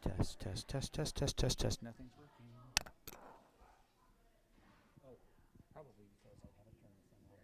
Test, test, test, test, test, test, test. Nothing's working. Oh, probably because I haven't turned this thing on.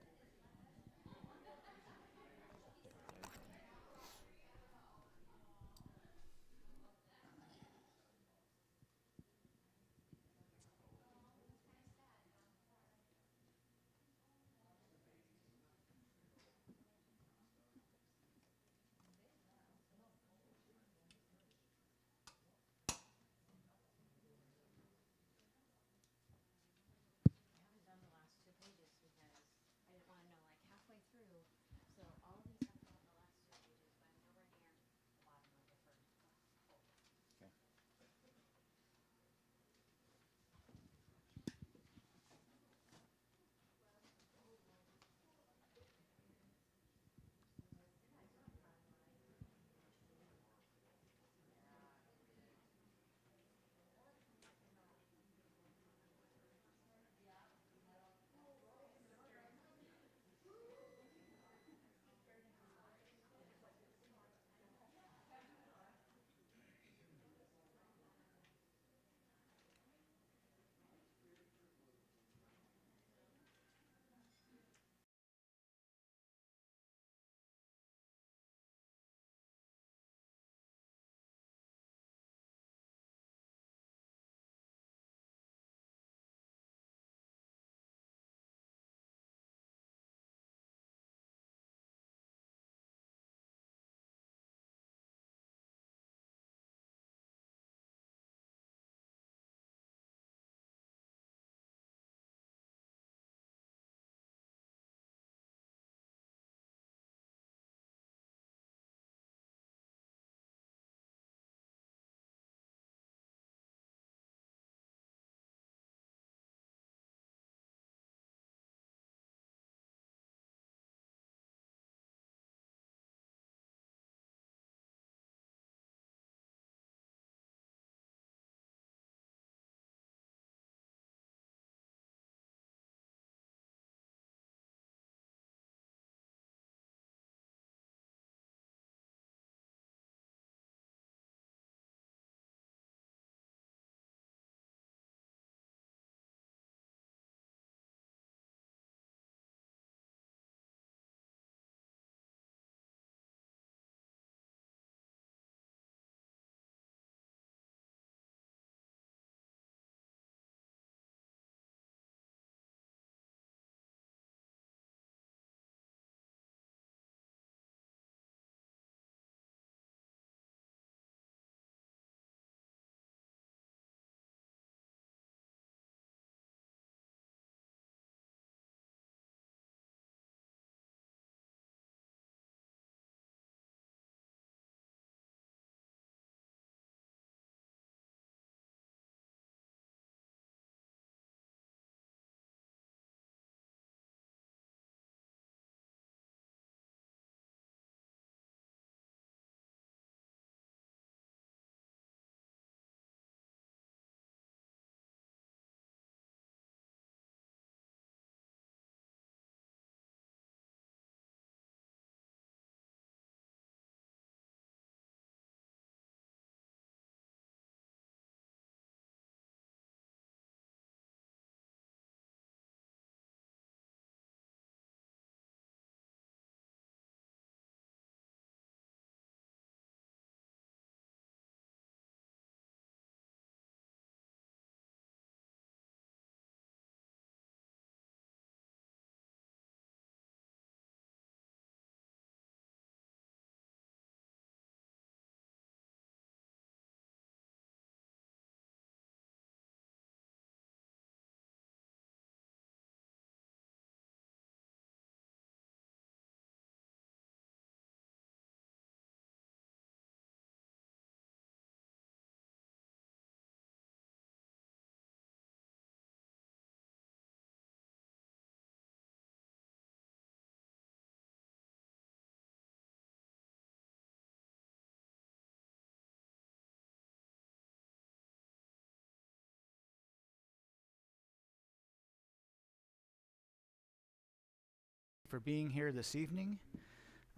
For being here this evening.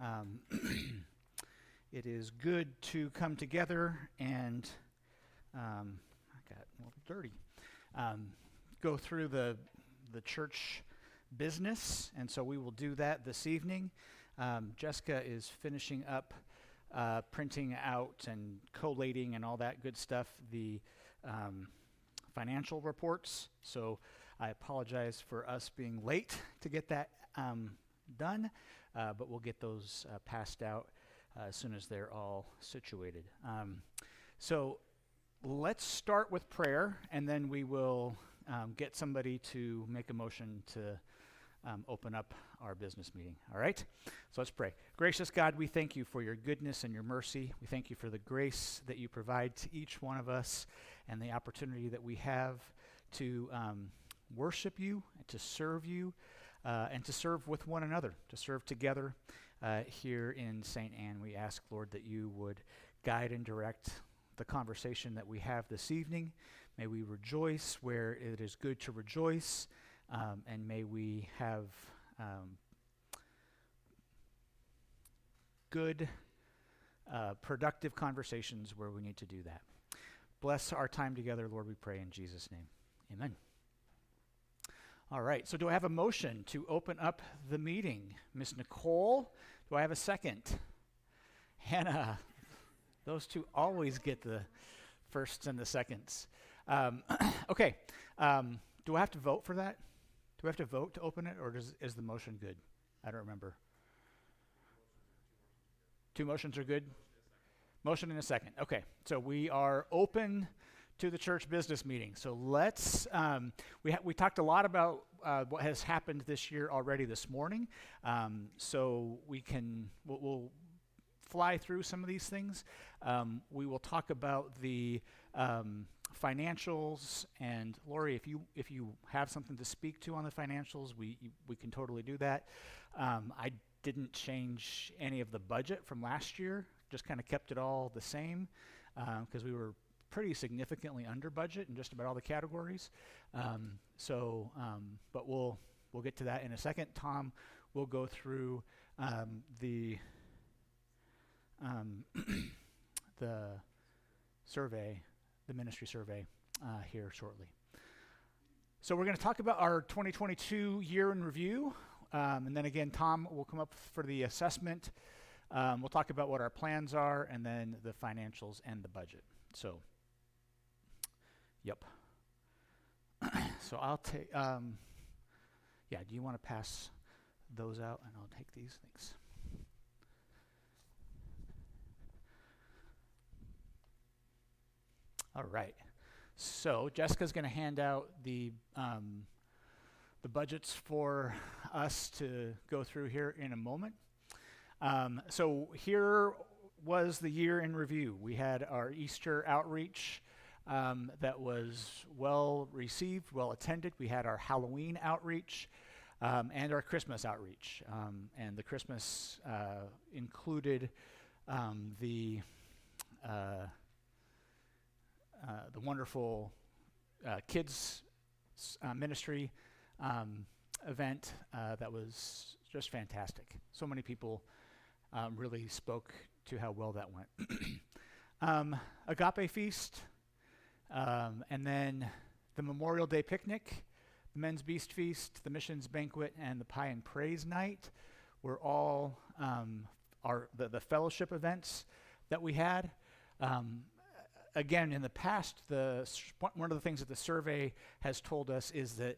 Um, it is good to come together and I got a little dirty. Go through the church business, and so we will do that this evening. Jessica is finishing up printing out and collating and all that good stuff, the financial reports. So I apologize for us being late to get that done, but we'll get those passed out as soon as they're all situated. So let's start with prayer, and then we will get somebody to make a motion to open up our business meeting. All right? So let's pray. Gracious God, we thank you for your goodness and your mercy. We thank you for the grace that you provide to each one of us and the opportunity that we have to worship you, and to serve you, and to serve with one another, to serve together here in St. Anne. We ask, Lord, that you would guide and direct the conversation that we have this evening. May we rejoice where it is good to rejoice, and may we have good, productive conversations where we need to do that. Bless our time together, Lord, we pray in Jesus' name. Amen. All right, so do I have a motion to open up the meeting? Miss Nicole, do I have a second? Hannah, those two always get the firsts and the seconds. Okay, do I have to vote for that? Do we have to vote to open it, or is the motion good? I don't remember. Two motions are good? Motion and a second. Okay, so we are open to the church business meeting. So let's, we talked a lot about what has happened this year already this morning. So we'll fly through some of these things. We will talk about the financials, and Lori, if you have something to speak to on the financials, we can totally do that. I didn't change any of the budget from last year, just kind of kept it all the same, because we were pretty significantly under budget in just about all the categories. But we'll get to that in a second. Tom will go through the survey, the ministry survey here shortly. So we're going to talk about our 2022 year in review, and then again, Tom will come up for the assessment. We'll talk about what our plans are, and then the financials and the budget. So, yep. So I'll take, do you want to pass those out, and I'll take these things. All right. So Jessica's going to hand out the budgets for us to go through here in a moment. So here was the year in review. We had our Easter outreach that was well received, well attended. We had our Halloween outreach and our Christmas outreach. And the Christmas included the wonderful kids ministry event that was just fantastic. So many people really spoke to how well that went. Agape Feast, and then the Memorial Day Picnic, the Men's Beast Feast, the Missions Banquet, and the Pie and Praise Night were all the fellowship events that we had. Again, in the past, one of the things that the survey has told us is that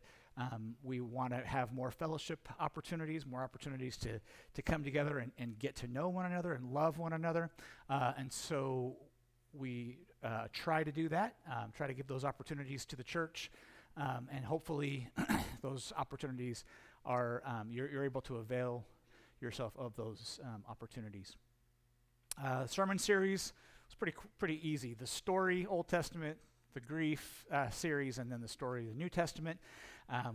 we want to have more fellowship opportunities, more opportunities to come together and get to know one another and love one another. And so we try to do that, try to give those opportunities to the church, and hopefully those opportunities are, you're able to avail yourself of those opportunities. Sermon series was pretty easy. The story, Old Testament, the grief series, and then the story of the New Testament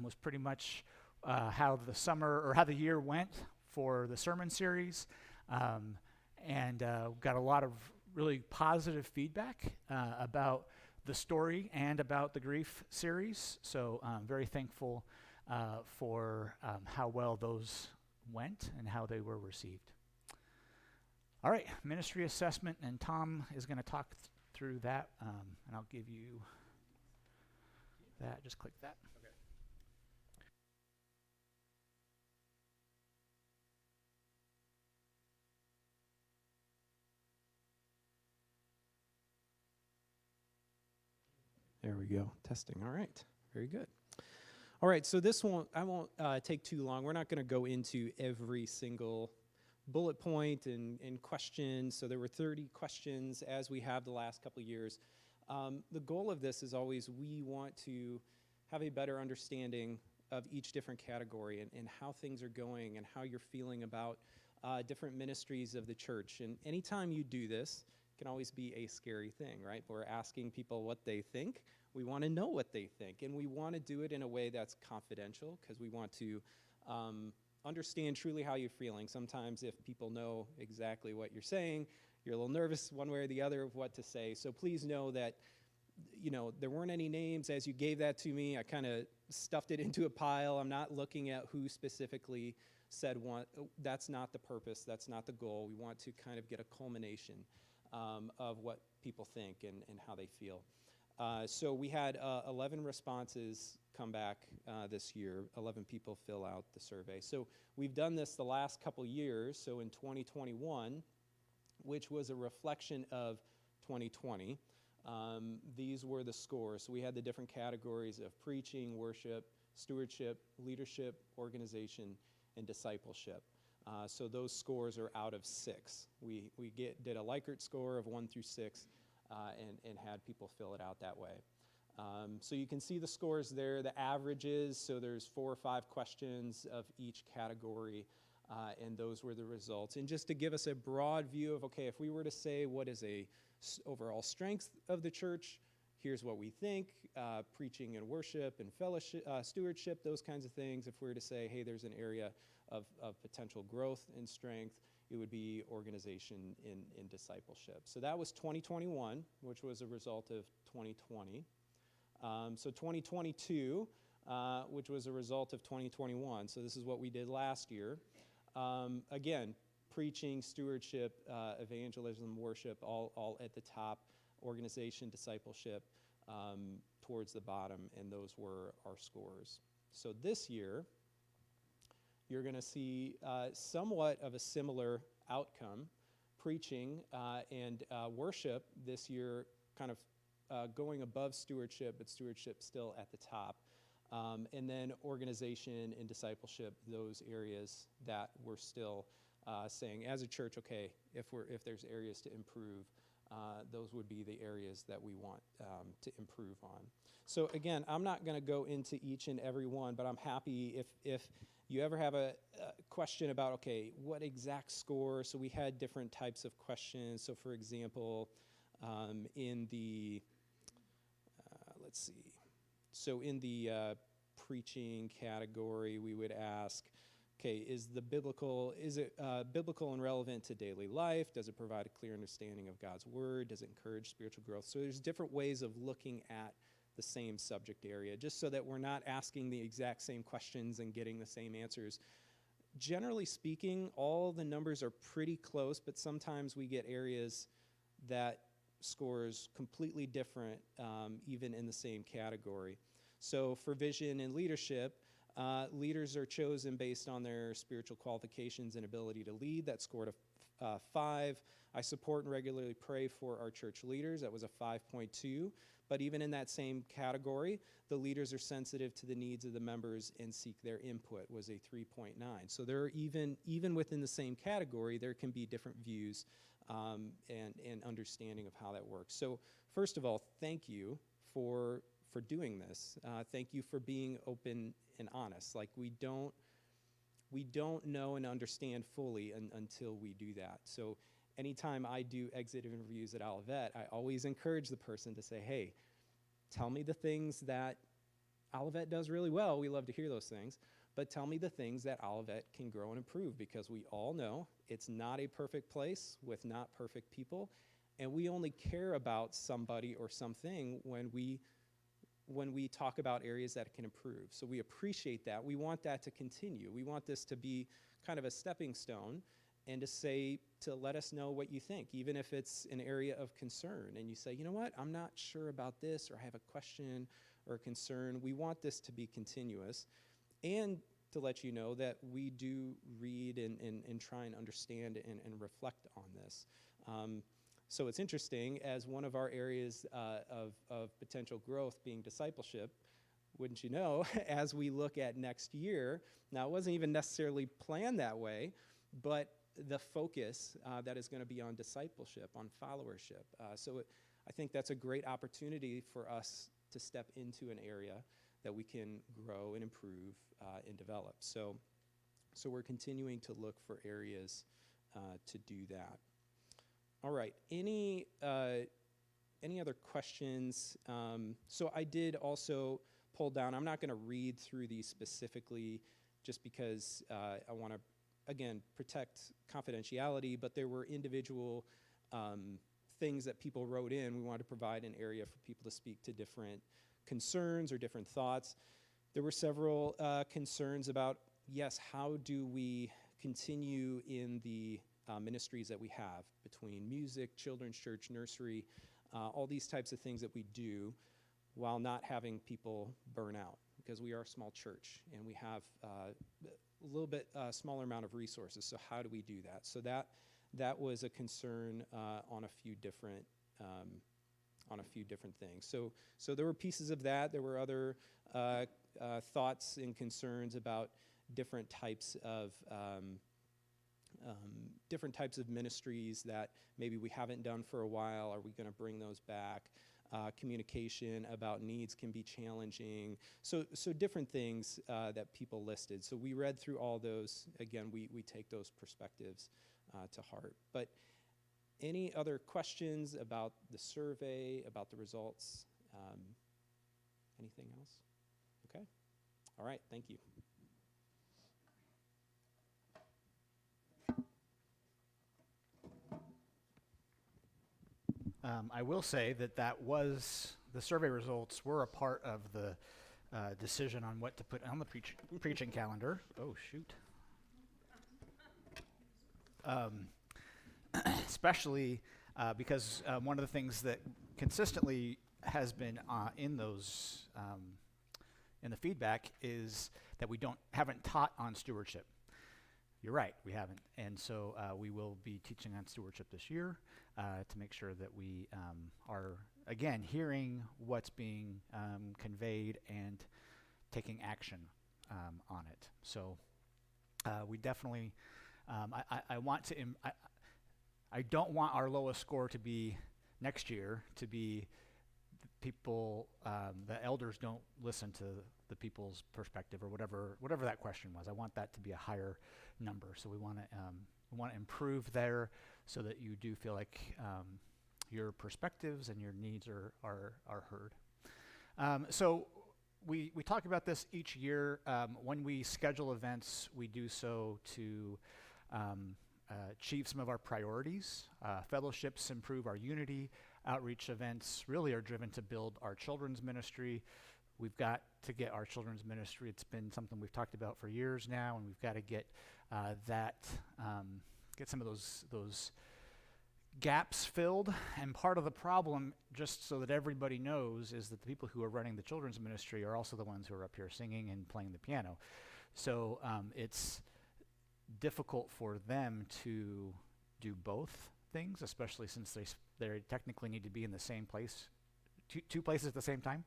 was pretty much how the year went for the sermon series, and got a lot of really positive feedback about the story and about the grief series. So very thankful for how well those went and how they were received. All right, ministry assessment, and Tom is going to talk through that, and I'll give you that. Just click that. Okay. There we go. Testing. All right. Very good. All right. So I won't take too long. We're not going to go into every single bullet point and questions. So there were 30 questions as we have the last couple of years. The goal of this is always we want to have a better understanding of each different category and how things are going and how you're feeling about different ministries of the church. And anytime you do this, it can always be a scary thing, right? We're asking people what they think. We want to know what they think, and we want to do it in a way that's confidential because we want to understand truly how you're feeling. Sometimes if people know exactly what you're saying, you're a little nervous one way or the other of what to say. So please know that, there weren't any names as you gave that to me. I kind of stuffed it into a pile. I'm not looking at who specifically said what. That's not the purpose. That's not the goal. We want to kind of get a culmination of what people think and how they feel. So we had 11 responses come back this year. 11 people fill out the survey. So we've done this the last couple years. So in 2021, which was a reflection of 2020, these were the scores. So we had the different categories of preaching, worship, stewardship, leadership, organization, and discipleship. So those scores are out of 6. We did a Likert score of 1 through 6 and had people fill it out that way. So you can see the scores there, the averages. So there's 4 or 5 questions of each category, and those were the results. And just to give us a broad view of, okay, if we were to say what is a overall strength of the church, here's what we think, preaching and worship and fellowship, stewardship, those kinds of things. If we were to say, hey, there's an area of potential growth and strength, it would be organization in discipleship. So that was 2021, which was a result of 2020. So 2022, which was a result of 2021. So this is what we did last year. Again, preaching, stewardship, evangelism, worship, all at the top. Organization, discipleship towards the bottom, and those were our scores. So this year, you're going to see somewhat of a similar outcome. Preaching and worship this year kind of going above stewardship, but stewardship still at the top. And then organization and discipleship, those areas that we're still saying as a church, okay, if there's areas to improve, those would be the areas that we want to improve on. So again, I'm not going to go into each and every one, but I'm happy if you ever have a question about, okay, what exact score? So we had different types of questions. So for example, in the, let's see. So in the preaching category, we would ask, okay, is it biblical and relevant to daily life? Does it provide a clear understanding of God's word? Does it encourage spiritual growth? So there's different ways of looking at the same subject area, just so that we're not asking the exact same questions and getting the same answers. Generally speaking, all the numbers are pretty close, but sometimes we get areas that scores completely different, even in the same category. So for vision and leadership, leaders are chosen based on their spiritual qualifications and ability to lead. That scored a 5. I support and regularly pray for our church leaders. That was a 5.2. But even in that same category, the leaders are sensitive to the needs of the members and seek their input, was a 3.9. So there are even within the same category, there can be different views and understanding of how that works. So first of all, thank you for doing this. Thank you for being open and honest. Like we don't know and understand fully until we do that. So anytime I do exit interviews at Olivet, I always encourage the person to say, hey, tell me the things that Olivet does really well. We love to hear those things. But tell me the things that Olivet can grow and improve, because we all know it's not a perfect place with not perfect people. And we only care about somebody or something when we talk about areas that can improve. So we appreciate that. We want that to continue. We want this to be kind of a stepping stone. and to let us know what you think, even if it's an area of concern. And you say, you know what, I'm not sure about this, or I have a question or a concern. We want this to be continuous. And to let you know that we do read and try and understand and reflect on this. So it's interesting, as one of our areas of potential growth being discipleship, wouldn't you know, as we look at next year, now it wasn't even necessarily planned that way, but the focus that is going to be on discipleship, on followership. I think that's a great opportunity for us to step into an area that we can grow and improve and develop. So we're continuing to look for areas to do that. All right, any other questions? So I did also pull down, I'm not going to read through these specifically just because I want to, again, protect confidentiality, but there were individual things that people wrote in. We wanted to provide an area for people to speak to different concerns or different thoughts. There were several concerns about, yes, how do we continue in the ministries that we have between music, children's church, nursery, all these types of things that we do while not having people burn out, because we are a small church and we have a little bit smaller amount of resources. So how do we do that? So that was a concern on a few different things. So there were pieces of that. There were other thoughts and concerns about different types of ministries that maybe we haven't done for a while. Are we going to bring those back? Communication about needs can be challenging. So different things that people listed. So we read through all those. Again, we take those perspectives to heart. But any other questions about the survey, about the results? Anything else? Okay. All right. Thank you. I will say that was, the survey results were a part of the decision on what to put on the preaching calendar. Oh, shoot. Especially because one of the things that consistently has been in those, in the feedback is that we haven't taught on stewardship. You're right, we haven't. And so we will be teaching on stewardship this year to make sure that we are, again, hearing what's being conveyed and taking action on it. So we definitely, I want to, I don't want our lowest score to be next year to be people, the elders don't listen to the people's perspective or whatever that question was. I want that to be a higher number. So we want to improve there so that you do feel like your perspectives and your needs are heard. So we talk about this each year. When we schedule events, we do so to achieve some of our priorities. Fellowships improve our unity. Outreach events really are driven to build our children's ministry. We've got to get our children's ministry. It's been something we've talked about for years now, and we've got to get get some of those gaps filled. And part of the problem, just so that everybody knows, is that the people who are running the children's ministry are also the ones who are up here singing and playing the piano. So it's difficult for them to do both things, especially since they technically need to be in the same place, two places at the same time.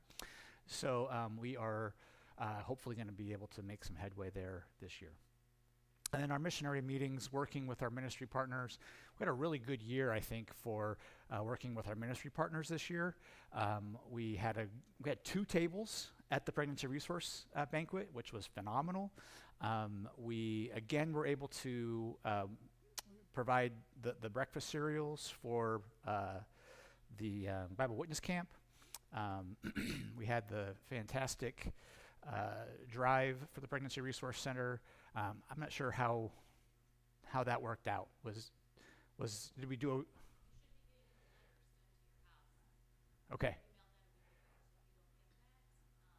So we are hopefully going to be able to make some headway there this year. And then our missionary meetings, working with our ministry partners. We had a really good year, I think, for working with our ministry partners this year. We had 2 tables at the Pregnancy Resource Banquet, which was phenomenal. We, again, were able to provide the breakfast cereals for the Bible Witness Camp. We had the fantastic drive for the Pregnancy Resource Center. I'm not sure how that worked out. Did we do okay.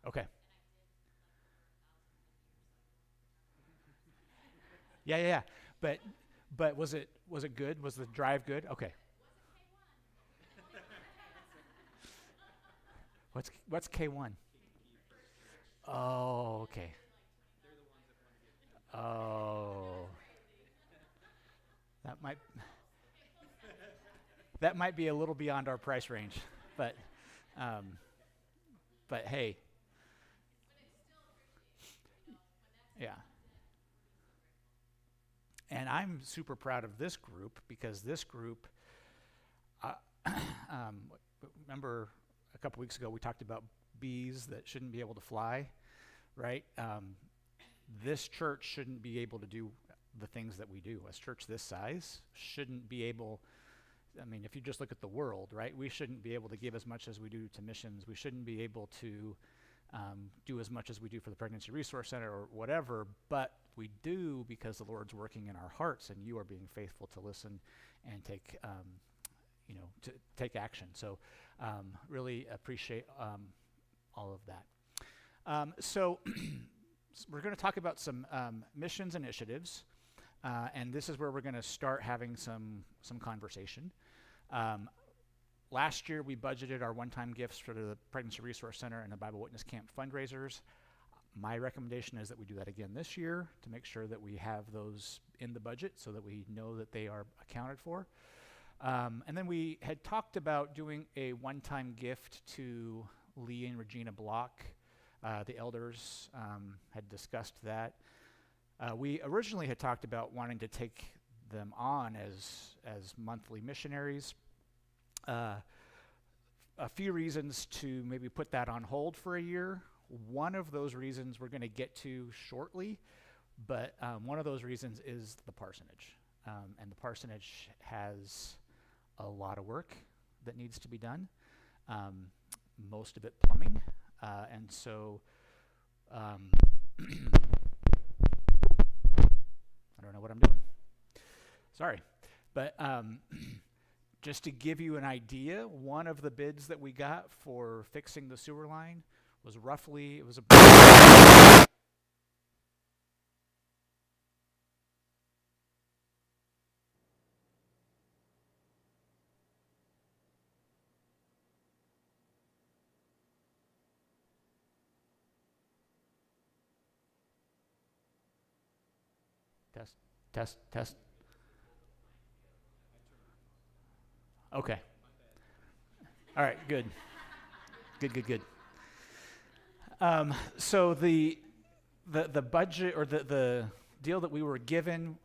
Okay. Yeah. But But was it good? Was the drive good? Okay. What's K1? Oh, okay. Oh, that might that might be a little beyond our price range, but um, but hey, yeah. And I'm super proud of this group because this group, uh, remember a couple weeks ago we talked about bees that shouldn't be able to fly, right? This church shouldn't be able to do the things that we do. A church this size shouldn't be able, I mean, if you just look at the world, right? We shouldn't be able to give as much as we do to missions. We shouldn't be able to do as much as we do for the Pregnancy Resource Center or whatever, but we do because the Lord's working in our hearts and you are being faithful to listen and take, to take action. So really appreciate all of that. So we're going to talk about some missions initiatives, and this is where we're going to start having some conversation. Last year, we budgeted our one-time gifts for the Pregnancy Resource Center and the Bible Witness Camp fundraisers. My recommendation is that we do that again this year to make sure that we have those in the budget so that we know that they are accounted for. And then we had talked about doing a one-time gift to Lee and Regina Block. The elders had discussed that. We originally had talked about wanting to take them on as monthly missionaries. A few reasons to maybe put that on hold for a year. One of those reasons we're going to get to shortly, but one of those reasons is the parsonage. And the parsonage has a lot of work that needs to be done, most of it plumbing. And so I don't know what I'm doing. Sorry. But just to give you an idea, one of the bids that we got for fixing the sewer line was roughly, it was about test. Okay. All right, good. Good. So the budget or the deal that we were given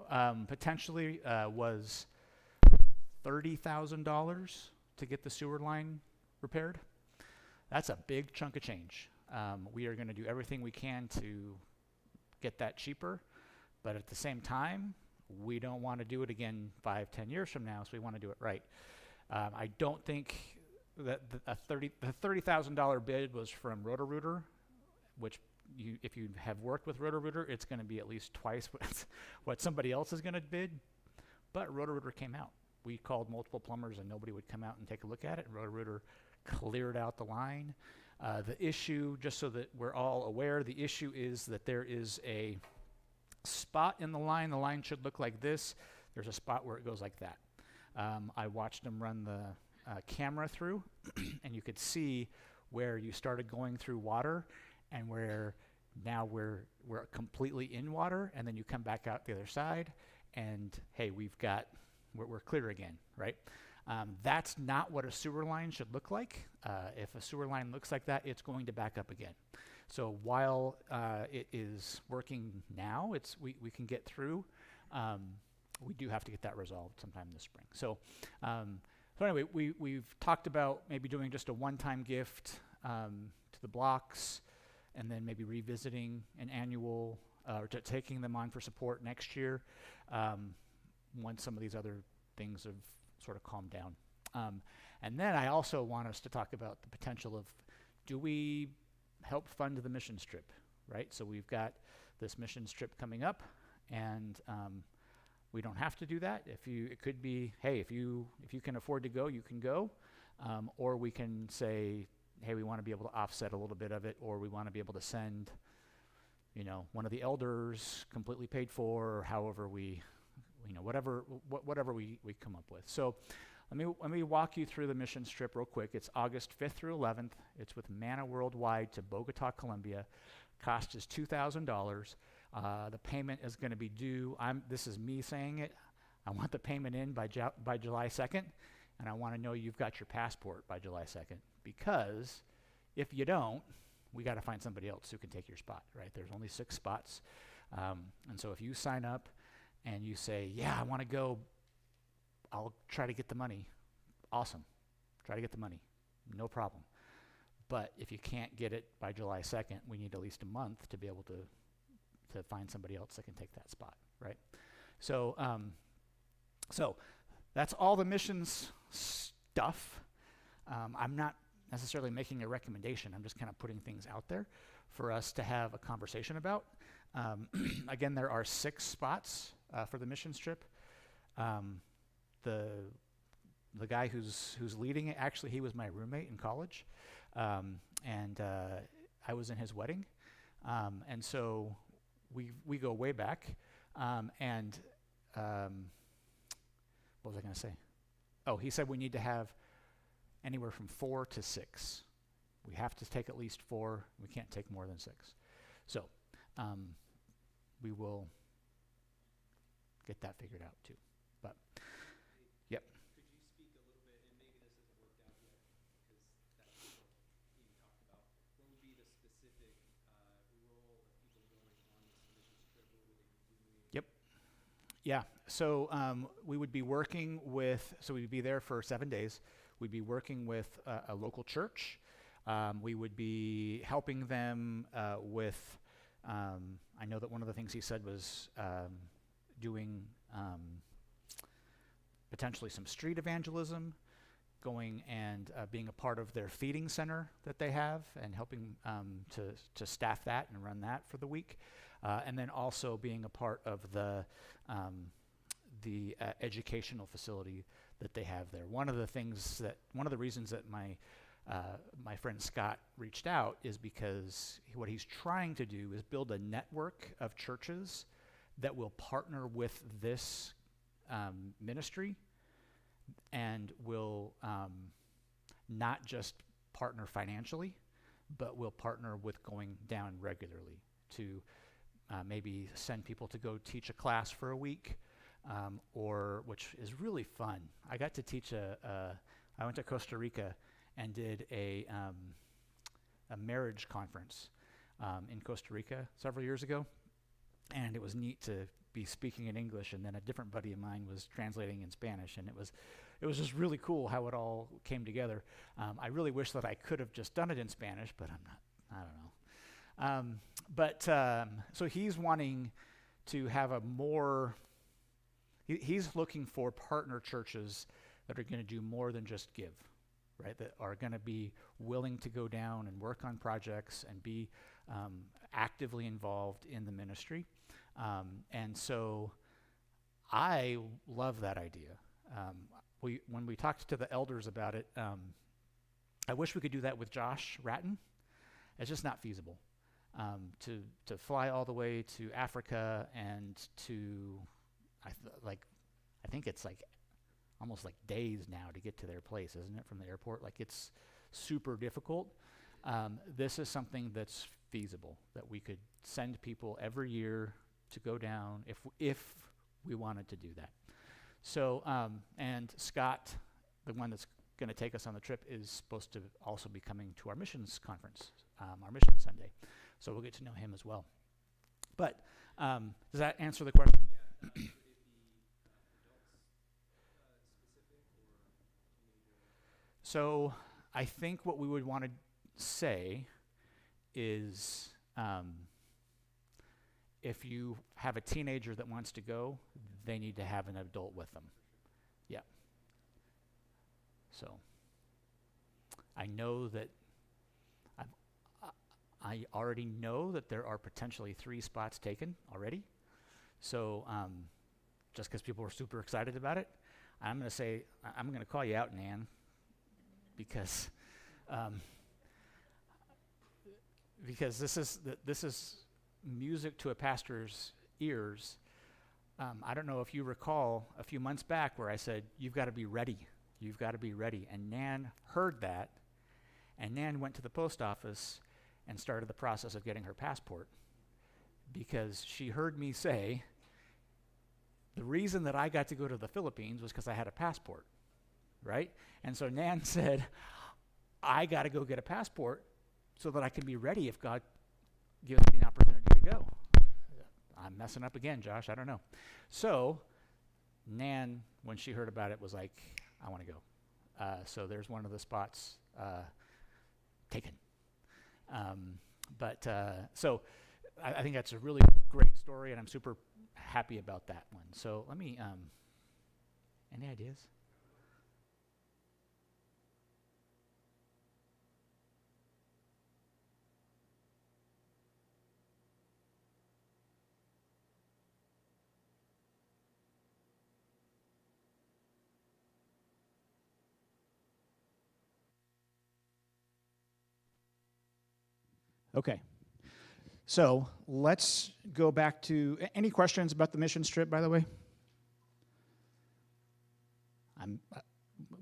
potentially was $30,000 to get the sewer line repaired. That's a big chunk of change. We are going to do everything we can to get that cheaper, but at the same time, we don't want to do it again 5-10 years from now, so we want to do it right. I don't think that the $30,000 bid was from Roto-Rooter, which if you have worked with Roto-Rooter, it's going to be at least twice what somebody else is going to bid. But Roto-Rooter came out. We called multiple plumbers and nobody would come out and take a look at it. Roto-Rooter cleared out the line. The issue, just so that we're all aware, the issue is that there is a spot in the line. The line should look like this. There's a spot where it goes like that. I watched them run the camera through, and you could see where you started going through water and where now we're completely in water, and then you come back out the other side, and hey, we're clear again, right? That's not what a sewer line should look like. If a sewer line looks like that, it's going to back up again. So while it is working now, we can get through. We do have to get that resolved sometime this spring. So anyway, we've talked about maybe doing just a one-time gift to the blocks, and then maybe revisiting an annual, or taking them on for support next year once some of these other things have sort of calmed down. And then I also want us to talk about the potential of, do we help fund the mission trip, right? So we've got this mission trip coming up, and we don't have to do that. It could be, hey, if you can afford to go, you can go, or we can say, hey, we want to be able to offset a little bit of it, or we want to be able to send, one of the elders completely paid for, or however we whatever we come up with. So let me walk you through the mission trip real quick. It's August 5th through 11th. It's with Manna Worldwide to Bogota, Colombia. Cost is $2,000. The payment is going to be due. This is me saying it. I want the payment in by July 2nd, and I want to know you've got your passport by July 2nd, because if you don't, we got to find somebody else who can take your spot, right? There's only 6 spots. And so if you sign up and you say, yeah, I want to go, I'll try to get the money. Awesome. Try to get the money. No problem. But if you can't get it by July 2nd, we need at least a month to be able to find somebody else that can take that spot, right? So, so that's all the missions stuff. I'm not necessarily making a recommendation. I'm just kind of putting things out there for us to have a conversation about. Again, there are 6 spots for the missions trip. The guy who's leading it, actually, he was my roommate in college, and I was in his wedding, and so we go way back. And what was I going to say? Oh, he said we need to have anywhere from 4 to 6. We have to take at least 4. We can't take more than 6. So we will get that figured out too. But yep. Could you speak a little bit, and maybe this hasn't worked out yet, because that's still being talked about. What would be the specific role of people going on this missions trip? What would they be doing? Yep. Yeah. So we would be working with. So we'd be there for 7 days. We'd be working with a local church. We would be helping them with. I know that one of the things he said was doing potentially some street evangelism, going and being a part of their feeding center that they have, and helping to staff that and run that for the week, and then also being a part of the educational facility that they have there. One of the reasons that my friend Scott reached out is because what he's trying to do is build a network of churches that will partner with this ministry, and will not just partner financially, but will partner with going down regularly to maybe send people to go teach a class for a week, or which is really fun. I got to teach I went to Costa Rica and did a marriage conference in Costa Rica several years ago, and it was neat to be speaking in English, and then a different buddy of mine was translating in Spanish, and it was just really cool how it all came together. I really wish that I could have just done it in Spanish, but I don't know. So he's wanting to have a more. He's looking for partner churches that are going to do more than just give, right? That are going to be willing to go down and work on projects and be actively involved in the ministry. And so I love that idea. When we talked to the elders about it, I wish we could do that with Josh Ratton. It's just not feasible to fly all the way to Africa and to I think it's like almost like days now to get to their place, isn't it, from the airport? Like, it's super difficult. This is something that's feasible, that we could send people every year to go down if we wanted to do that. So, and Scott, the one that's going to take us on the trip, is supposed to also be coming to our missions conference, our Mission Sunday. So we'll get to know him as well. But does that answer the question? Yeah. So I think what we would want to say is, if you have a teenager that wants to go, they need to have an adult with them. Yeah. So I know that I already know that there are potentially 3 spots taken already. So just because people are super excited about it, I'm going to call you out, Nan, because this is music to a pastor's ears. I don't know if you recall a few months back where I said, you've got to be ready. You've got to be ready. And Nan heard that, and Nan went to the post office and started the process of getting her passport because she heard me say, the reason that I got to go to the Philippines was because I had a passport, right? And so Nan said, I got to go get a passport so that I can be ready if God gives me an opportunity to go. I'm messing up again, Josh. I don't know. So Nan, when she heard about it, was like, I want to go. So there's one of the spots taken. So I think that's a really great story, and I'm super happy about that one. So let me, any ideas? Okay. So let's go back to, any questions about the mission trip, by the way?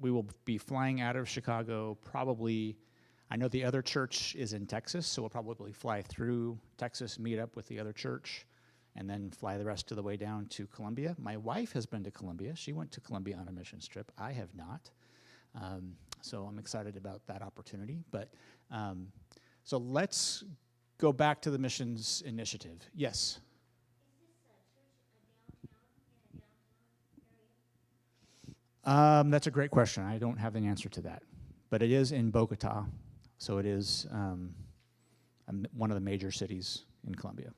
We will be flying out of Chicago probably, I know the other church is in Texas, so we'll probably fly through Texas, meet up with the other church, and then fly the rest of the way down to Columbia. My wife has been to Columbia. She went to Columbia on a missions trip. I have not. So I'm excited about that opportunity. But so let's go back to the missions initiative. Yes? That's a great question. I don't have an answer to that. But it is in Bogota, so it is one of the major cities in Colombia.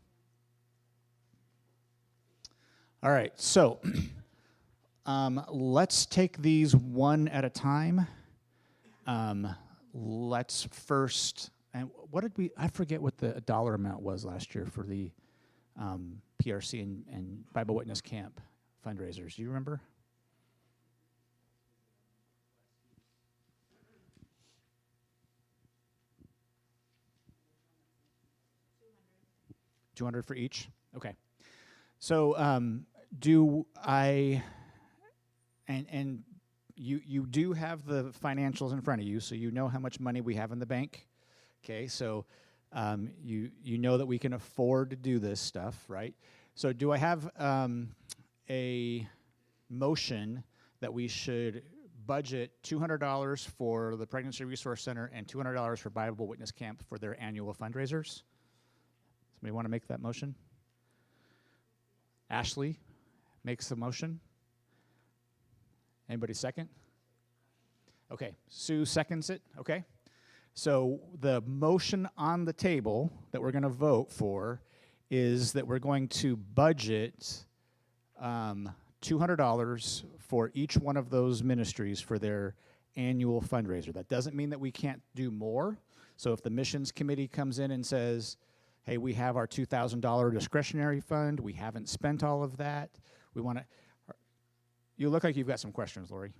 All right, so let's take these one at a time. Let's first, and what did we, I forget what the dollar amount was last year for the PRC and Bible Witness Camp fundraisers. Do you remember? $200 for each? Okay. So do I, and you do have the financials in front of you, so you know how much money we have in the bank. Okay, so you know that we can afford to do this stuff, right? So do I have a motion that we should budget $200 for the Pregnancy Resource Center and $200 for Bible Witness Camp for their annual fundraisers? Somebody want to make that motion? Ashley makes the motion. Anybody second? Okay, Sue seconds it, okay? So the motion on the table that we're going to vote is that we're going to budget $200 for each one of those ministries for their annual fundraiser. That doesn't mean that we can't do more. So if the missions committee comes in and says, hey, we have our $2,000 discretionary fund, we haven't spent all of that, we want to, you look like you've got some questions, Lori.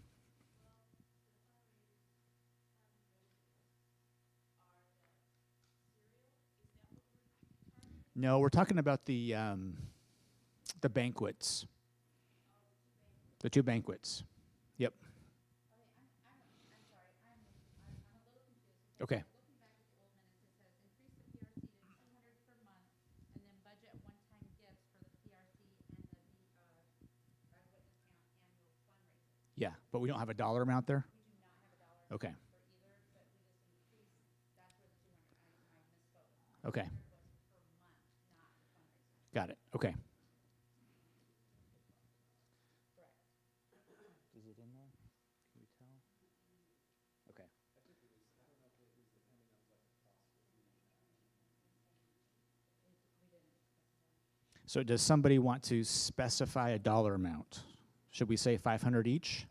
No, we're talking about the banquets. The 2 banquets. Yep. Okay. Yeah, but we don't have a dollar amount there? We do not have a dollar amount for either, but we just increased, that's where the 200, I misspoke. Okay. Per month, not the fundraiser. Got it, okay. Correct. Is it in there? Can we tell? Okay. So does somebody want to specify a dollar amount? Should we say 500 each?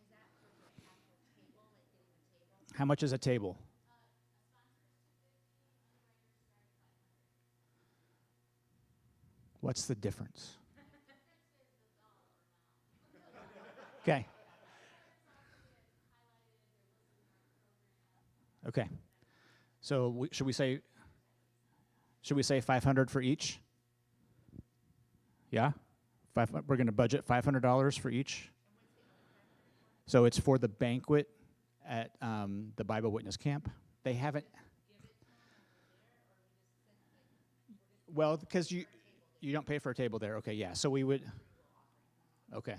How much is a table? What's the difference? Okay. Okay. So should we say 500 for each? Yeah? We're going to budget $500 for each. So it's for the banquet at the Bible Witness Camp. They haven't. Well, because you don't pay for a table there. Okay, yeah. So we would. Okay,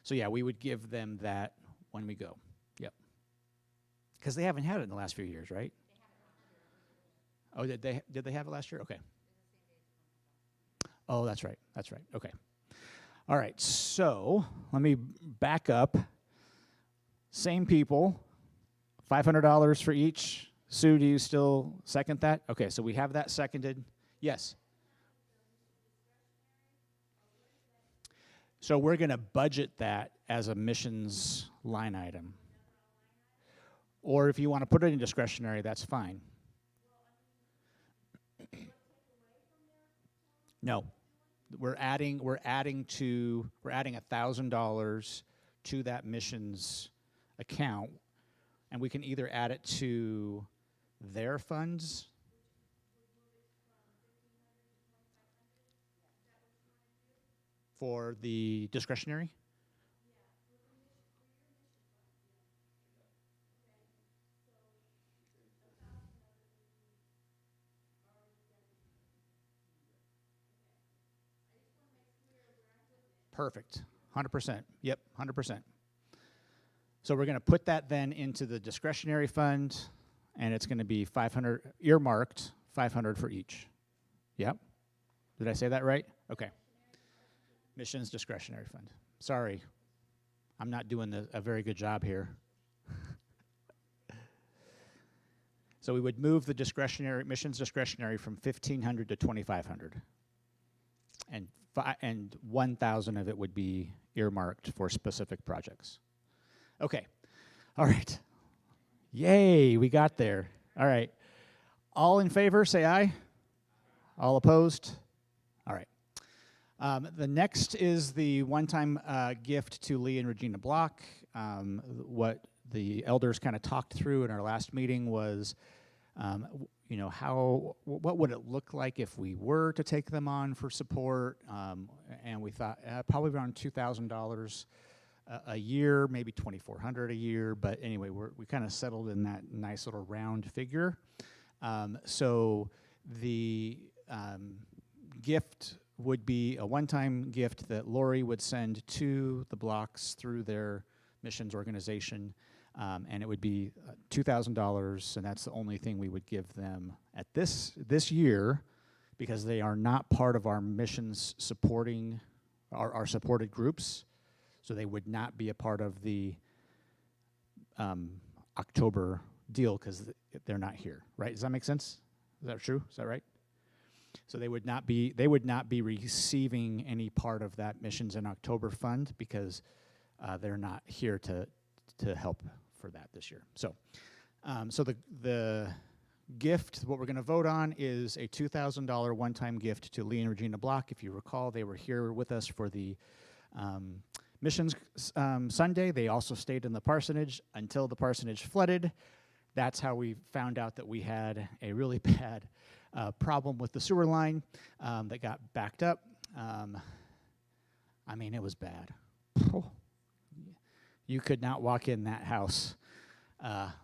so yeah, we would give them that when we go. Yep. Because they haven't had it in the last few years, right? Oh, did they have it last year? Okay. Oh, that's right. That's right. Okay. All right. So let me back up. Same people, $500 for each. Sue, do you still second that? Okay, so we have that seconded. Yes. So we're going to budget that as a missions line item. Or if you want to put it in discretionary, that's fine. No. We're adding $1,000 to that missions account, and we can either add it to their funds. For the discretionary? Perfect. 100%. Yep, 100%. So we're going to put that then into the discretionary fund, and it's going to be 500 earmarked, 500 for each. Yep. Did I say that right? Okay. Missions discretionary fund. Sorry, I'm not doing a very good job here. So we would move the missions discretionary from 1,500 to 2,500, and 1,000 of it would be earmarked for specific projects. Okay, all right. Yay, we got there. All right. All in favor, say aye. All opposed? All right. The next is the one-time gift to Lee and Regina Block. What the elders kind of talked through in our last meeting was, what would it look like if we were to take them on for support? And we thought probably around $2,000 a year, maybe $2,400 a year. But anyway, we kind of settled in that nice little round figure. So the gift would be a one-time gift that Lori would send to the Blocks through their missions organization, and it would be $2,000, and that's the only thing we would give them at this year, because they are not part of our missions supporting our supported groups, so they would not be a part of the October deal because they're not here, right? Does that make sense? Is that true? Is that right? So they would not be receiving any part of that Missions in October fund because they're not here to help for that this year. So the gift, what we're going to vote on is a $2,000 one-time gift to Lee and Regina Block. If you recall, they were here with us for the Missions Sunday. They also stayed in the parsonage until the parsonage flooded. That's how we found out that we had a really bad problem with the sewer line that got backed up. I mean, it was bad. You could not walk in that house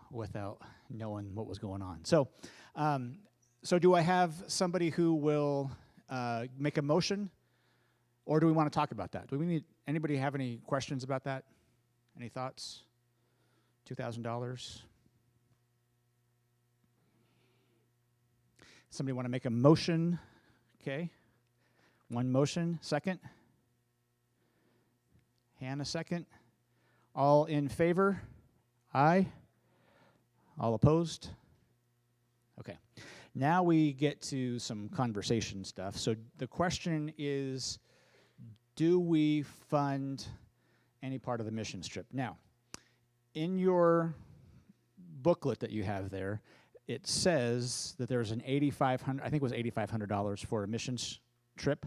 without knowing what was going on. So do I have somebody who will make a motion, or do we want to talk about that? Do we need anybody have any questions about that? Any thoughts? $2,000. Somebody want to make a motion? Okay. One motion. Second. Hannah, second. All in favor? Aye. All opposed? Okay. Now we get to some conversation stuff. So the question is, do we fund any part of the mission trip? Now, in your booklet that you have there, it says that there's an $8,500, I think it was $8,500 for a missions trip.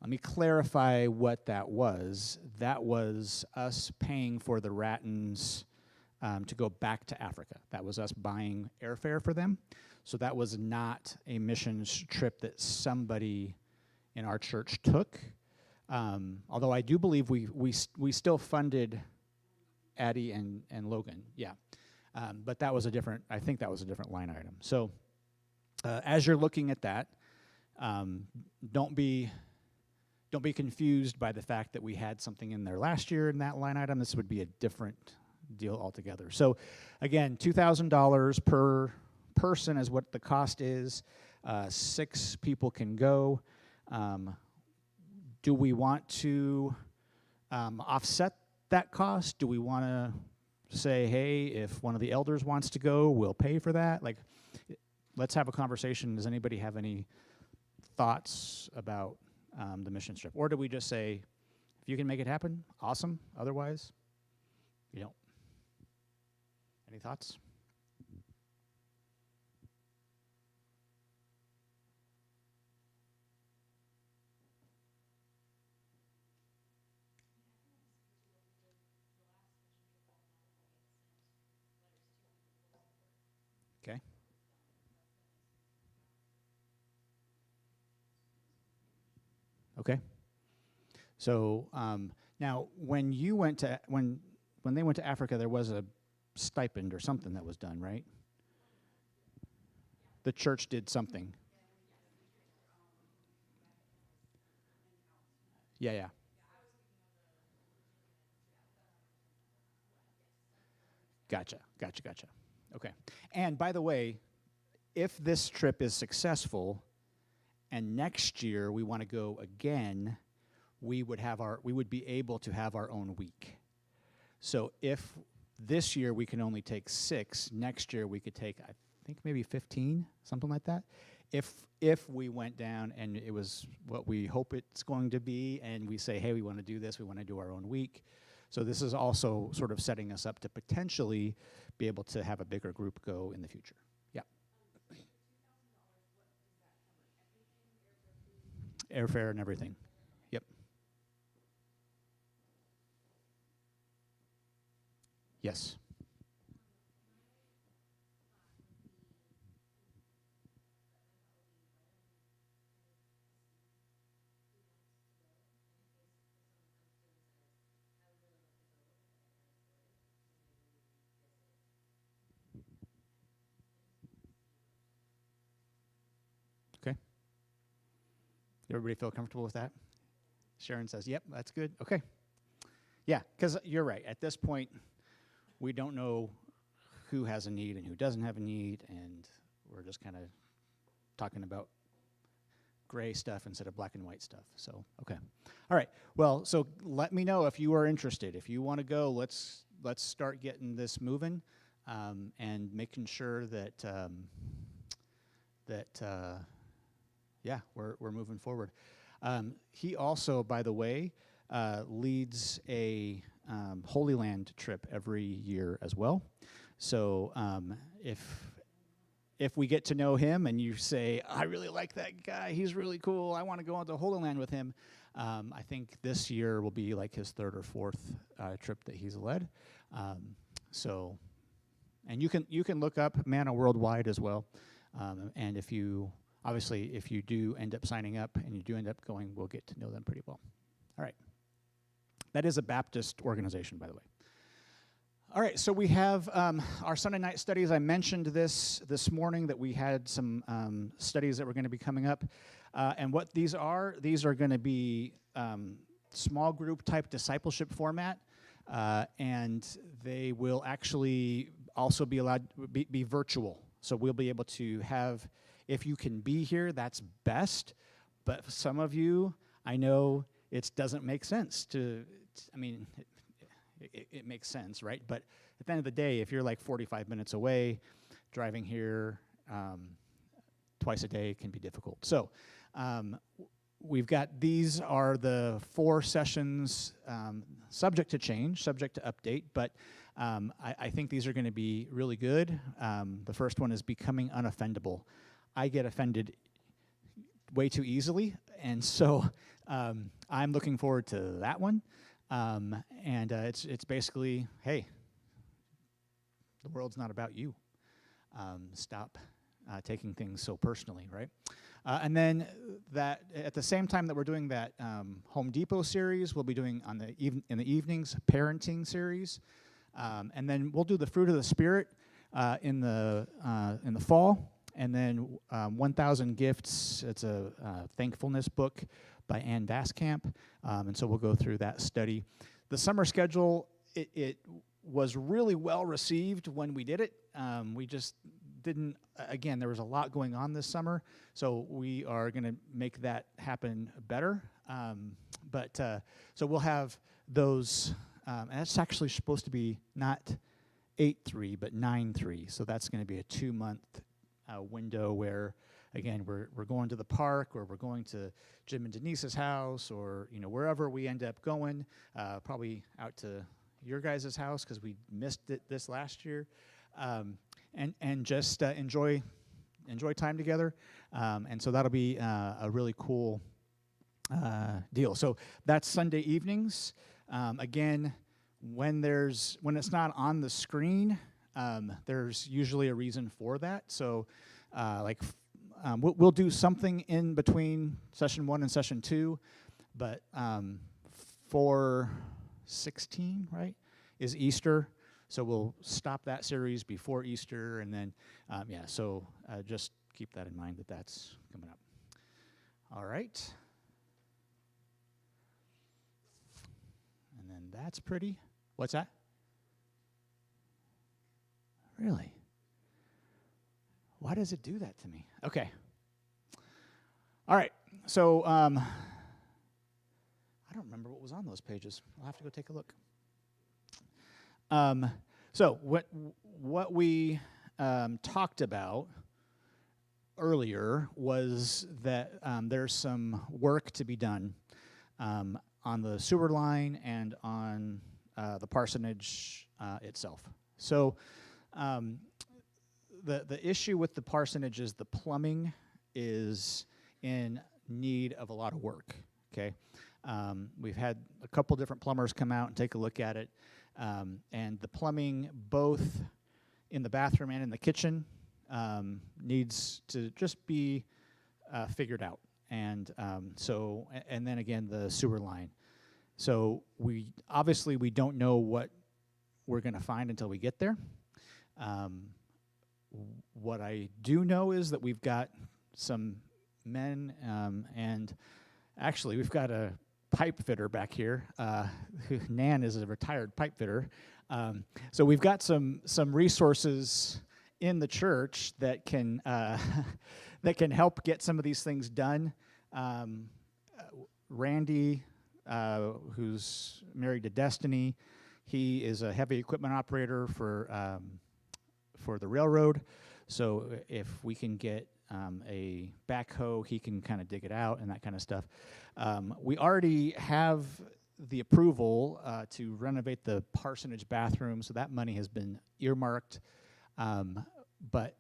Let me clarify what that was. That was us paying for the Rattons to go back to Africa. That was us buying airfare for them. So that was not a missions trip that somebody in our church took. Although I do believe we still funded Addie and Logan, yeah. But that was I think that was a different line item. So as you're looking at that, don't be confused by the fact that we had something in there last year in that line item. This would be a different deal altogether. So again, $2,000 per person is what the cost is. 6 people can go. Do we want to offset that cost? Do we want to say, hey, if one of the elders wants to go, we'll pay for that? Like, let's have a conversation. Does anybody have any thoughts about the mission trip? Or do we just say, if you can make it happen, awesome. Otherwise, you don't. Any thoughts? Okay. Okay. So now, when you went to when they went to Africa, there was a stipend or something that was done, right? The church did something. Yeah, yeah. Gotcha. Okay. And by the way, if this trip is successful, and next year we want to go again, we would be able to have our own week. So if this year we can only take 6, next year we could take, I think, maybe 15, something like that. If we went down and it was what we hope it's going to be, and we say, hey, we want to do this, we want to do our own week. So this is also sort of setting us up to potentially be able to have a bigger group go in the future. Yeah. Airfare and everything. Yep. Yes. Okay. Everybody feel comfortable with that? Sharon says, yep, that's good. Okay. Yeah, because you're right. At this point, we don't know who has a need and who doesn't have a need, and we're just kind of talking about gray stuff instead of black and white stuff. So, okay. All right. Well, so let me know if you are interested. If you want to go, let's start getting this moving, and making sure that yeah, we're moving forward. He also, by the way, leads a Holy Land trip every year as well. So if we get to know him and you say, I really like that guy, he's really cool, I want to go on to Holy Land with him, I think this year will be like his 3rd or 4th trip that he's led. So, and you can look up Manna Worldwide as well. And if you do end up signing up and you do end up going, we'll get to know them pretty well. All right. That is a Baptist organization, by the way. All right, so we have our Sunday night studies. I mentioned this morning that we had some studies that were going to be coming up. And what these are going to be small group type discipleship format. And they will actually also be allowed to be virtual. So we'll be able to have, if you can be here, that's best. But for some of you, I know it doesn't make sense to, I mean, it makes sense, right? But at the end of the day, if you're like 45 minutes away, driving here twice a day can be difficult. So we've got, these are the 4 sessions, subject to change, subject to update, but I think these are going to be really good. The first one is becoming unoffendable. I get offended way too easily, and so I'm looking forward to that one. And it's basically, hey, the world's not about you. Stop taking things so personally, right? And then that at the same time that we're doing that Home Depot series, we'll be doing in the evenings parenting series, and then we'll do the Fruit of the Spirit in the fall, and then 1,000 Gifts. It's a thankfulness book by Ann Voskamp, and so we'll go through that study. The summer schedule, it was really well received when we did it. We just didn't, again, there was a lot going on this summer, so we are going to make that happen better. So we'll have those, and that's actually supposed to be not 8-3, but 9-3. So that's going to be a 2-month window where, again, we're going to the park, or we're going to Jim and Denise's house, or wherever we end up going, probably out to your guys' house because we missed it this last year, and just enjoy time together, and so that'll be a really cool deal. So that's Sunday evenings. Again, when it's not on the screen, there's usually a reason for that. So we'll do something in between session 1 and session 2, but 4/16, right, is Easter. So we'll stop that series before Easter, and then, so just keep that in mind that that's coming up. All right. And then that's pretty. What's that? Really? Why does it do that to me? Okay. All right. So I don't remember what was on those pages. I'll have to go take a look. So what we talked about earlier was that there's some work to be done on the sewer line and on the parsonage itself. So the issue with the parsonage is the plumbing is in need of a lot of work. Okay, we've had a couple different plumbers come out and take a look at it. And the plumbing, both in the bathroom and in the kitchen, needs to just be figured out. And and then again, the sewer line. So we don't know what we're going to find until we get there. What I do know is that we've got some men, and actually we've got a pipe fitter back here. Nan is a retired pipe fitter. So we've got some resources in the church that can that can help get some of these things done. Randy, who's married to Destiny, he is a heavy equipment operator for the railroad. So if we can get a backhoe, he can kind of dig it out and that kind of stuff. We already have the approval to renovate the parsonage bathroom, so that money has been earmarked. But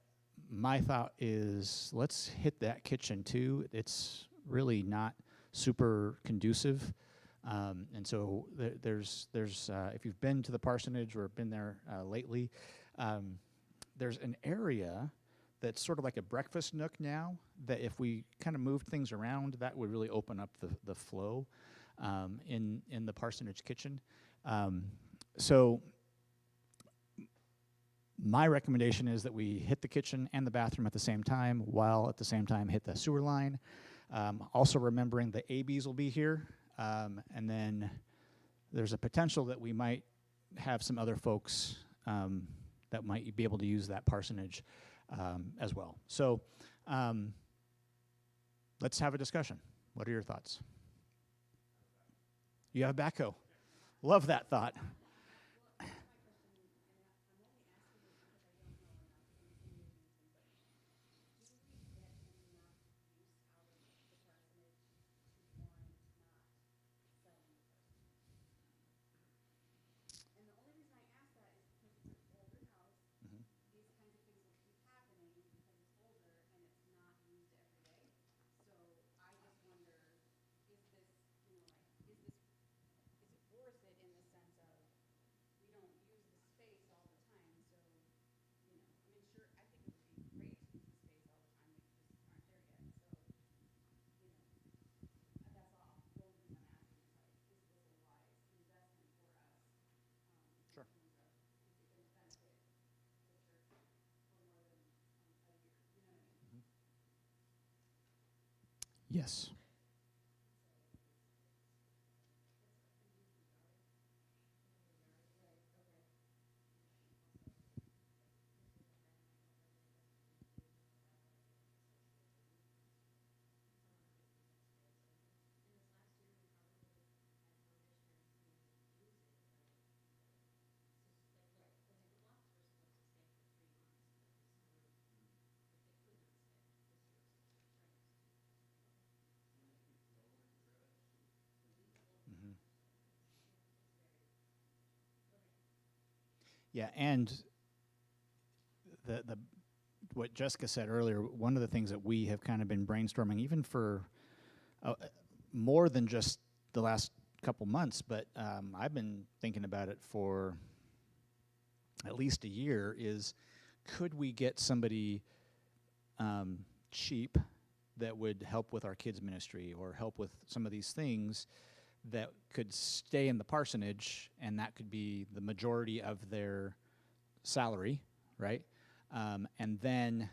my thought is let's hit that kitchen too. It's really not super conducive. And so there's if you've been to the parsonage or been there lately, there's an area that's sort of like a breakfast nook now, that if we kind of moved things around, that would really open up the flow in the parsonage kitchen. So my recommendation is that we hit the kitchen and the bathroom at the same time, while at the same time hit the sewer line. Also remembering the ABs will be here, and then there's a potential that we might have some other folks that might be able to use that parsonage as well. So let's have a discussion. What are your thoughts? You have a backhoe. Love that thought. Yes. Mhm. Yeah, and the what Jessica said earlier, one of the things that we have kind of been brainstorming, even for more than just the last couple months, but I've been thinking about it for at least a year, is could we get somebody cheap that would help with our kids ministry or help with some of these things that could stay in the parsonage, and that could be the majority of their salary, right? And then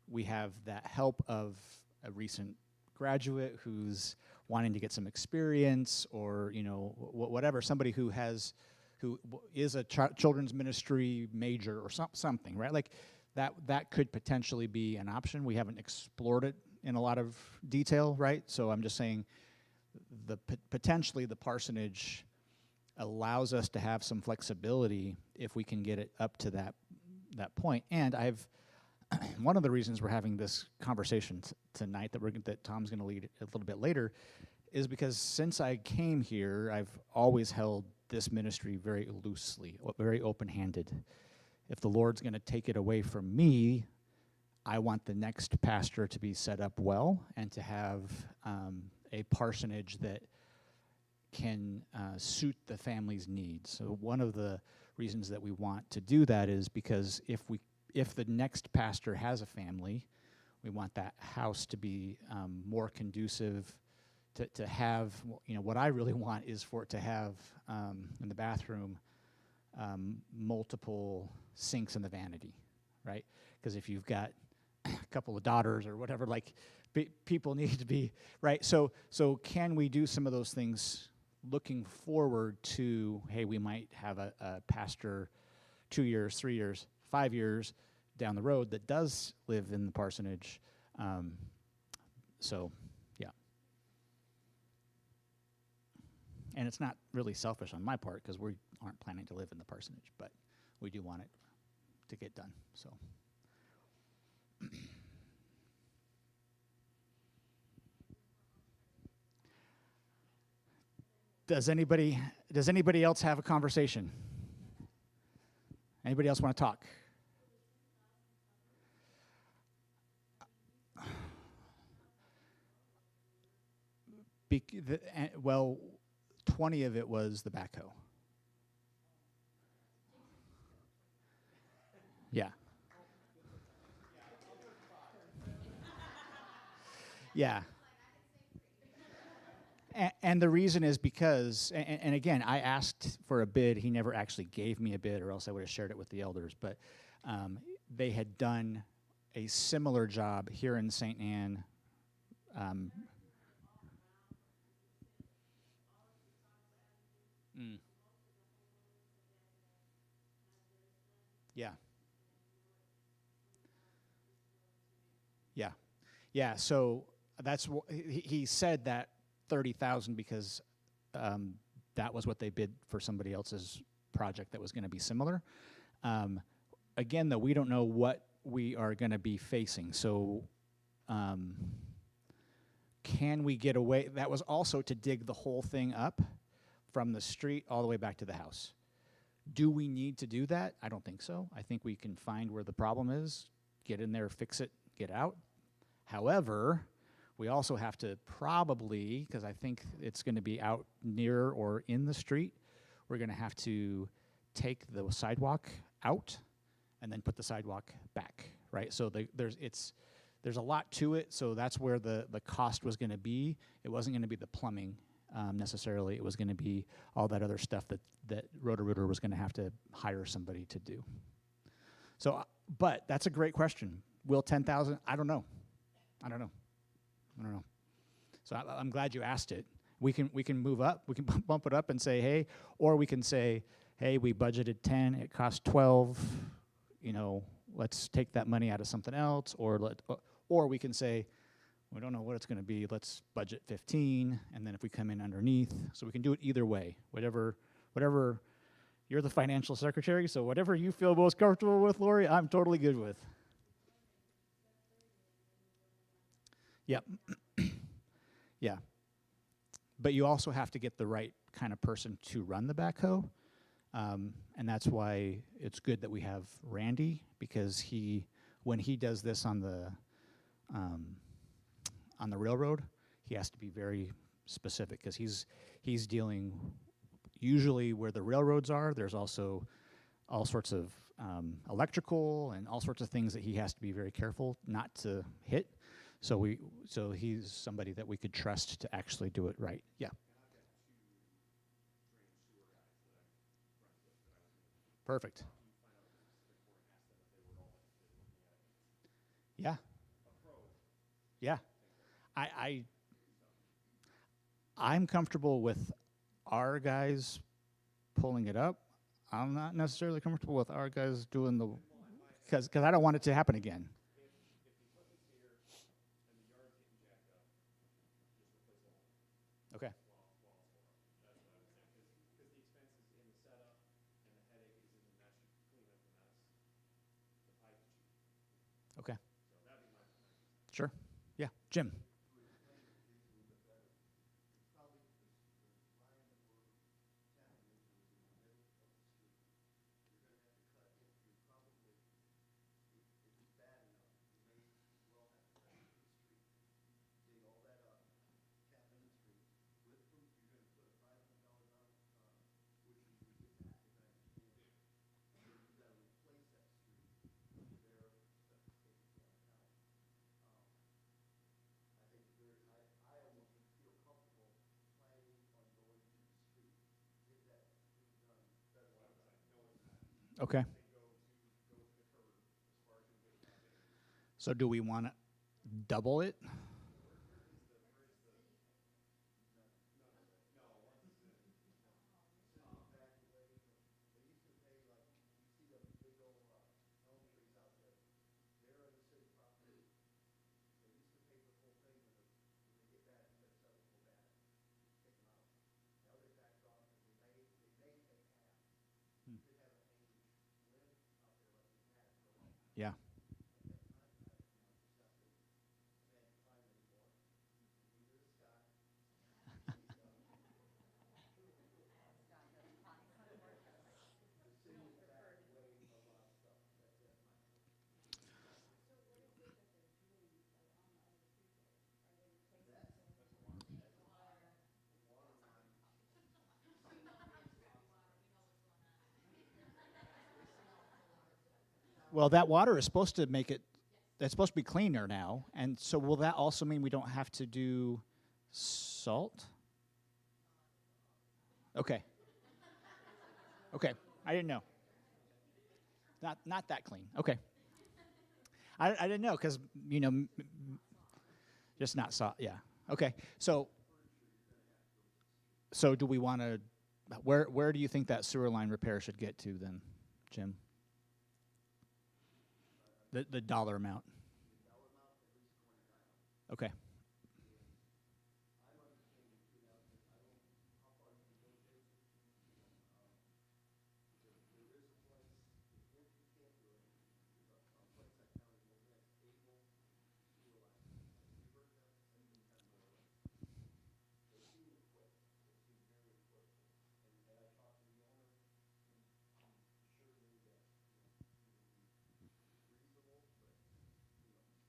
we have that help of a recent graduate who's wanting to get some experience, or whatever, somebody who is a children's ministry major or something, right? Like that could potentially be an option. We haven't explored it in a lot of detail, right? So I'm just saying potentially the parsonage allows us to have some flexibility if we can get it up to that point. And one of the reasons we're having this conversation tonight that Tom's going to lead a little bit later is because since I came here, I've always held this ministry very loosely, very open-handed. If the Lord's going to take it away from me, I want the next pastor to be set up well and to have a parsonage that can suit the family's needs. So one of the reasons that we want to do that is because if the next pastor has a family, we want that house to be more conducive to have, what I really want is for it to have in the bathroom multiple sinks in the vanity, right? Because if you've got a couple of daughters or whatever, like people need to be, right? So can we do some of those things looking forward to, hey, we might have a pastor 2 years, 3 years, 5 years down the road that does live in the parsonage. So, yeah. And it's not really selfish on my part because we aren't planning to live in the parsonage, but we do want it to get done, so. Does anybody else have a conversation? Anybody else want to talk? Well, 20 of it was the backhoe. Yeah. Yeah. And the reason is because, and again, I asked for a bid. He never actually gave me a bid, or else I would have shared it with the elders. But they had done a similar job here in St. Anne. Yeah. Yeah. Yeah. So he said that 30,000 because that was what they bid for somebody else's project that was going to be similar. Again, though, we don't know what we are going to be facing. So can we get away? That was also to dig the whole thing up from the street all the way back to the house. Do we need to do that? I don't think so. I think we can find where the problem is, get in there, fix it, get out. However, we also have to probably, because I think it's going to be out near or in the street, we're going to have to take the sidewalk out and then put the sidewalk back, right? So there's a lot to it, so that's where the cost was going to be. It wasn't going to be the plumbing necessarily. It was going to be all that other stuff that Roto-Rooter was going to have to hire somebody to do. So, but that's a great question. Will 10,000? I don't know. So I'm glad you asked it. We can move up. We can bump it up and say, hey, or we can say, hey, we budgeted 10, it cost 12. You know, let's take that money out of something else, or we can say, we don't know what it's going to be. Let's budget 15, and then if we come in underneath, so we can do it either way. Whatever. You're the financial secretary, so whatever you feel most comfortable with, Lori, I'm totally good with. Yep. Yeah. But you also have to get the right kind of person to run the backhoe. And that's why it's good that we have Randy, because when he does this on the railroad, he has to be very specific, because he's dealing usually where the railroads are. There's also all sorts of electrical and all sorts of things that he has to be very careful not to hit. So he's somebody that we could trust to actually do it right. Yeah. Perfect. Yeah. Yeah. I'm comfortable with our guys pulling it up. I'm not necessarily comfortable with our guys doing because I don't want it to happen again. Okay. Okay. Sure. Yeah. Jim. Okay. So do we want to double it? Yeah. Well, that water is supposed to make it. It's supposed to be cleaner now, and so will that also mean we don't have to do salt? Okay. Okay. I didn't know. Not that clean. Okay. I didn't know because just not salt. Yeah. Okay. So do we want to? Where do you think that sewer line repair should get to then, Jim? The dollar amount. Okay.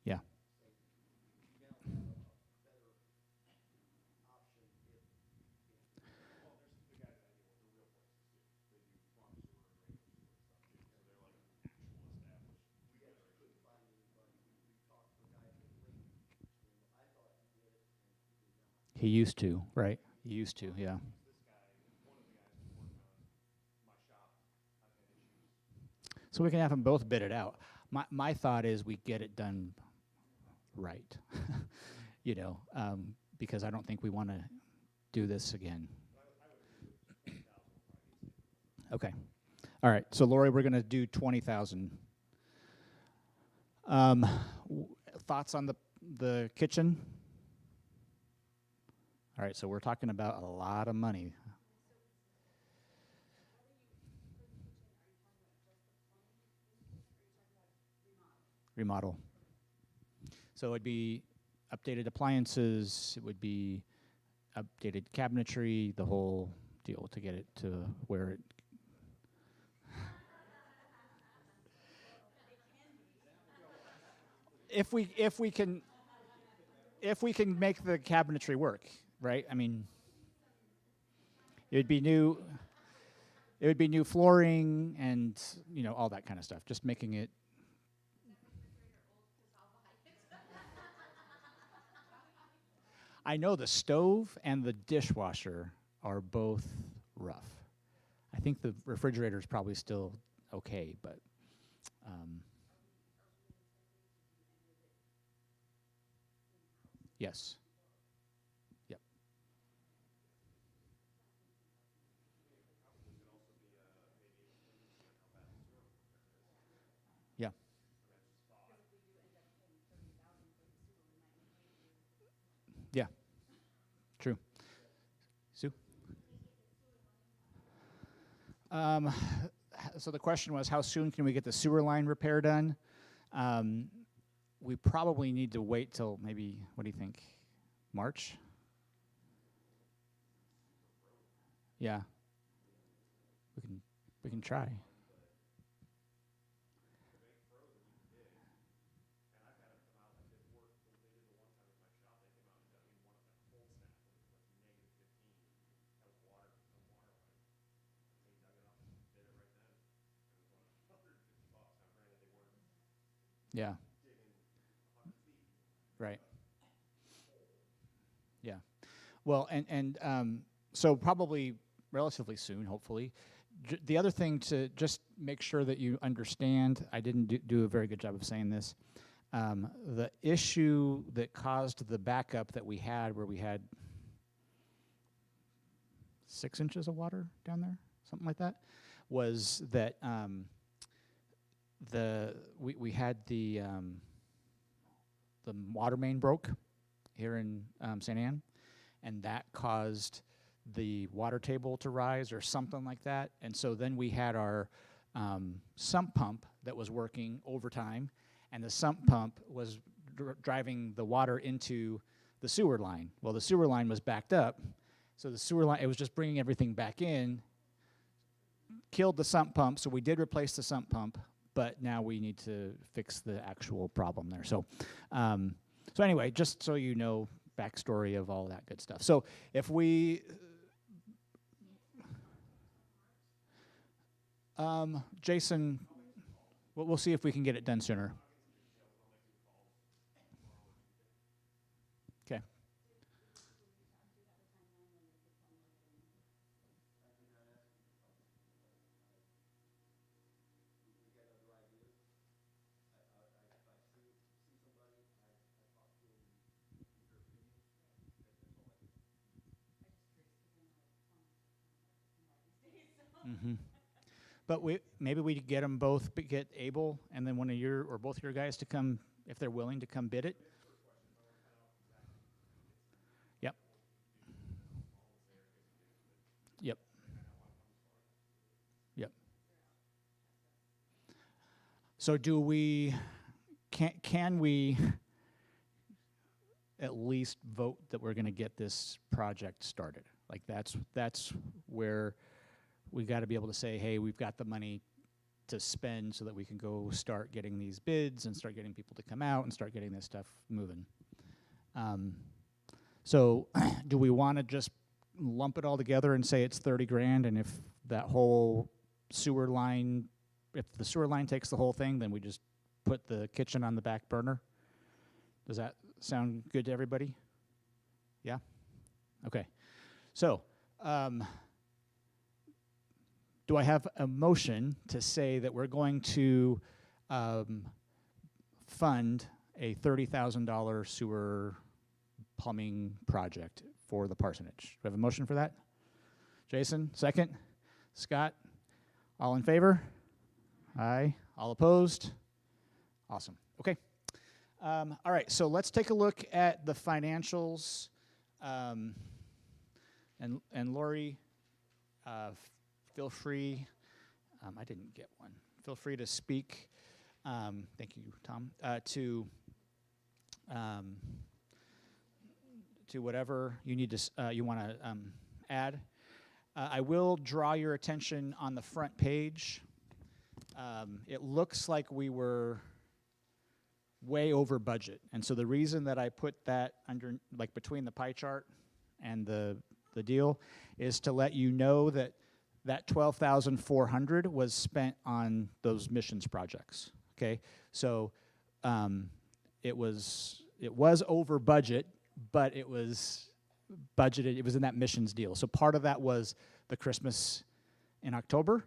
Yeah. He used to, right? He used to, yeah. So we can have them both bid it out. My thought is we get it done right. because I don't think we want to do this again. Okay. All right. So Lori, we're going to do 20,000. Thoughts on the kitchen? All right. So we're talking about a lot of money. Remodel. So it'd be updated appliances. It would be updated cabinetry, the whole deal to get it to where it. If we can make the cabinetry work, right? I mean, it would be new flooring and all that kind of stuff. Just making it. I know the stove and the dishwasher are both rough. I think the refrigerator is probably still okay, but yes. Yep. Yeah. Yeah. True. Sue? So the question was, how soon can we get the sewer line repair done? We probably need to wait till maybe, what do you think, March? Yeah. We can try. Yeah. Right. Yeah. Well, and so probably relatively soon, hopefully. The other thing to just make sure that you understand, I didn't do a very good job of saying this. The issue that caused the backup that we had, where we had 6 inches of water down there, something like that, was that we had the water main broke here in St. Anne, and that caused the water table to rise or something like that. And so then we had our sump pump that was working overtime, and the sump pump was driving the water into the sewer line. Well, the sewer line was backed up, so the sewer line, it was just bringing everything back in, killed the sump pump, so we did replace the sump pump, but now we need to fix the actual problem there. So, so anyway, just so you know, backstory of all that good stuff. So if we, Jason, we'll see if we can get it done sooner. Okay. Mm-hmm. But maybe we get them both, get Abel and then one of your or both of your guys to come, if they're willing to come bid it. Yep. Yep. Yep. So do we? Can we at least vote that we're going to get this project started? Like that's where we got to be able to say, hey, we've got the money to spend so that we can go start getting these bids and start getting people to come out and start getting this stuff moving. So do we want to just lump it all together and say it's 30 grand, and if that whole sewer line, if the sewer line takes the whole thing, then we just put the kitchen on the back burner? Does that sound good to everybody? Yeah? Okay. So, do I have a motion to say that we're going to fund a $30,000 sewer plumbing project for the parsonage. Do we have a motion for that? Jason, second. Scott, all in favor? Aye. All opposed? Awesome. Okay. All right, so let's take a look at the financials. And Lori, feel free. I didn't get one. Feel free to speak. Thank you, Tom. To whatever you need to you want to add. I will draw your attention on the front page. It looks like we were way over budget, and so the reason that I put that under, like between the pie chart and the deal, is to let you know that that $12,400 was spent on those missions projects. Okay, so it was over budget, but it was budgeted. It was in that missions deal. So part of that was the Christmas in October.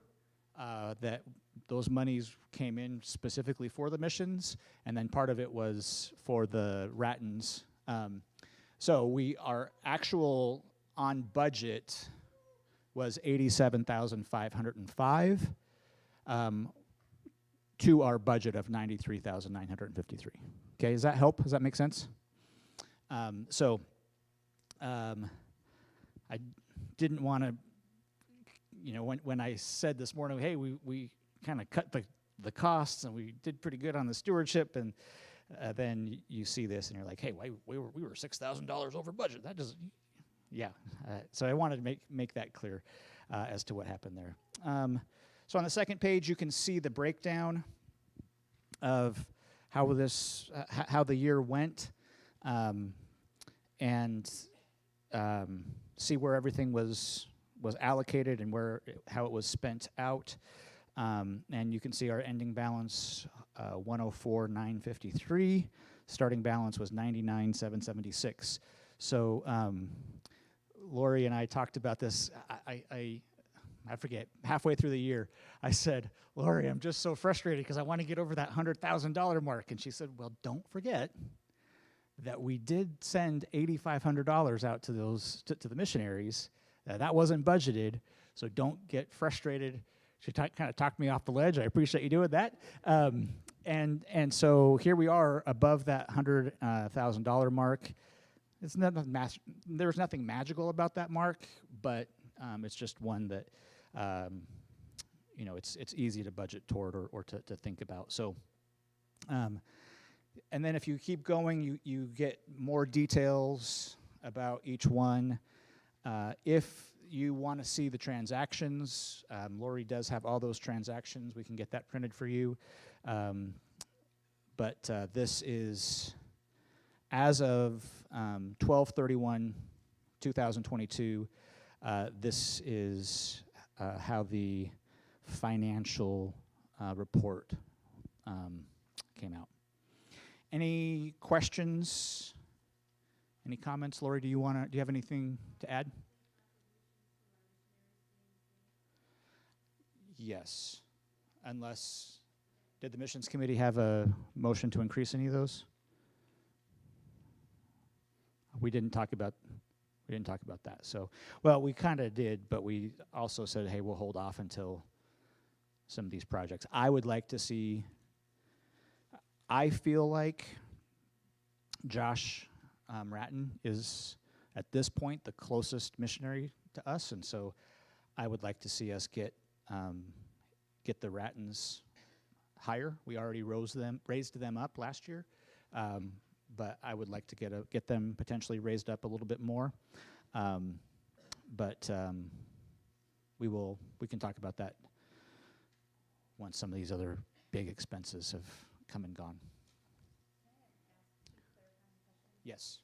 That those monies came in specifically for the missions, and then part of it was for the Rattans. So our actual on budget was $87,505 to our budget of $93,953. Okay, does that help? Does that make sense? I didn't want to, when I said this morning, hey, we kind of cut the costs and we did pretty good on the stewardship, and then you see this and you're like, hey, we were $6,000 over budget. That doesn't, yeah. So I wanted to make that clear as to what happened there. So on the second page, you can see the breakdown of how how the year went, and see where everything was allocated and how it was spent out. And you can see our ending balance, 104,953. Starting balance was 99,776. So Lori and I talked about this. I forget, halfway through the year, I said, Lori, I'm just so frustrated because I want to get over that $100,000 mark. And she said, well, don't forget that we did send $8,500 out to to the missionaries. That wasn't budgeted, so don't get frustrated. She kind of talked me off the ledge. I appreciate you doing that. And so here we are above that $100,000 mark. It's there's nothing magical about that mark, but it's just one that it's easy to budget toward or to think about. So, and then if you keep going, you get more details about each one. If you want to see the transactions, Lori does have all those transactions. We can get that printed for you. But this is as of 12/31/2022. This is how the financial report came out. Any questions? Any comments, Lori? Do you have anything to add? Yes, unless, did the missions committee have a motion to increase any of those? We didn't talk about that. So, well, we kind of did, but we also said, hey, we'll hold off until some of these projects. I would like to see. I feel like Josh Ratton is, at this point, the closest missionary to us, and so I would like to see us get the Rattons higher. We already raised them up last year, but I would like to get them potentially raised up a little bit more. But we can talk about that once some of these other big expenses have come and gone. Yes.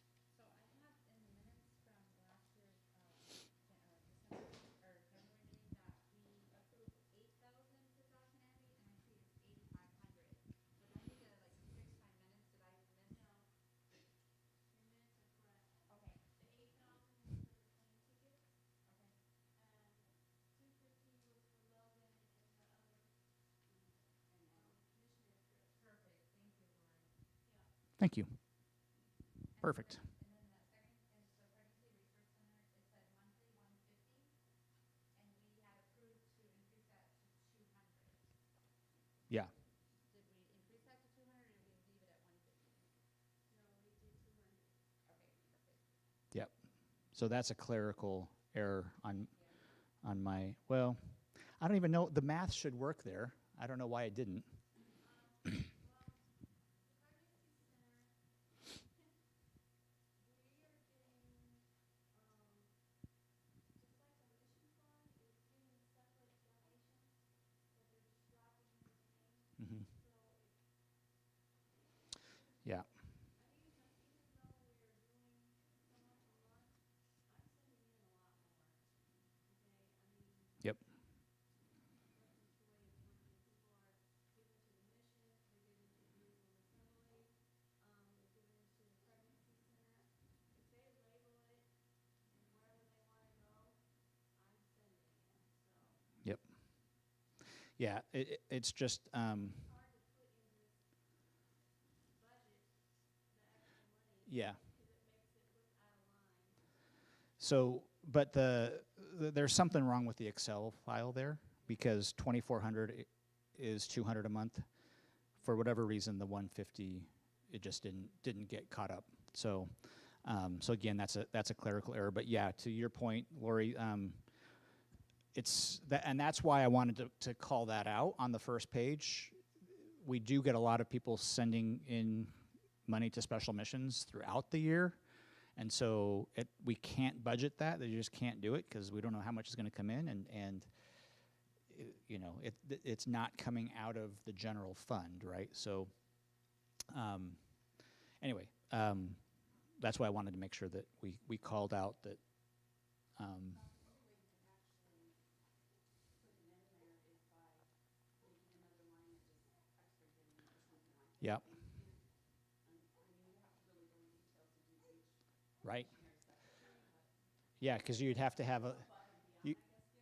Thank you. Perfect. So that's a clerical error on my, well, I don't even know, the math should work there. I don't know why it didn't. Mhm. Yeah. Yep. Yep. Yeah. It's just yeah. So, but there's something wrong with the Excel file there because 2,400 is 200 a month. For whatever reason, the 150 it just didn't get caught up. So, so again, that's a clerical error. But yeah, to your point, Lori, it's that, and that's why I wanted to call that out on the first page. We do get a lot of people sending in money to special missions throughout the year. And so we can't budget that. You just can't do it because we don't know how much is going to come in, and you know it's not coming out of the general fund, right? So anyway, that's why I wanted to make sure that we called out that. Yeah. Right. Yeah, because you'd have to have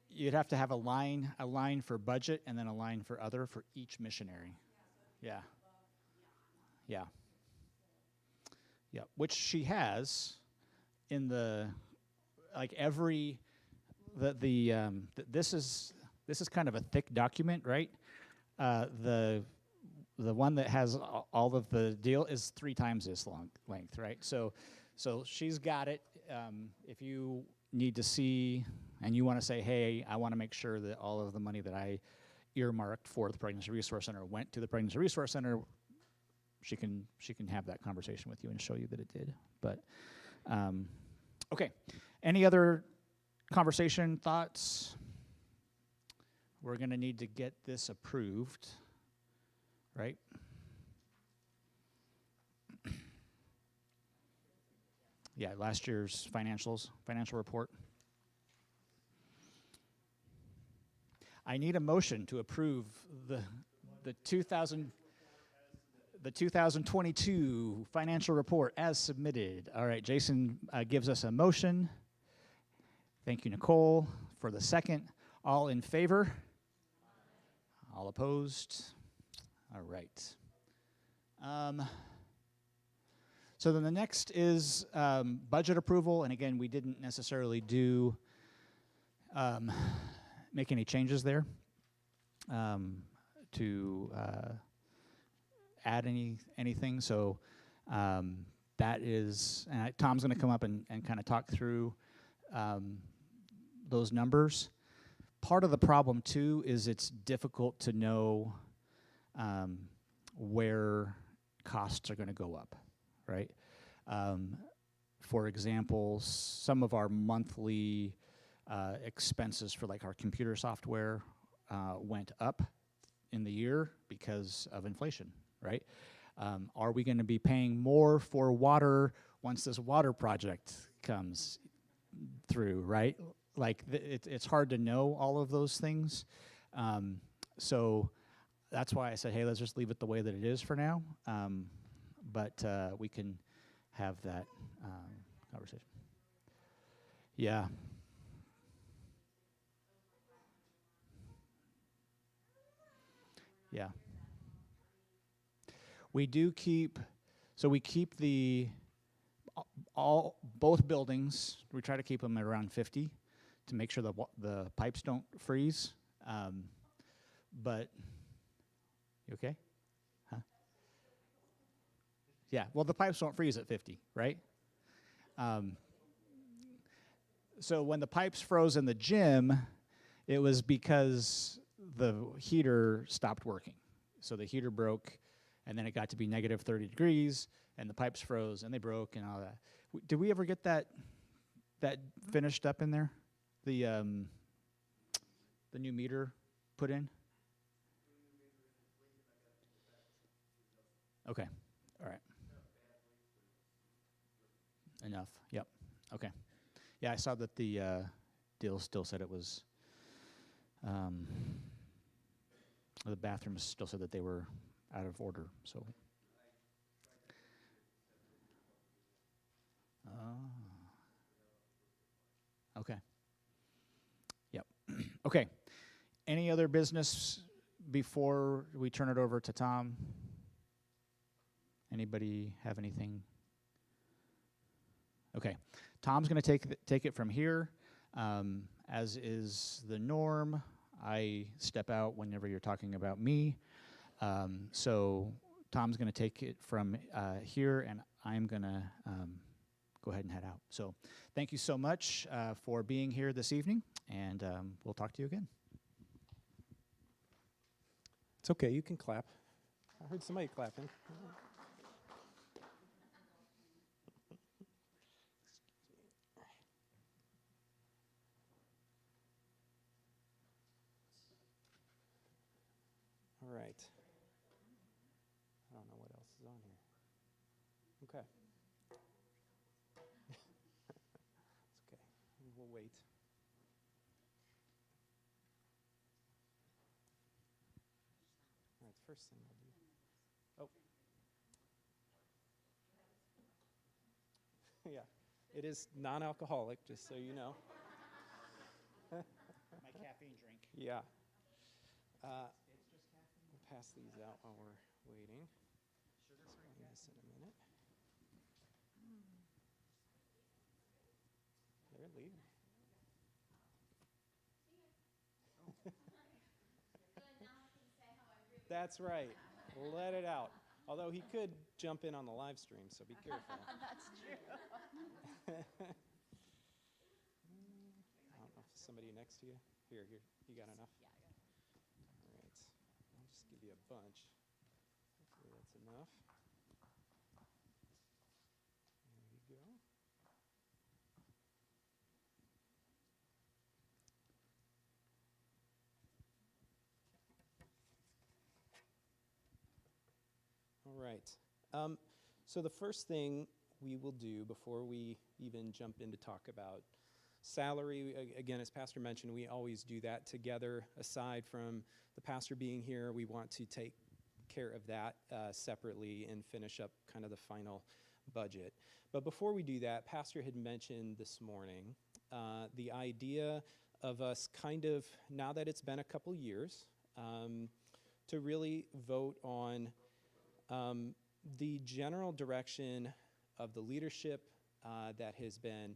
you'd have to have a line for budget and then a line for other for each missionary. Yeah. Yeah. Yeah. Which she has in the like every this is kind of a thick document, right? The one that has all of the deal is 3 times this length, right? So she's got it. If you need to see and you want to say, hey, I want to make sure that all of the money that I earmarked for the Pregnancy Resource Center went to the Pregnancy Resource Center, she can have that conversation with you and show you that it did. But okay, any other conversation, thoughts? We're going to need to get this approved, right? Yeah, last year's financial report. I need a motion to approve the 2022 financial report as submitted. All right, Jason gives us a motion. Thank you, Nicole, for the second. All in favor? All opposed? All right. So then the next is budget approval, and again, we didn't necessarily make any changes there to add anything. So that is, Tom's going to come up and kind of talk through those numbers. Part of the problem too is it's difficult to know where costs are going to go up, right? For example, some of our monthly expenses for like our computer software went up in the year because of inflation, right? Are we going to be paying more for water once this water project comes through, right? Like it's hard to know all of those things. So that's why I said, hey, let's just leave it the way that it is for now. But we can have that conversation. Yeah. Yeah. We do keep, so we keep both buildings, we try to keep them at around 50 to make sure the pipes don't freeze. But, you okay? Huh? Yeah, well, the pipes don't freeze at 50, right? So when the pipes froze in the gym, it was because the heater stopped working. So the heater broke, and then it got to be negative 30 degrees, and the pipes froze, and they broke, and all that. Did we ever get that finished up in there? The new meter put in? Okay. All right. Enough. Yep. Okay. Yeah, I saw that the deal still said it was. The bathrooms still said that they were out of order. So. Okay. Yep. Okay. Any other business before we turn it over to Tom? Anybody have anything? Okay. Tom's going to take it from here. As is the norm, I step out whenever you're talking about me. So Tom's going to take it from here, and I'm going to go ahead and head out. So thank you so much for being here this evening, and we'll talk to you again. It's okay, you can clap. I heard somebody clapping. All right. I don't know what else is on here. Okay. It's okay. We'll wait. All right, the first thing we'll do. Oh. Yeah, it is non-alcoholic, just so you know. My caffeine drink. Yeah. We'll pass these out while we're waiting. Sugar-free this in a minute. They're leaving. That's right. Let it out. Although he could jump in on the live stream, so be careful. That's true. I don't know if somebody next to you. Here, you got enough? Yeah, I got it. All right. I'll just give you a bunch. Hopefully that's enough. There you go. All right. So the first thing we will do before we even jump in to talk about salary, again, as Pastor mentioned, we always do that together. Aside from the pastor being here, we want to take care of that separately and finish up kind of the final budget. But before we do that, Pastor had mentioned this morning the idea of us kind of, now that it's been a couple years, to really vote on the general direction of the leadership that has been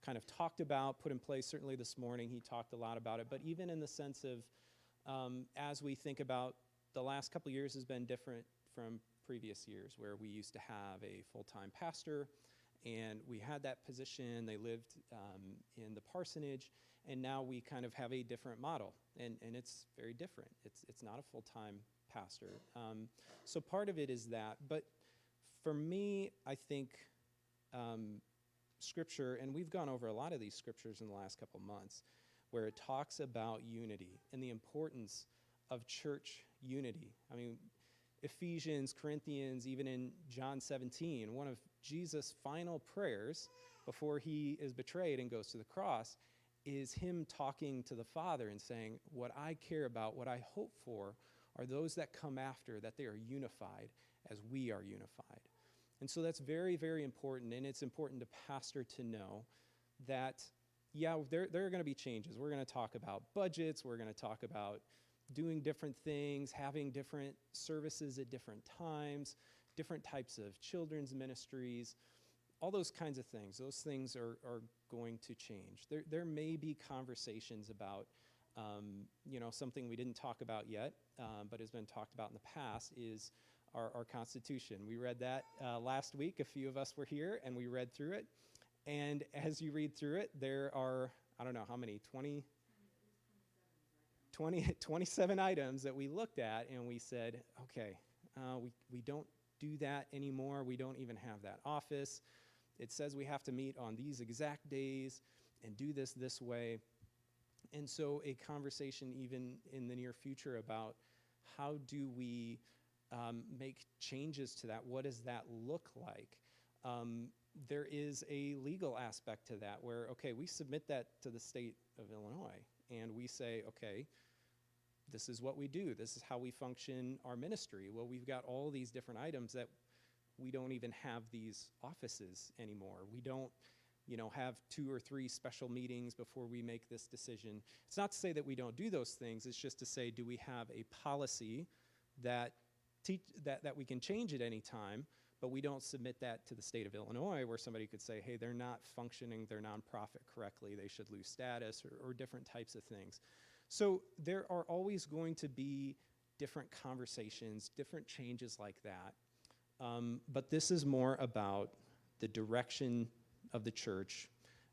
kind of talked about, put in place. Certainly this morning he talked a lot about it, but even in the sense of as we think about the last couple years has been different from previous years where we used to have a full-time pastor and we had that position, they lived in the parsonage, and now we kind of have a different model, and it's very different. It's not a full-time pastor. So part of it is that, but for me, I think Scripture, and we've gone over a lot of these scriptures in the last couple months, where it talks about unity and the importance of church unity. I mean, Ephesians, Corinthians, even in John 17, one of Jesus' final prayers before he is betrayed and goes to the cross is him talking to the Father and saying, what I care about, what I hope for, are those that come after, that they are unified as we are unified. And so that's very, very important, and it's important to pastor to know that, yeah, there are going to be changes. We're going to talk about budgets. We're going to talk about doing different things, having different services at different times, different types of children's ministries, all those kinds of things. Those things are going to change. There may be conversations about, something we didn't talk about yet, but has been talked about in the past is our Constitution. We read that last week. A few of us were here, and we read through it. And as you read through it, there are, I don't know how many, 27 items that we looked at, and we said, okay, we don't do that anymore. We don't even have that office. It says we have to meet on these exact days and do this way. And so a conversation even in the near future about how do we make changes to that? What does that look like? There is a legal aspect to that where, okay, we submit that to the state of Illinois, and we say, okay, this is what we do. This is how we function our ministry. Well, we've got all these different items that we don't even have these offices anymore. We don't, have 2 or 3 special meetings before we make this decision. It's not to say that we don't do those things. It's just to say, do we have a policy that we can change at any time, but we don't submit that to the state of Illinois, where somebody could say, hey, they're not functioning their nonprofit correctly, they should lose status, or different types of things. So there are always going to be different conversations, different changes like that. But this is more about the direction of the church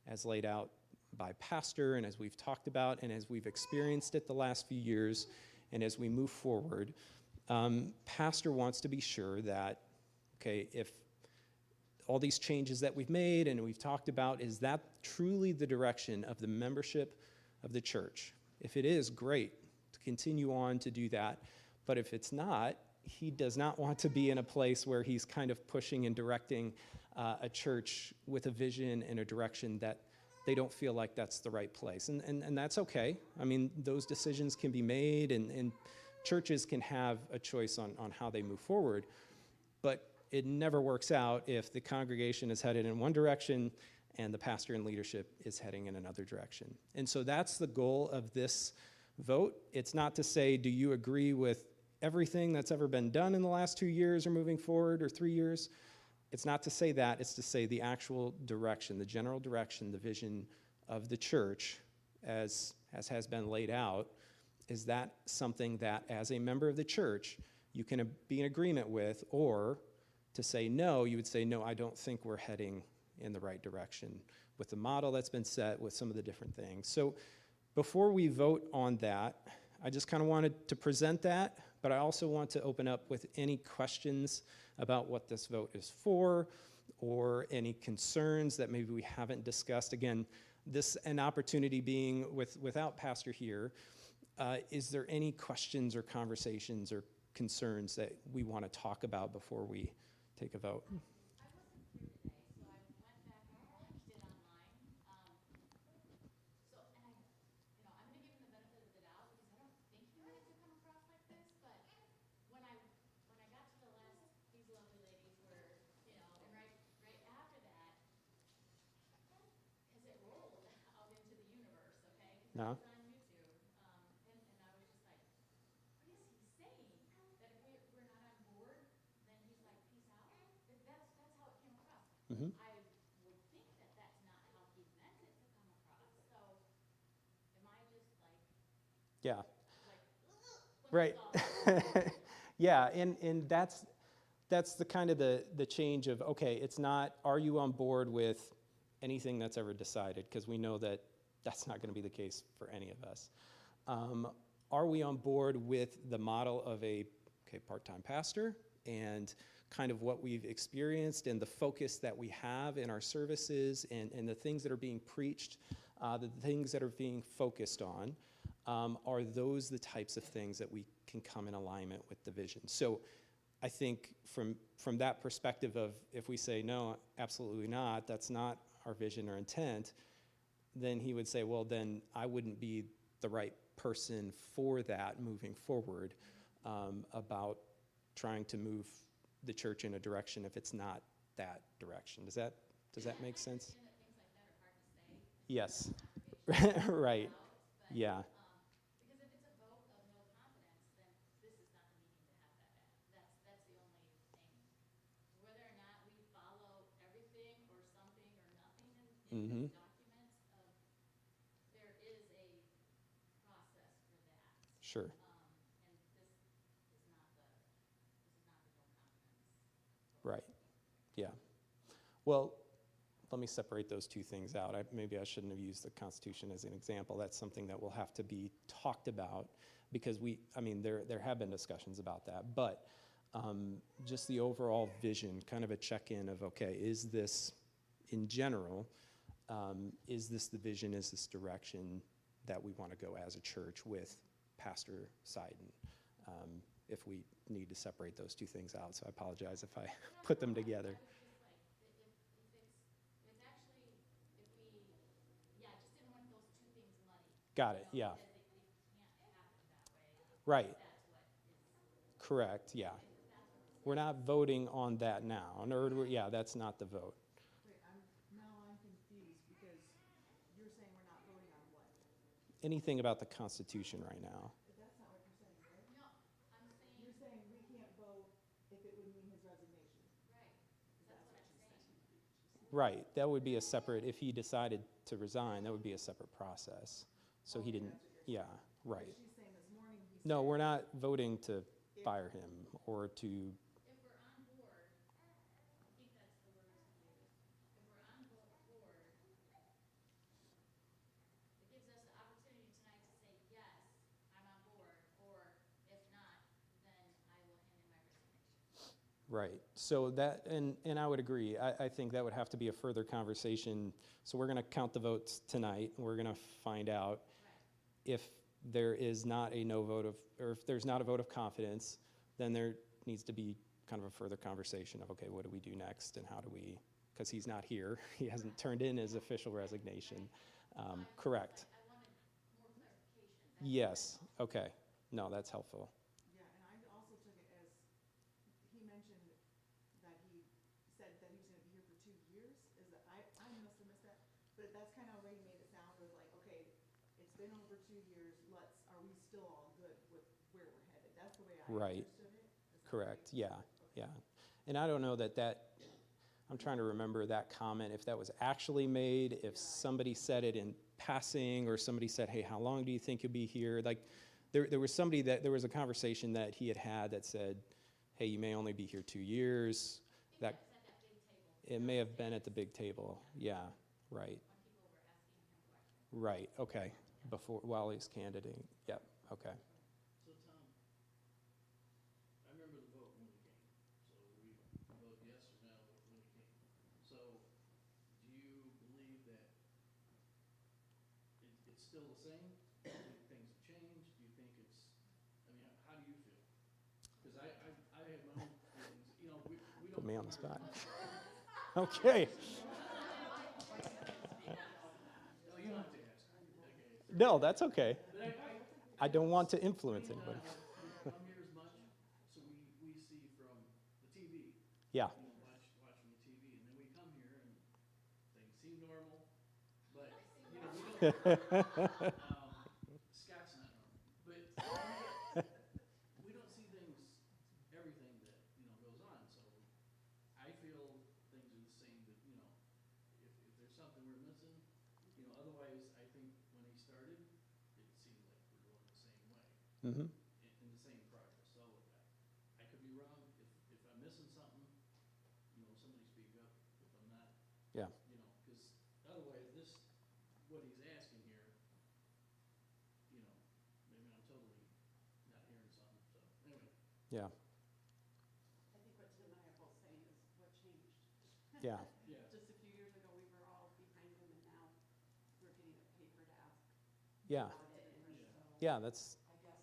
as laid out by pastor, and as we've talked about, and as we've experienced it the last few years, and as we move forward. Pastor wants to be sure that, okay, if all these changes that we've made and we've talked about, is that truly the direction of the membership of the church? If it is, great, to continue on to do that. But if it's not, he does not want to be in a place where he's kind of pushing and directing a church with a vision and a direction that they don't feel like that's the right place. And that's okay. I mean, those decisions can be made, and churches can have a choice on how they move forward. But it never works out if the congregation is headed in one direction and the pastor and leadership is heading in another direction. And so that's the goal of this vote. It's not to say, do you agree with everything that's ever been done in the last 2 years or moving forward or 3 years? It's not to say that. It's to say the actual direction, the general direction, the vision of the church as has been laid out. Is that something that, as a member of the church, you can be in agreement with? Or to say no, you would say, no, I don't think we're heading in the right direction with the model that's been set, with some of the different things. So before we vote on that, I just kind of wanted to present that, but I also want to open up with any questions about what this vote is for, or any concerns that maybe we haven't discussed. Again, this an opportunity being without Pastor here. Is there any questions or conversations or concerns that we want to talk about before we take a vote? No? Mm-hmm. Yeah. Right. Yeah, and that's the kind of the change of, okay, it's not, are you on board with anything that's ever decided? Because we know that that's not going to be the case for any of us. Are we on board with the model of a part-time pastor and kind of what we've experienced and the focus that we have in our services and the things that are being preached, the things that are being focused on? Are those the types of things that we can come in alignment with the vision? So I think from that perspective of, if we say, no, absolutely not, that's not our vision or intent, then he would say, well, then I wouldn't be the right person for that moving forward, about trying to move the church in a direction if it's not that direction. Does that make sense? Yes. Right. Yeah. Mm-hmm. Sure. Right. Yeah. Well, let me separate those two things out. Maybe I shouldn't have used the Constitution as an example. That's something that will have to be talked about because there have been discussions about that. But just the overall vision, kind of a check-in of, okay, is this, in general, is this the vision, is this direction that we want to go as a church with Pastor Seiden? If we need to separate those two things out. So I apologize if I put them together. Got it, yeah. Right. Correct, yeah. We're not voting on that now. Yeah, that's not the vote. Wait, I'm confused because you're saying we're not voting on what? Anything about the Constitution right now. But that's not what you're saying, right? No, you're saying we can't vote if it would mean his resignation. Right, that would be a separate, if he decided to resign, that would be a separate process. So he didn't, yeah, right. She's saying this morning he No, said we're not voting to fire him or to, right. So that, and I would agree. I think that would have to be a further conversation. So we're going to count the votes tonight. We're going to find out if there is not a no vote of, or if there's not a vote of confidence, then there needs to be kind of a further conversation of, okay, what do we do next and how do we, because he's not here. He hasn't turned in his official resignation. Correct. Yes, okay. No, that's helpful. Yeah, and I also took it as, he mentioned that he said that he was gonna be here for 2 years, is that, I must have missed that, but that's kind of the way he made it sound, was like, okay, it's been over 2 years, are we still all good with where we're headed? That's the way I Right. understood it. Is that Correct, right? yeah, yeah. And I don't know that, I'm trying to remember that comment, if that was actually made, if somebody said it in passing, or somebody said, hey, how long do you think you'll be here? Like, there was a conversation that he had that said, hey, you may only be here 2 years. That it may have been at the big table, yeah, right. Right, okay, while he's candidating, yep, okay. So Tom, I remember the vote when it came. So we voted yes or no when it came. So do you believe that it's still the same? Do you think things have changed? Do you think it's, I mean, how do you feel? Because I have my own feelings. You know, we don't. Put me on the spot. Okay. No, you don't have to ask. Okay. No, that's okay. But I don't want to influence anybody. come here as much, so we see from the TV. Yeah, You know, watching the TV, and then we come here and things seem normal, but, you know, we don't, Scott's not normal, but we don't see things, everything that, you know, goes on, so I feel things are the same, but, you know, if there's something we're missing, you know, otherwise, I think when he started, it seemed like we're going the same way mm-hmm. in the same progress. So I could be wrong. If I'm missing something, you know, somebody speak up. If I'm not, Yeah. you know, because otherwise what he's asking here, you know, maybe I'm totally not hearing something. So anyway. Yeah, I think what Tim and I are both saying is what changed. yeah, Yeah. Just a few years ago, we were all behind him, and now we're getting a paper to ask yeah, about it, and so yeah, that's, I guess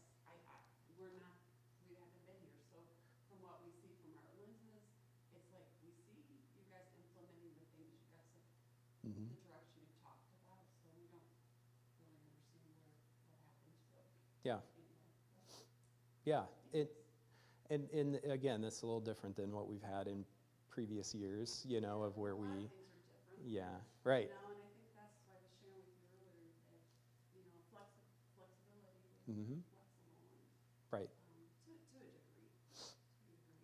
we haven't been here, so from what we see from our lenses, it's like we see you guys implementing the things you guys have, mhm. the direction you've talked about, so we don't really understand what happened, so Yeah, anyway. yeah. And again, that's a little different than what we've had in previous years, you know, of where A lot we, of things are different. yeah, right, You know, and I think that's why I was sharing with you earlier that, you know, flexibility, mm-hmm. flexible, and, Right, to a degree.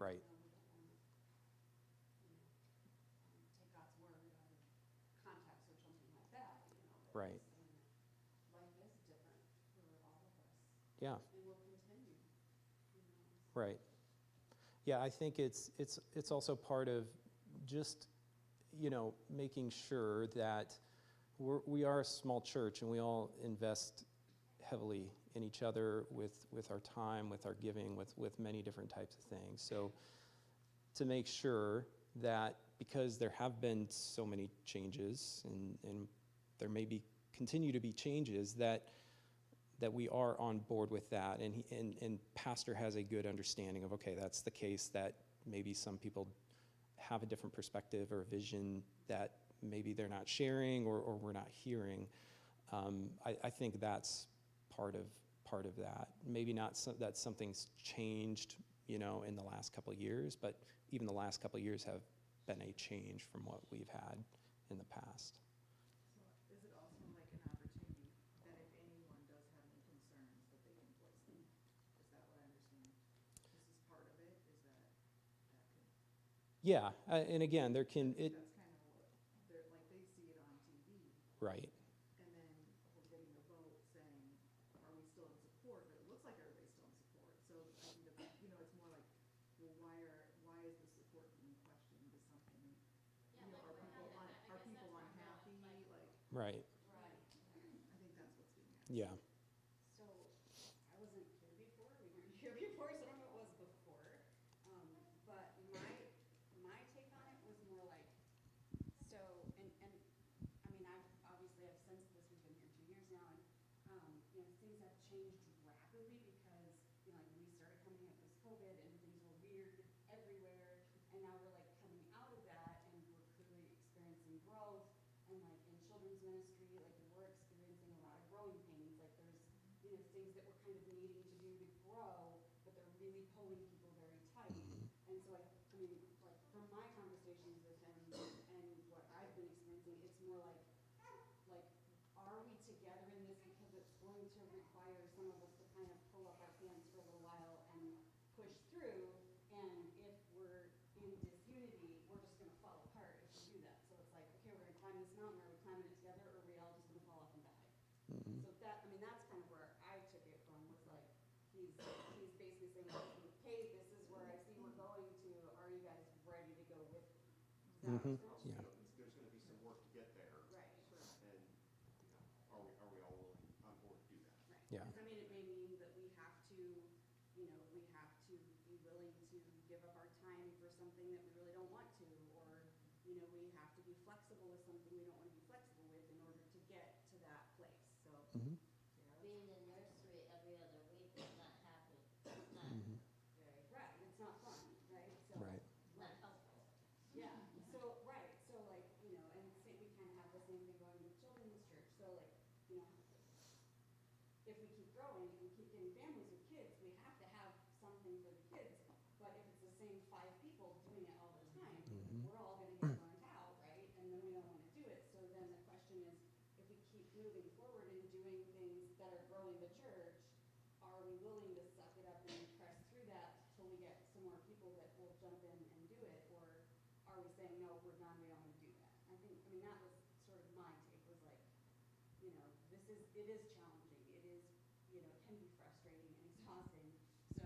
Right. You know, we don't wanna, take God's word out of context or something like that, you know. But Right. just saying that life is different for all of us, yeah, and will continue, you know. right. Yeah, I think it's also part of just making sure that we are a small church and we all invest heavily in each other with our time, with our giving, with many different types of things. So to make sure that, because there have been so many changes and there may be continue to be changes, that we are on board with that, and Pastor has a good understanding of, okay, that's the case, that maybe some people have a different perspective or vision that maybe they're not sharing or we're not hearing. I think that's part of that. Maybe not that something's changed, in the last couple of years, but even the last couple of years have been a change from what we've had in the past. So is it also like an opportunity that if anyone does have any concerns, that they can voice them? Is that what I understand? This is part of it, is that could, Yeah, and again, there can, that's kind of what, they're, like, they see it on TV, right, and then we're getting a vote saying, are we still in support? But it looks like everybody's still in support, so I think that, it's more like, well, why is the support being questioned? Is something, are people unhappy, like, right, Right. I think that's what's being asked. yeah. So, I wasn't here before, we weren't here before, so I don't know what it was before. But my take on it was more like, so, and, I mean, I've sensed this, we've been here 2 years now, and, things have changed rapidly because, like, we started coming up with COVID and things were weird everywhere, and now we're like coming out of that and we're clearly experiencing growth, and like in children's ministry, like we're experiencing a lot of growing pains, like there's, things that we're kind of needing to do to grow, but they're really pulling people very tight. And so I mean, like from my conversations with him and what I've been experiencing, it's more like, are we together in this because it's going to require some of us to kind of pull up our pants for a little while and push through, and if we're in disunity, we're just gonna fall apart if we do that. So it's like, okay, we're gonna climb this mountain, are we climbing it together, or are we all just gonna fall off and die? So that, I mean, that's kind of where I took it from, was like, he's basically saying, hey, this is where I see we're going to, are you guys ready to go with that? Mhm. approach? Yeah. There's gonna be some work to get there, Right, and, are we all willing, on board to do that? right. Yeah. 'Cause, I mean, it may mean that we have to, we have to be willing to give up our time for something that we really don't want to, or, we have to be flexible with something we don't want to be flexible with in order to get to that place, so. Mhm. Being in nursery every other week is not happy, it's not Mhm. very, Right, it's not fun, right? So, Right. not helpful. yeah, so, right, so like, and we kind of have the same thing going with children's church, so like, if we keep growing and keep getting families with kids, we have to have something for the kids, but if it's the same 5 people doing it all the time, we're all gonna get burnt out, right? And then we don't wanna do it, so then the question is, if we keep moving forward and doing things that are growing the church, are we willing to suck it up and press through that till we get some more people that will jump in and do it, or are we saying, no, we're done, we don't wanna do that? I mean, that was sort of my take, was like, it is challenging, it is, it can be frustrating and exhausting, so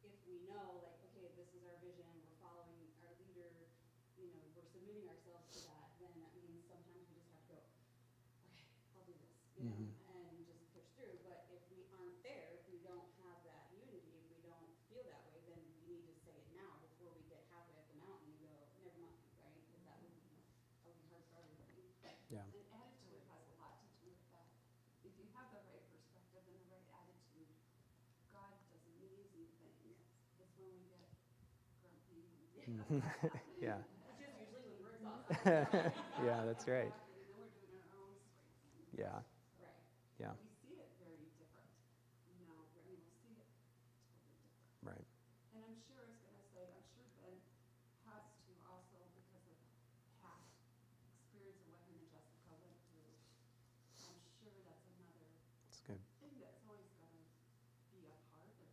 if we know, like, okay, this is our vision, we're following our leader, we're submitting ourselves to that, then that means sometimes we just have to go, okay, I'll do this, and just push through, but if we aren't there, if we don't have that unity, if we don't feel that way, then we need to say it now before we get halfway up the mountain and go, never mind, right? Because that would be hard for everybody. Yeah. And attitude has a lot to do with that. If you have the right perspective and the right attitude, God does amazing things. It's when we get grumpy and Yeah. which is usually when we're exhausted. Yeah, that's right. And then we're doing our own crazy things. Yeah. Right. Yeah. We see it very different. We'll see it totally different. Right. And I'm sure I was gonna say, I'm sure Ben has to also, because of past experience of what him and Jessica went through. I'm sure that's another That's good. thing that's always gonna be a part of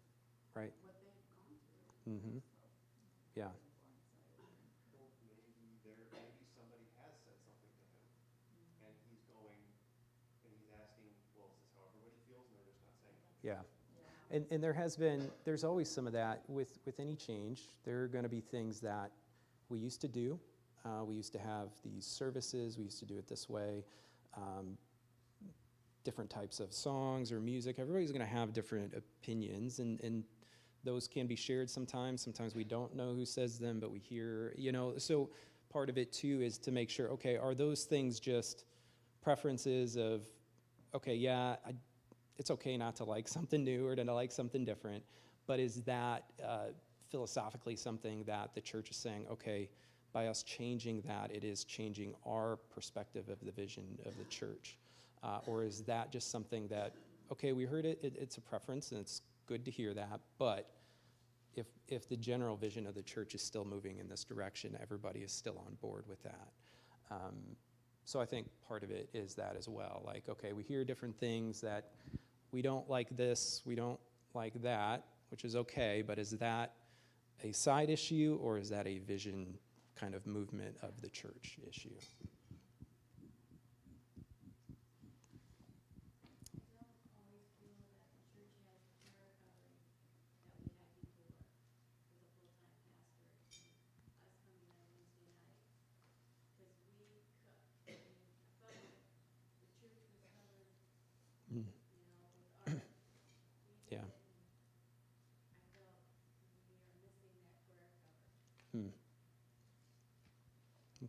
Right. what they've gone through. Mhm. So, Yeah. Or maybe somebody has said something to him, and he's going, and he's asking, well, is this how everybody feels, and they're just not saying it. Yeah. And there's always some of that with any change. There are going to be things that we used to do We used to have these services. We used to do it this way. Different types of songs or music. Everybody's going to have different opinions, and those can be shared sometimes. Sometimes we don't know who says them, but we hear, so part of it too is to make sure, okay, are those things just preferences of, okay, yeah, it's okay not to like something new or to like something different, but is that philosophically something that the church is saying, okay, by us changing that, it is changing our perspective of the vision of the church? Or is that just something that, okay, we heard it's a preference, and it's good to hear that, but if the general vision of the church is still moving in this direction, everybody is still on board with that. So I think part of it is that as well. Like, okay, we hear different things that we don't like this, we don't like that, which is okay, but is that a side issue, or is that a vision kind of movement of the church issue? Mm. Yeah. Hmm.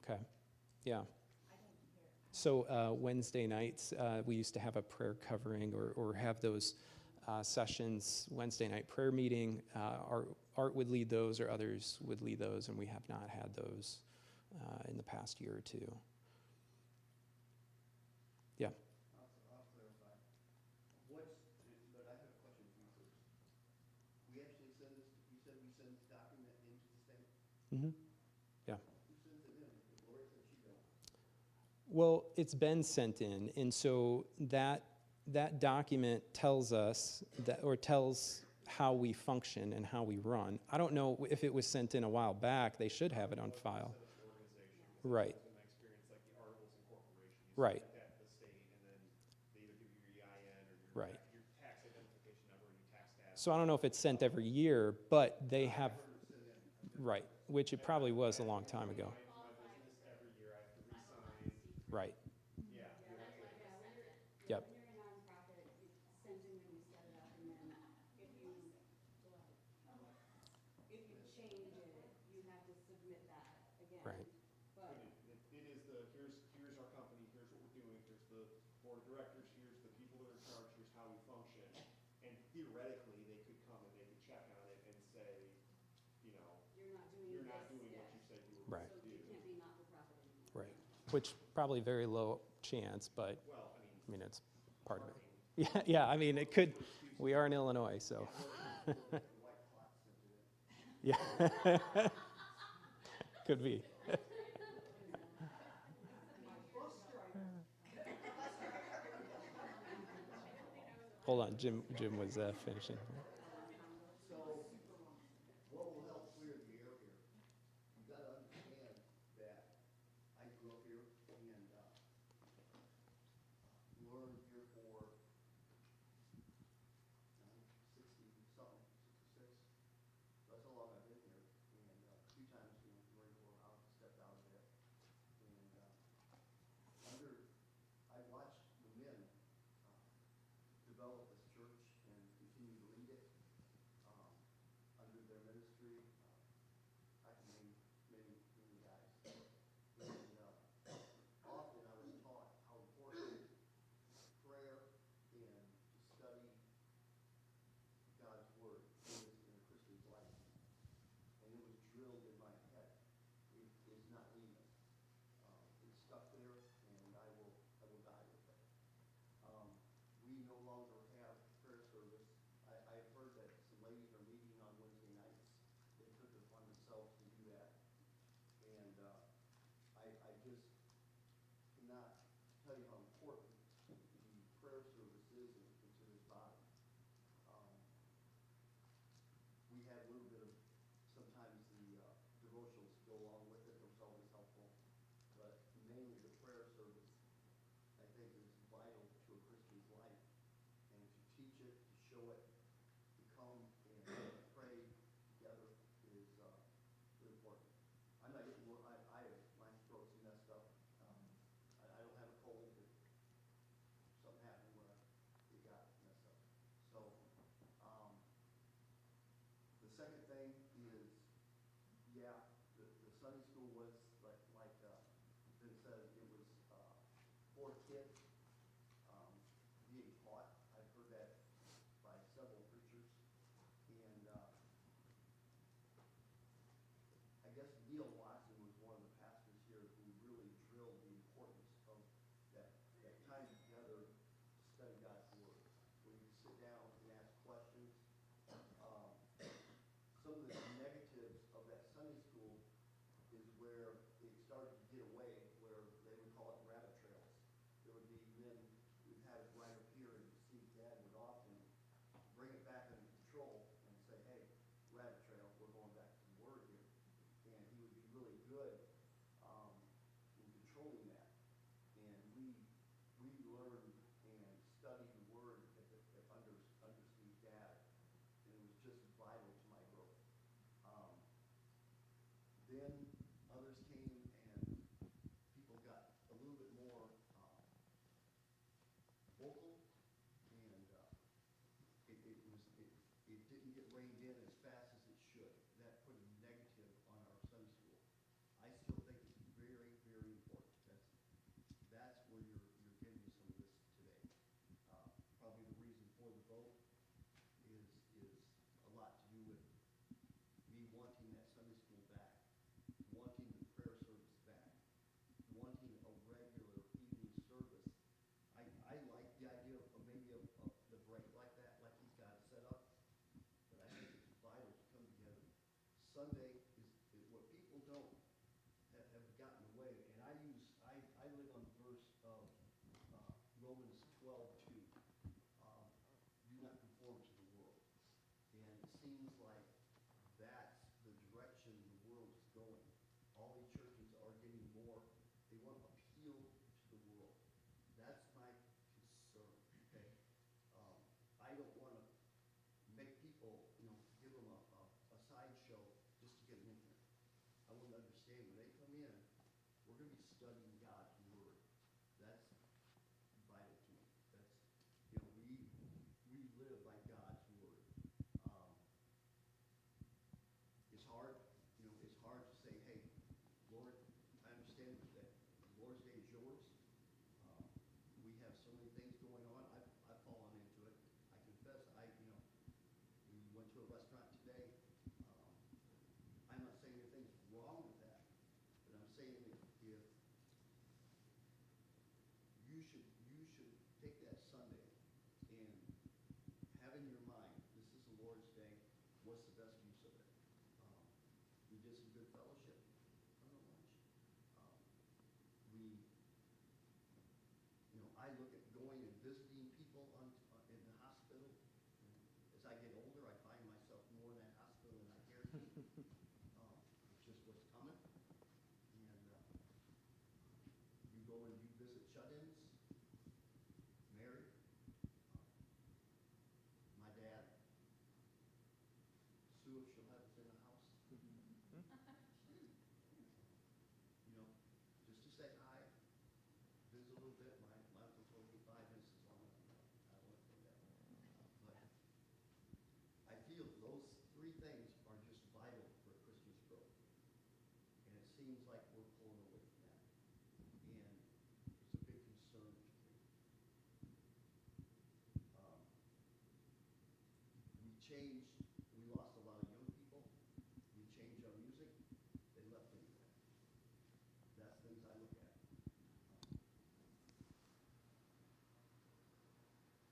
Okay. Yeah. So Wednesday nights, we used to have a prayer covering or have those sessions, Wednesday night prayer meeting. Art would lead those, or others would lead those, and we have not had those in the past year or two. Yeah. I'll clarify. But I have a question for you first. We actually send this, you said we send this document into the state? Mm-hmm. Yeah. Who sends it in? Because Lori said she don't. Well, it's been sent in, and so that document tells us that, or tells how we function and how we run. I don't know if it was sent in a while back. They should have it on file. Right. In my experience, like the articles and corporation, you Right. submit that to the state, and then they either give you your EIN or Right. your tax identification number and your tax status. So I don't know if it's sent every year, but they have, right, which it probably was a long time ago. My business, every year I have to re-sign. Right. Yeah. Yep. When you're a nonprofit, it's sent in when you set it up, and then if you change it, you have to submit that again. Right. But It is here's our company, here's what we're doing, here's the board of directors, here's the people that are in charge, here's how we function. And theoretically, they could come and they could check on it and say, you're not doing you're not this, doing yeah. what you said you were Right. going So to you do. can't be not-for-profit anymore. Right. Which probably very low chance, but Well, I mean, it's part of it. Yeah, yeah, I mean, it could, we are in Illinois, so. Yeah. Could be. Hold on, Jim was finishing. So, what will help clear the air here? You gotta understand that I grew up here and, learned here for 60-something, 66. That's how long I've been here. And, a few times, Marine Corps out, stepped out of it. And, I watched the men, develop this church and continue to lead it, under their ministry. I can name many guys. And, often I was taught how important prayer and to study God's word is in a Christian's life. And it was drilled in my head. It is not leaving. It's stuck there, and I will die with it. We no longer have prayer service. I've heard that some ladies are meeting on Wednesday nights. They took it upon themselves to do that. And, I just cannot tell you how important the prayer service is to this body. We have a little bit of, sometimes the devotionals go along with it, which is always helpful. But mainly the prayer service, I think, is vital to a Christian's life. And to teach it, to show it, to come and pray together is really important. I'm not getting more, my poor kid being taught. I've heard that by several preachers. And I guess Neil Watson was one of the pastors here who really drilled the importance of that time together to study God's Word. When you sit down and ask questions. Some of the negatives of that Sunday school is where it started to get away, where they would call it rabbit trails. There would be men, we'd have it right up here, and Steve's dad would often bring it back under control and say, hey, rabbit trail, we're going back to the Word here. And he would be really good in controlling that. And we learned and studied the Word under Steve's dad, and it was just vital to my growth. Then others came and people got a little bit more vocal, and it didn't get reined in as fast as it should. That put a negative on our Sunday school. I still think it's very, very important. That's where you're getting some of this today. Probably the reason for the vote is a lot to do with me wanting that Sunday school back, wanting the prayer service back, wanting a regular evening service. I like the idea of maybe the break like that, like he's got it set up, but I think it's vital to come together. Sunday is what people don't have gotten away, and I live on the verse of Romans 12:2. Do not conform to the world. And it seems like that's the direction the world is going. All these churches are getting more, they want to appeal to the world. That's my concern, okay? I don't want to make people, give them a sideshow just to get them in here. I want to understand when they come in, we're going to be studying God's Word. That's vital to me. That's, we live by God's Word. It's hard, it's hard to say, hey, Lord, I understand that the Lord's Day is yours. We have so many things going on. I've fallen into it. I confess, we went to a restaurant today. I'm not saying anything's wrong with that, but I'm saying if you should take that Sunday and have in your mind, this is the Lord's Day, what's the best use of it? We did some good fellowship on the lunch. I look at going and visiting people in the hospital. As I get older, I find myself more in that hospital than I care to. It's just what's coming. And you go and you visit shut-ins. Mary, my dad, Sue, if she'll have us in the house. Just to say hi, visit a little bit. My uncle told me 5 minutes is long enough. I don't want to do that. But I feel those 3 things are just vital for Christian's growth. And it seems like we're pulling away from that. And it's a big concern to me. We lost a lot of young people. We changed our music. They left anyway. That's things I look at.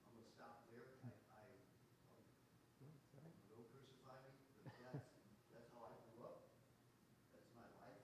I'm going to stop there. Don't crucify me, but that's how I grew up. That's my life.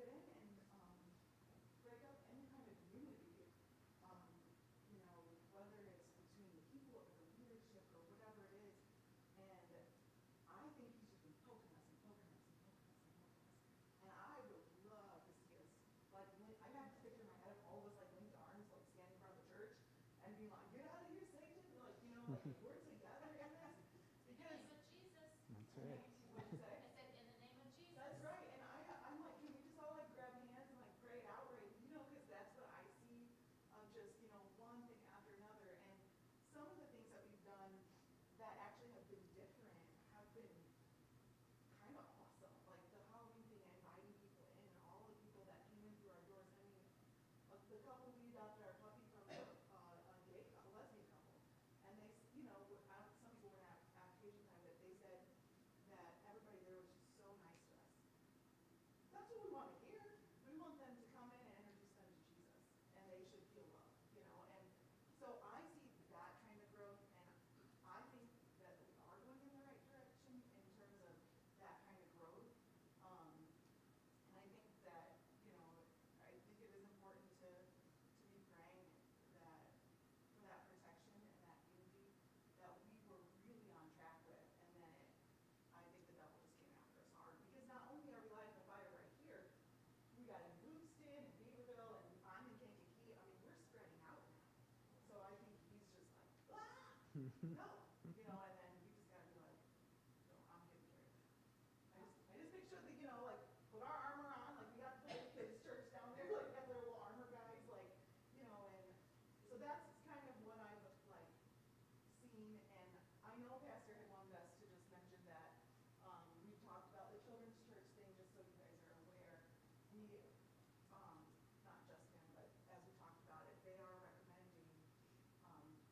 get in and, break up any kind of unity, you know, whether it's between the people or the leadership or whatever it is. And I think he's just been poking us and poking us and poking us and poking us. And I would love to see us, like, I have this picture in my head of all of us, like, linked arms, like, standing in front of the church and being like, get out of here, Satan, like, you know, like, we're together in this. In the Because, name of Jesus. That's right. what'd you say? I said, in the name of Jesus. That's right, and I'm like, can we just all like grab hands and like pray it out, right? You know, because that's what I see of just, you know, one thing after another. And some of the things that we've done that actually have been different have been kind of awesome. Like the Halloween thing, inviting people in, and all the people that came in through our doors. I mean, the couple we adopted our puppy from a gay couple, lesbian couple, and they, you know, some people were at application time, but they said that everybody there was just so nice to us. That's what we want to hear. We want them to come in and introduce them to Jesus, and they should feel love, you know. And so I see that kind of growth, and I think that we are going in the right direction in terms of that kind of growth. And I think that, you know, I think it is important to be praying that for that protection and that unity that we were really on track with, and then I think the devil just came after us hard, because not only are we lighting the fire right here, we got in Lewiston and Beaverville, and I'm in Kankakee. I mean, we're spreading out now. So I think he's just like, ah, no, you know, and then we just gotta be like, no, I'm getting carried. I just make sure that, you know, like, put our armor on, like, we got the kids' church down there, like, have their little armor guys, like, you know, and so that's kind of what I've, like, seen. And I know Pastor had wanted us to just mention that, we talked about the children's church thing, just so you guys are aware. We, not just him, but as we talked about it, they are recommending,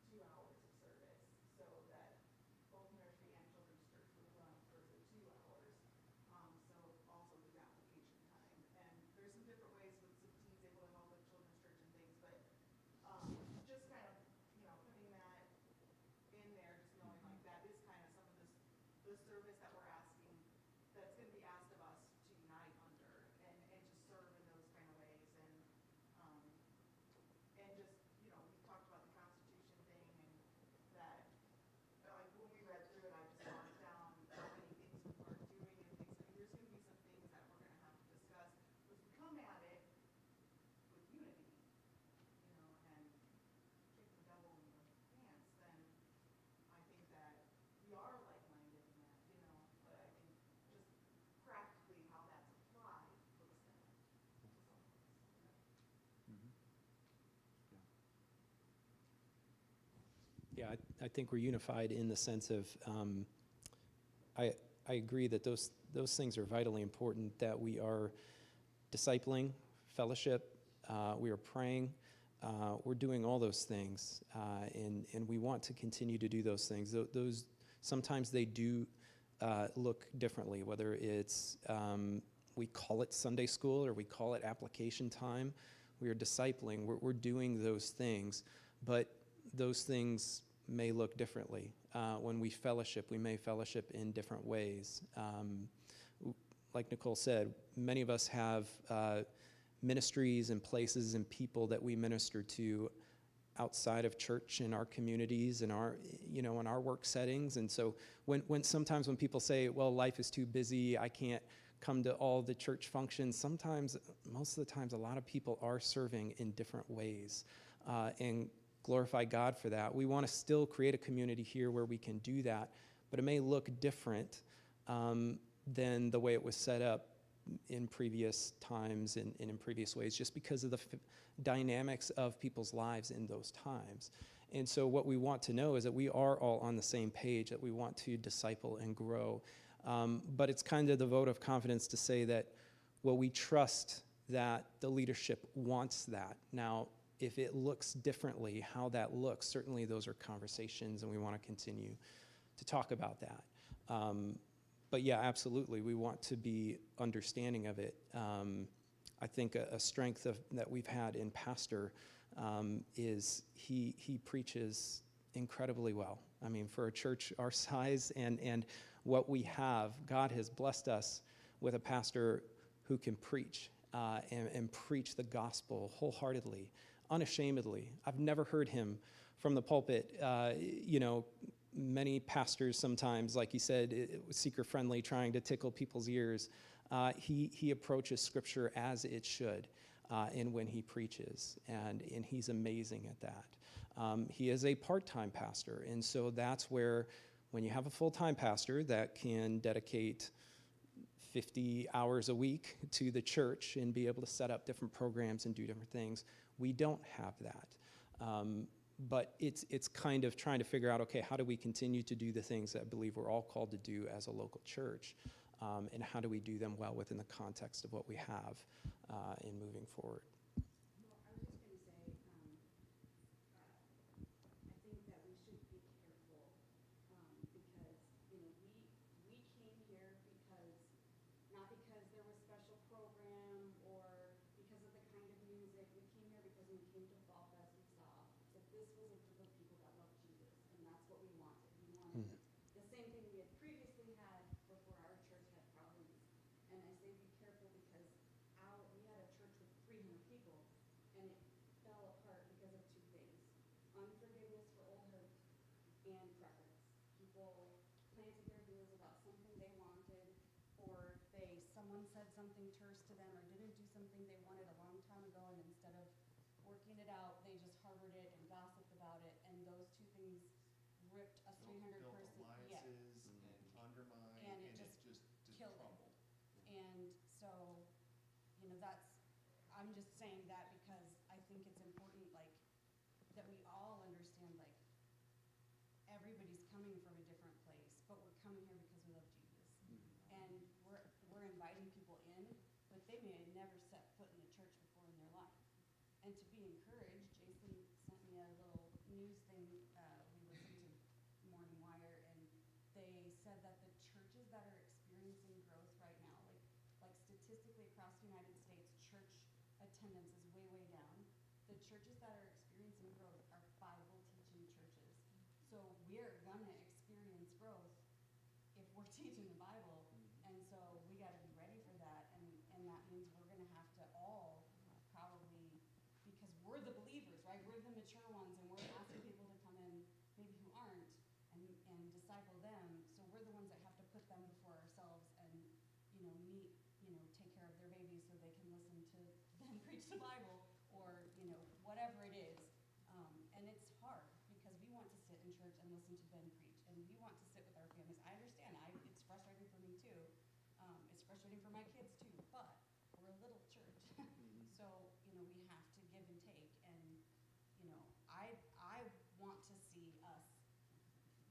2 hours of service, so that both nursery and children's church will run for the 2 hours. So also the application time. And there's some different ways with some teams able to help with children's church and things, but, just kind of, you know, putting that in there, just knowing like that is kind of some of this, the service that we're asking, that's gonna be asked of us to unite under and to serve in those kind of ways. And just, you know, we talked about the Constitution thing, and that, like, when we read through it, I just marked down how many things people are doing and things. I mean, there's gonna be some things that we're gonna have to discuss. If we come at it with unity, you know, and kick the devil in the pants, then I think that we are like-minded in that, you know. But I think just practically how that's applied looks different. Yeah, I think we're unified in the sense of, I agree that those things are vitally important, that we are discipling, fellowship, we are praying, we're doing all those things, and we want to continue to do those things. Those sometimes they do look differently, whether it's we call it Sunday school or we call it application time. We are discipling, we're doing those things, but those things may look differently. When we fellowship, we may fellowship in different ways. Like Nicole said, many of us have ministries and places and people that we minister to outside of church in our communities, in our, you know, in our work settings. And so when sometimes when people say, well, life is too busy, I can't come to all the church functions, sometimes, most of the times, a lot of people are serving in different ways. And glorify God for that. We want to still create a community here where we can do that, but it may look different than the way it was set up in previous times and in previous ways, just because of the dynamics of people's lives in those times. And so what we want to know is that we are all on the same page, that we want to disciple and grow. But it's kind of the vote of confidence to say that, well, we trust that the leadership wants that. Now, if it looks differently, how that looks, certainly those are conversations, and we want to continue to talk about that. But yeah, absolutely, we want to be understanding of it. I think a strength that we've had in Pastor is he preaches incredibly well. I mean, for a church our size and what we have, God has blessed us with a pastor who can preach. and preach the gospel wholeheartedly, unashamedly. I've never heard him from the pulpit, many pastors sometimes, like you said, seeker-friendly, trying to tickle people's ears. He approaches Scripture as it should and when he preaches, and he's amazing at that. He is a part-time pastor, and so that's where, when you have a full-time pastor that can dedicate 50 hours a week to the church and be able to set up different programs and do different things, we don't have that. But it's kind of trying to figure out, okay, how do we continue to do the things that I believe we're all called to do as a local church, and how do we do them well within the context of what we have in moving forward? Well, I was just gonna say, I think that we should be careful, because, we came here because, not because there was special program or because of the kind of music. We came here because when we came to Fall Fest, we saw that this was a group of people that loved Jesus, and that's what we wanted. We wanted the same thing we had previously had before our church had problems. And I say be careful because we had a church with 300 people, and it fell apart because of two things: unforgiveness for old hurt and preference. People planted their heels about something they wanted, or someone said something terse to them or didn't do something they wanted a long time ago, and instead of working it out, they just harbored it and gossiped about it, and those two things ripped a 300 Built person, alliances and undermined, and and it it just just killed it. crumbled. And so, I'm just saying that because I think it's important, like, that we all understand, like, everybody's coming from a different place, but we're coming here because we love Jesus. And we're inviting people in, but they may have never set foot in a church before in their life. And to be encouraged, Jason sent me a little news thing, we listened to Morning Wire, and they said that the churches that are experiencing growth right now, like statistically across the United States, church attendance is way, way down. The churches that are experiencing growth are Bible teaching churches. So we're gonna experience growth if we're teaching the Bible, and so we gotta be ready for that, and that means we're gonna have to all probably, because we're the believers, right? We're the mature ones, and we're asking people to come in, maybe who aren't, and disciple them, so we're the ones that have to put them before ourselves and, take care of their babies so they can listen to them preach the Bible, or, whatever it is. And it's hard, because we want to sit in church and listen to Ben preach, and we want to sit with our families. I understand, it's frustrating for me too. It's frustrating for my kids too, but we're a little church. So, we have to give and take, and, I want to see us,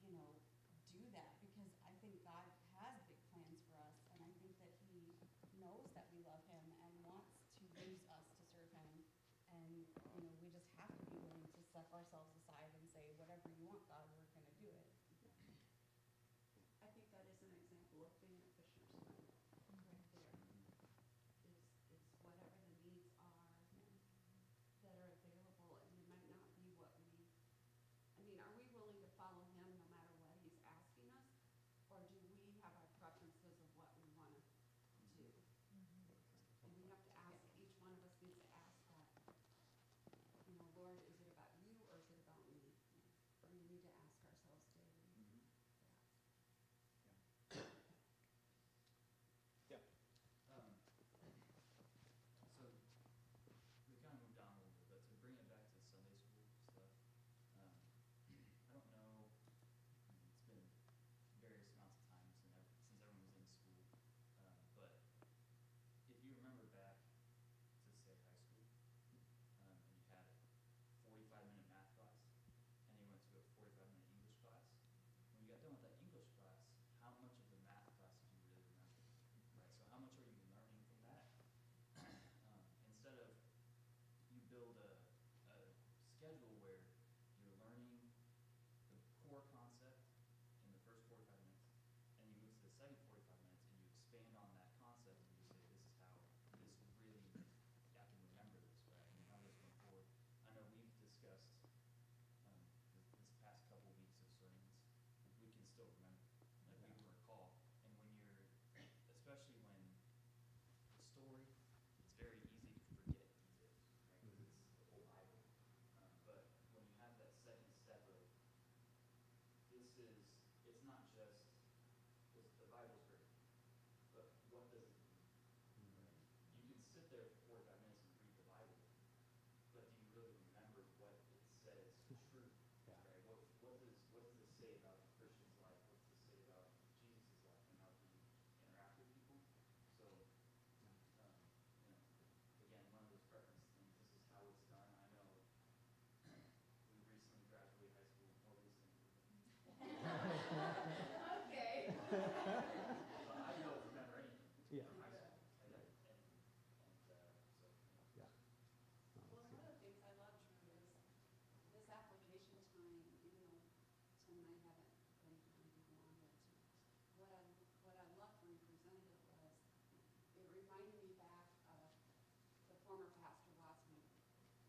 do that, because I think God has big plans for us, and I think that He knows that we love Him and wants to use us to serve Him, and, we just have to be willing to step ourselves aside and say, whatever you want, God, we're gonna do it. I think that is an example of being a fisher's friend, right there. Is whatever the needs are that are available, and it might not be what are we willing to follow him no matter what he's asking us? Or do we have our preferences of what we want to do? And we have to ask, each one of us needs to ask that, Lord, is it about you or is it about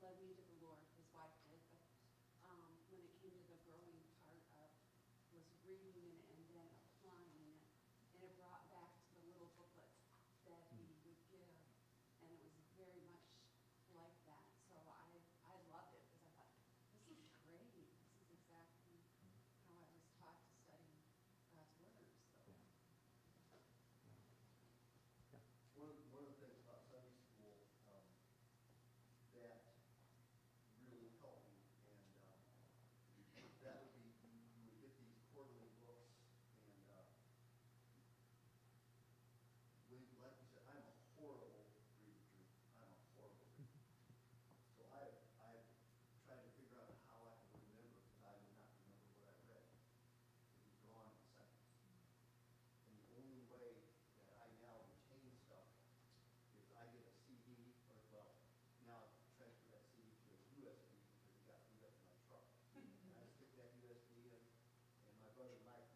led me to the Lord, his wife did, but, when it came to the growing part of, was reading and then applying it, and it brought back to the little booklets that he would give, and it was very much like that, so I loved it, because I thought, this is great, this is exactly how I was taught to study God's word, so. One of the things about Sunday school, that really helped me, and, that would be, you would get these quarterly books, and, like you said, I'm a horrible reader, Drew. I'm a horrible reader. So I've tried to figure out how I can remember, because I do not remember what I read. It was gone in seconds. And the only way that I now retain stuff is I get a CD, or, well, now I've transferred that CD to a USB because it got beat up in my truck. And I stick that USB in, and my brother Mike,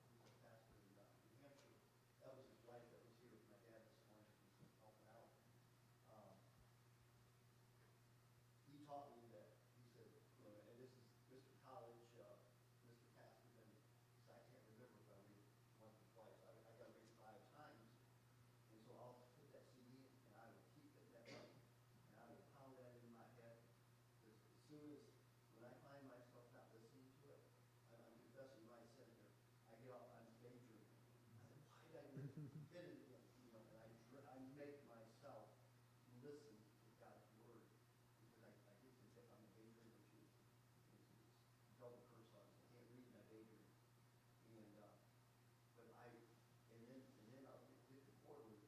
who's a pastor in New Hampshire, that was his wife that was here with my dad this morning, he's helping out. Um, He taught me that, he said, you know, and this is Mr. College, Mr. Pastor, and he said, I can't remember if I read it once or twice, I gotta read it 5 times. And so I'll put that CD in, and I will keep it that way, and I will pound that in my head, because as soon as, when I find myself not listening to it, I'm confessing my sin here, I get off, I'm daydreaming. I said, why did I hit it again, you know, and I make myself listen to God's word, because I get to think I'm a daydreamer too. It's double curse on, I can't read my daydream. And, but and then I'll get the quarterly,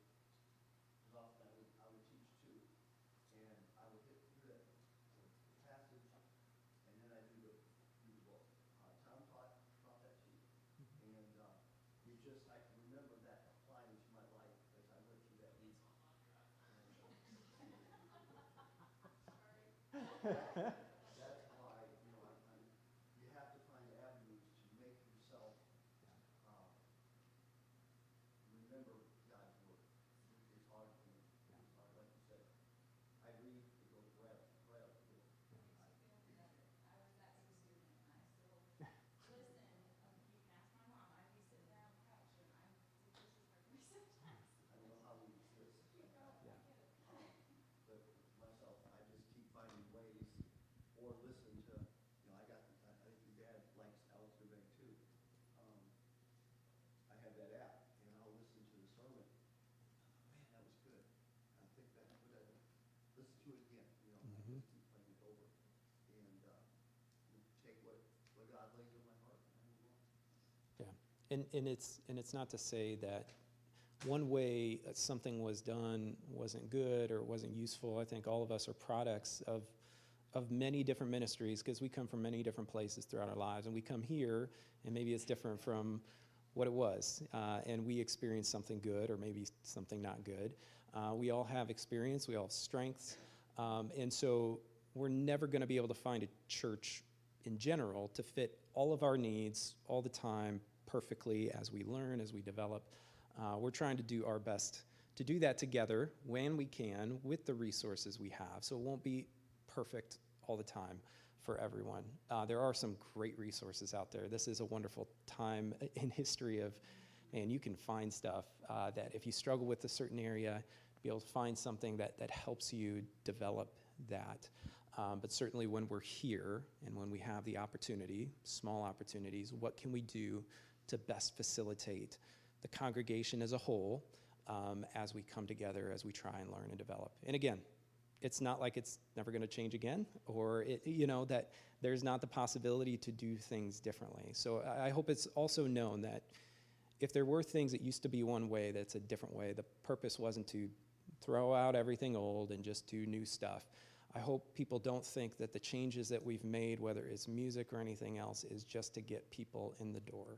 because often I would teach too, and I would hear that the passage, and then I do the book. Tom taught that too, and it just, I can remember that applying to my life as I went through that week. That's how you know, you have to find avenues to make yourself remember God's word. It's hard for me. It's hard, like you said. I read, it goes right. I was that student, and I still listen. You can ask my mom, I'd be sitting there on the couch, and I'm, this is hard for me sometimes. I don't know how we exist. But myself, I just keep finding ways, or listen to, you know, I think your dad likes Alex Dubay too. I have that app, and I'll listen to the sermon. Man, that was good. I think back, listen to it again, you know, I just keep playing it over. And take what God lays on my heart, and I move on. Yeah, and it's not to say that one way something was done wasn't good or wasn't useful. I think all of us are products of many different ministries, because we come from many different places throughout our lives, and we come here, and maybe it's different from what it was, and we experience something good or maybe something not good. We all have experience, we all have strengths, and so we're never going to be able to find a church in general to fit all of our needs all the time perfectly as we learn, as we develop. We're trying to do our best to do that together when we can with the resources we have, so it won't be perfect all the time for everyone. There are some great resources out there. This is a wonderful time in history of, man, you can find stuff that if you struggle with a certain area, be able to find something that helps you develop that. But certainly when we're here and when we have the opportunity, small opportunities, what can we do to best facilitate the congregation as a whole as we come together, as we try and learn and develop? And again, it's not like it's never going to change again, or that there's not the possibility to do things differently. So I hope it's also known that if there were things that used to be one way, that's a different way. The purpose wasn't to throw out everything old and just do new stuff. I hope people don't think that the changes that we've made, whether it's music or anything else, is just to get people in the door.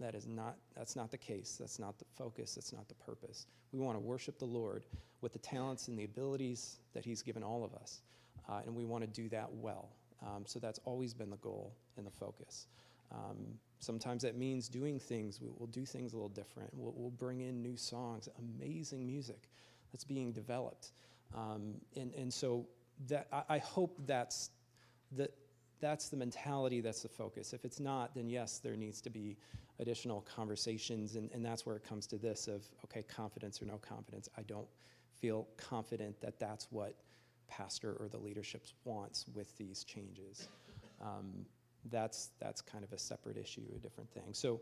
That's not the case. That's not the focus. That's not the purpose. We want to worship the Lord with the talents and the abilities that He's given all of us, and we want to do that well. So that's always been the goal and the focus. Sometimes that means doing things. We'll do things a little different. We'll bring in new songs, amazing music that's being developed. And so I hope that's the mentality, that's the focus. If it's not, then yes, there needs to be additional conversations, and that's where it comes to this of, okay, confidence or no confidence. I don't feel confident that that's what pastor or the leadership wants with these changes. That's kind of a separate issue, a different thing. So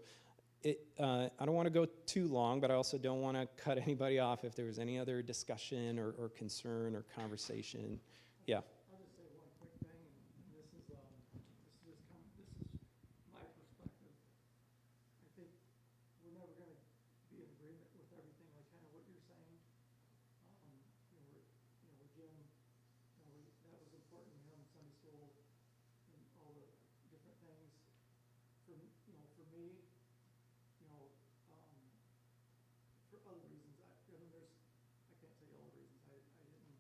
I don't want to go too long, but I also don't want to cut anybody off if there was any other discussion or concern or conversation. Yeah. I'll just say one quick thing, and this is my perspective. I think we're never gonna be in agreement with everything, like kind of what you're saying. With Jim, that was important to him, Sunday school, and all the different things. For me, for other reasons, I can't tell you all the reasons. I didn't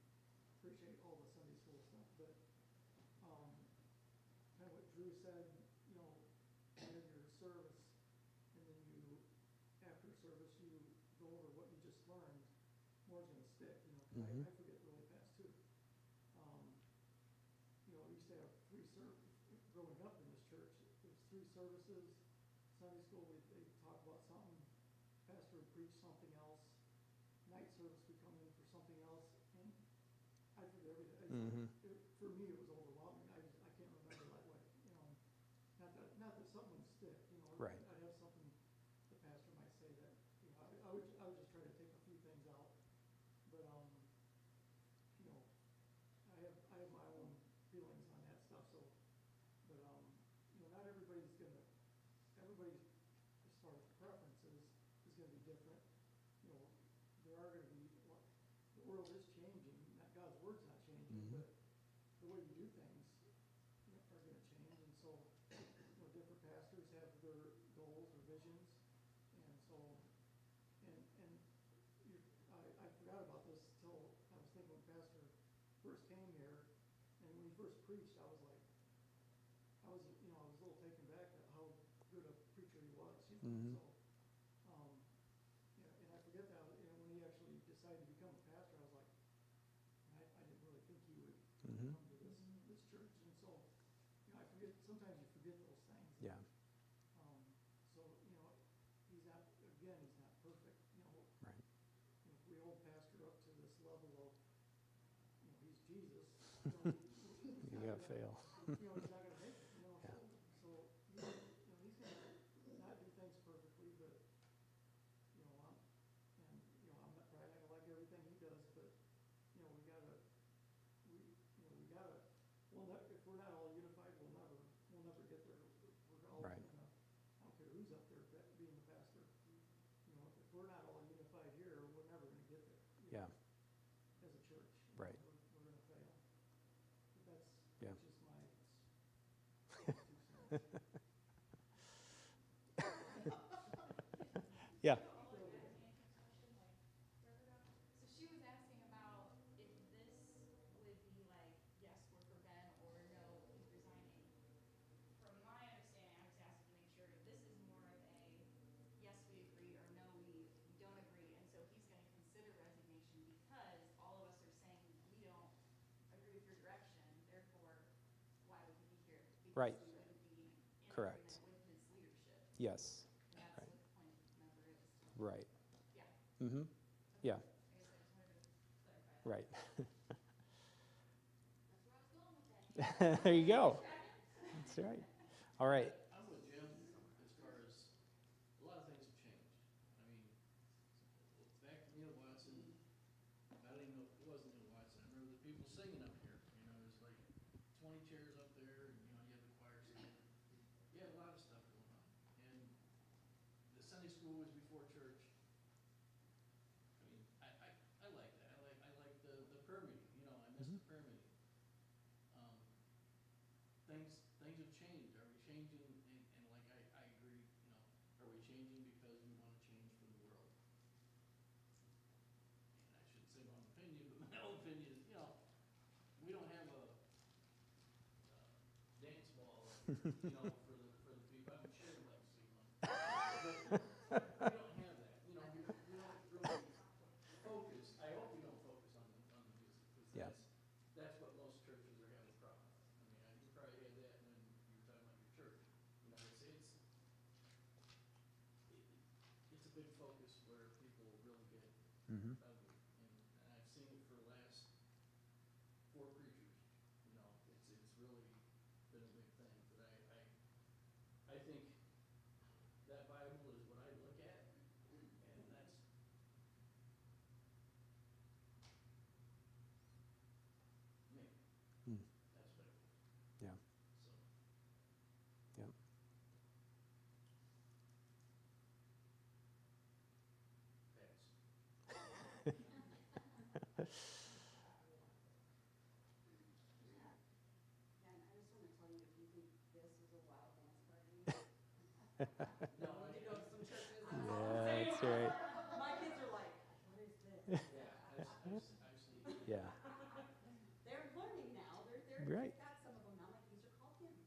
appreciate all the Sunday school stuff, but kind of what Drew said, you had your service, and then after service, you go over what you just learned, more's gonna stick, 'cause I forget really fast too. We used to have growing up in this church, there's 3 services, Sunday school, they talk about something, pastor would preach something else, night service would come in for something else, and I forget everything. For me, it was overwhelming. I can't remember that way. Not that something would stick. Right. I'd have something the pastor might say that I would just try to take a few things out. But I have my own feelings on that stuff. So, but not everybody, as far as preferences, is going to be different. There are going to be, the world is changing. Not God's word's not changing, but the way you do things are going to change. And so, different pastors have their goals or visions. And so, I forgot about this till I was thinking when Pastor first came here, and when he first preached, I was like, I was a little taken back at how good a preacher he was, So, and I forget that, when he actually decided to become a pastor, I was like, I didn't really think he would come to this church, and so, I forget, sometimes you forget those things. Yeah. So, he's not perfect, Right. If we hold pastor up to this level of, he's Jesus, You gotta fail. he's not gonna make it, Yeah. So, he's gonna not do things perfectly, but, I'm not, probably not gonna like everything he does, but, we gotta, if we're not all unified, we'll never get there. We're all Right. gonna, I don't care who's up there being the pastor. If we're not all unified here, we're never gonna get there. Yeah. As a church. Right. We're gonna fail. But Yeah. that's just my 2 cents. Yeah. So she was asking about if this would be like, yes, we're for Ben, or no, he's resigning. From my understanding, I was asking to make sure if this is more of a, yes, we agree, or no, we don't agree. And so he's gonna consider resignation because all of us are saying we don't agree with your direction, therefore, why would he be here? Right. Because we wouldn't be in Correct. agreement with his leadership. Yes. And that's Right. what the point number is. Right. Yeah. Yeah. I guess I just wanted to clarify that. Right. That's where I was going with that. There you go. That's right. All right. I'm with Jim as far as, a lot of things have changed. I mean, back to Neil Watson, I don't even know if it was Neil Watson, I remember the people singing up here, there's like 20 chairs up there, and, you had the choir singing. You had a lot of stuff going on, and the Sunday school was before church. I like that, I like the prayer meeting, I miss the prayer meeting. Things have changed. Are we changing? And like I agree. Are we changing because we want to change for the world? And I shouldn't say my own opinion, but my own opinion is, we don't have a dance ball, for the people. I'm sure I'd like to see one. But we don't have that. We don't really focus. I hope we don't focus on the music, because Yeah. that's what most big focus where people really get Mm-hmm. ugly. And I've seen it for the last 4 preachers, you know, it's really been a big thing. But I think that Bible is what I look at, and that's me. Mm. That's what it is. Yeah. So, Yep. pass. And I just wanna tell you, if you think this is a wild dance party, No, you need to go to some churches. Yeah, that's right. My kids are like, what is this? yeah, I've seen it. Yeah. They're learning now, Right. they've got some of them now, like, these are called hymns.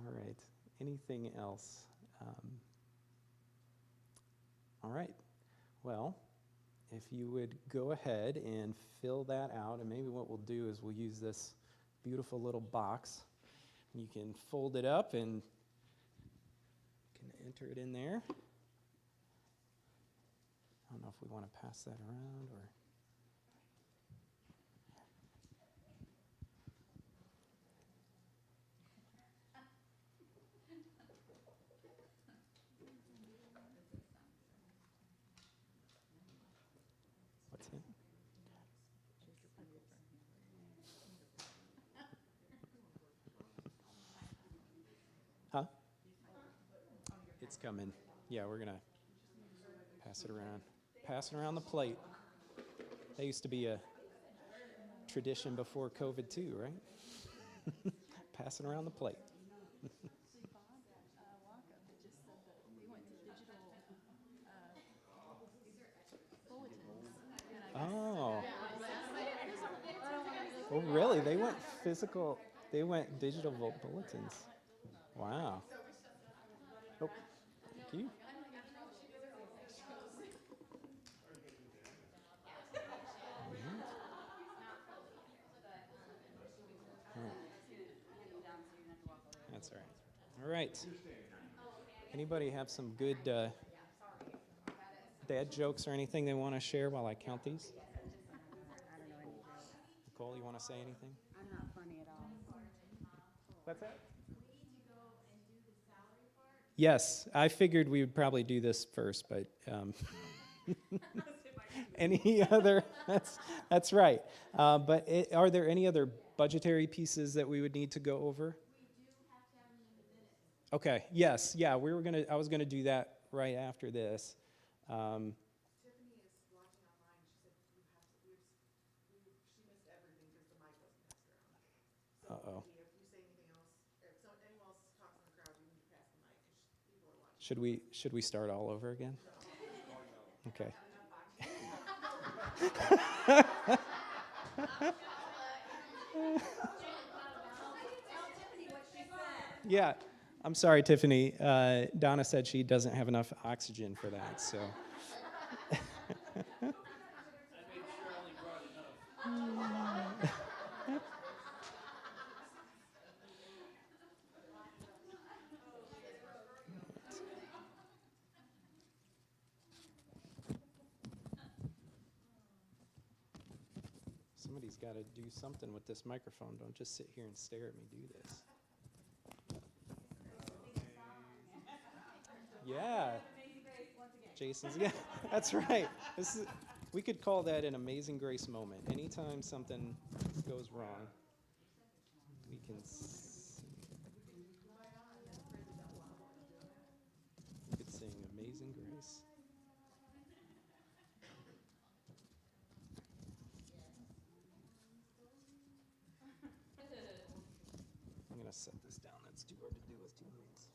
All right. Anything else? All right. Well, if you would go ahead and fill that out, and maybe what we'll do is we'll use this beautiful little box. You can fold it up and you can enter it in there. I don't know if we want to pass that around or. What's it? Huh? It's coming. Yeah, we're going to pass it around. Pass it around the plate. That used to be a tradition before COVID too, right? Pass it around the plate. Actually, Bob, Waka had just said that they went to digital, bulletins. And I guess, Oh. I Oh, really? They went physical. They went digital bulletins. Wow. Oh, thank you. That's all right. All right. Anybody have some good dad jokes or anything they want to share while I count these? I don't know any jokes. Nicole, you want to say anything? I'm not funny at all. What's that? We need to go and do the salary part. Yes, I figured we would probably do this first, but any other? That's right. But are there any other budgetary pieces that we would need to go over? We do have to have them in the minutes. Okay. Yes. Yeah. I was gonna do that right after this. Tiffany is watching online, she said you have to, she missed everything because the mic wasn't passed around. So Uh-oh. maybe if you say anything else, or if anyone else talks in the crowd, you need to pass the mic because people are watching. Should we start all over again? Okay. Yeah, I'm sorry, Tiffany. Donna said she doesn't have enough oxygen for that, so. I made sure I only brought enough. Somebody's got to do something with this microphone. Don't just sit here and stare at me do this. Yeah. Jason's, yeah, that's right. We could call that an Amazing Grace moment. Anytime something goes wrong, we can we could sing Amazing Grace. I'm going to set this down. That's too hard to do with 2 hands.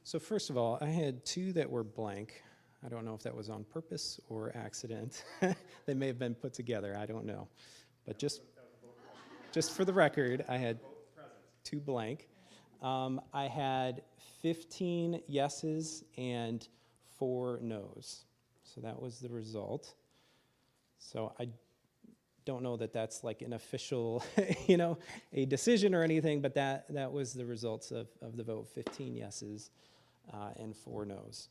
So first of all, I had two that were blank. I don't know if that was on purpose or accident. They may have been put together, I don't know. But just for the record, I had two blank. I had 15 yeses and 4 nos. So that was the result. So I don't know that that's like an official, a decision or anything, but that was the results of the vote, 15 yeses and 4 nos.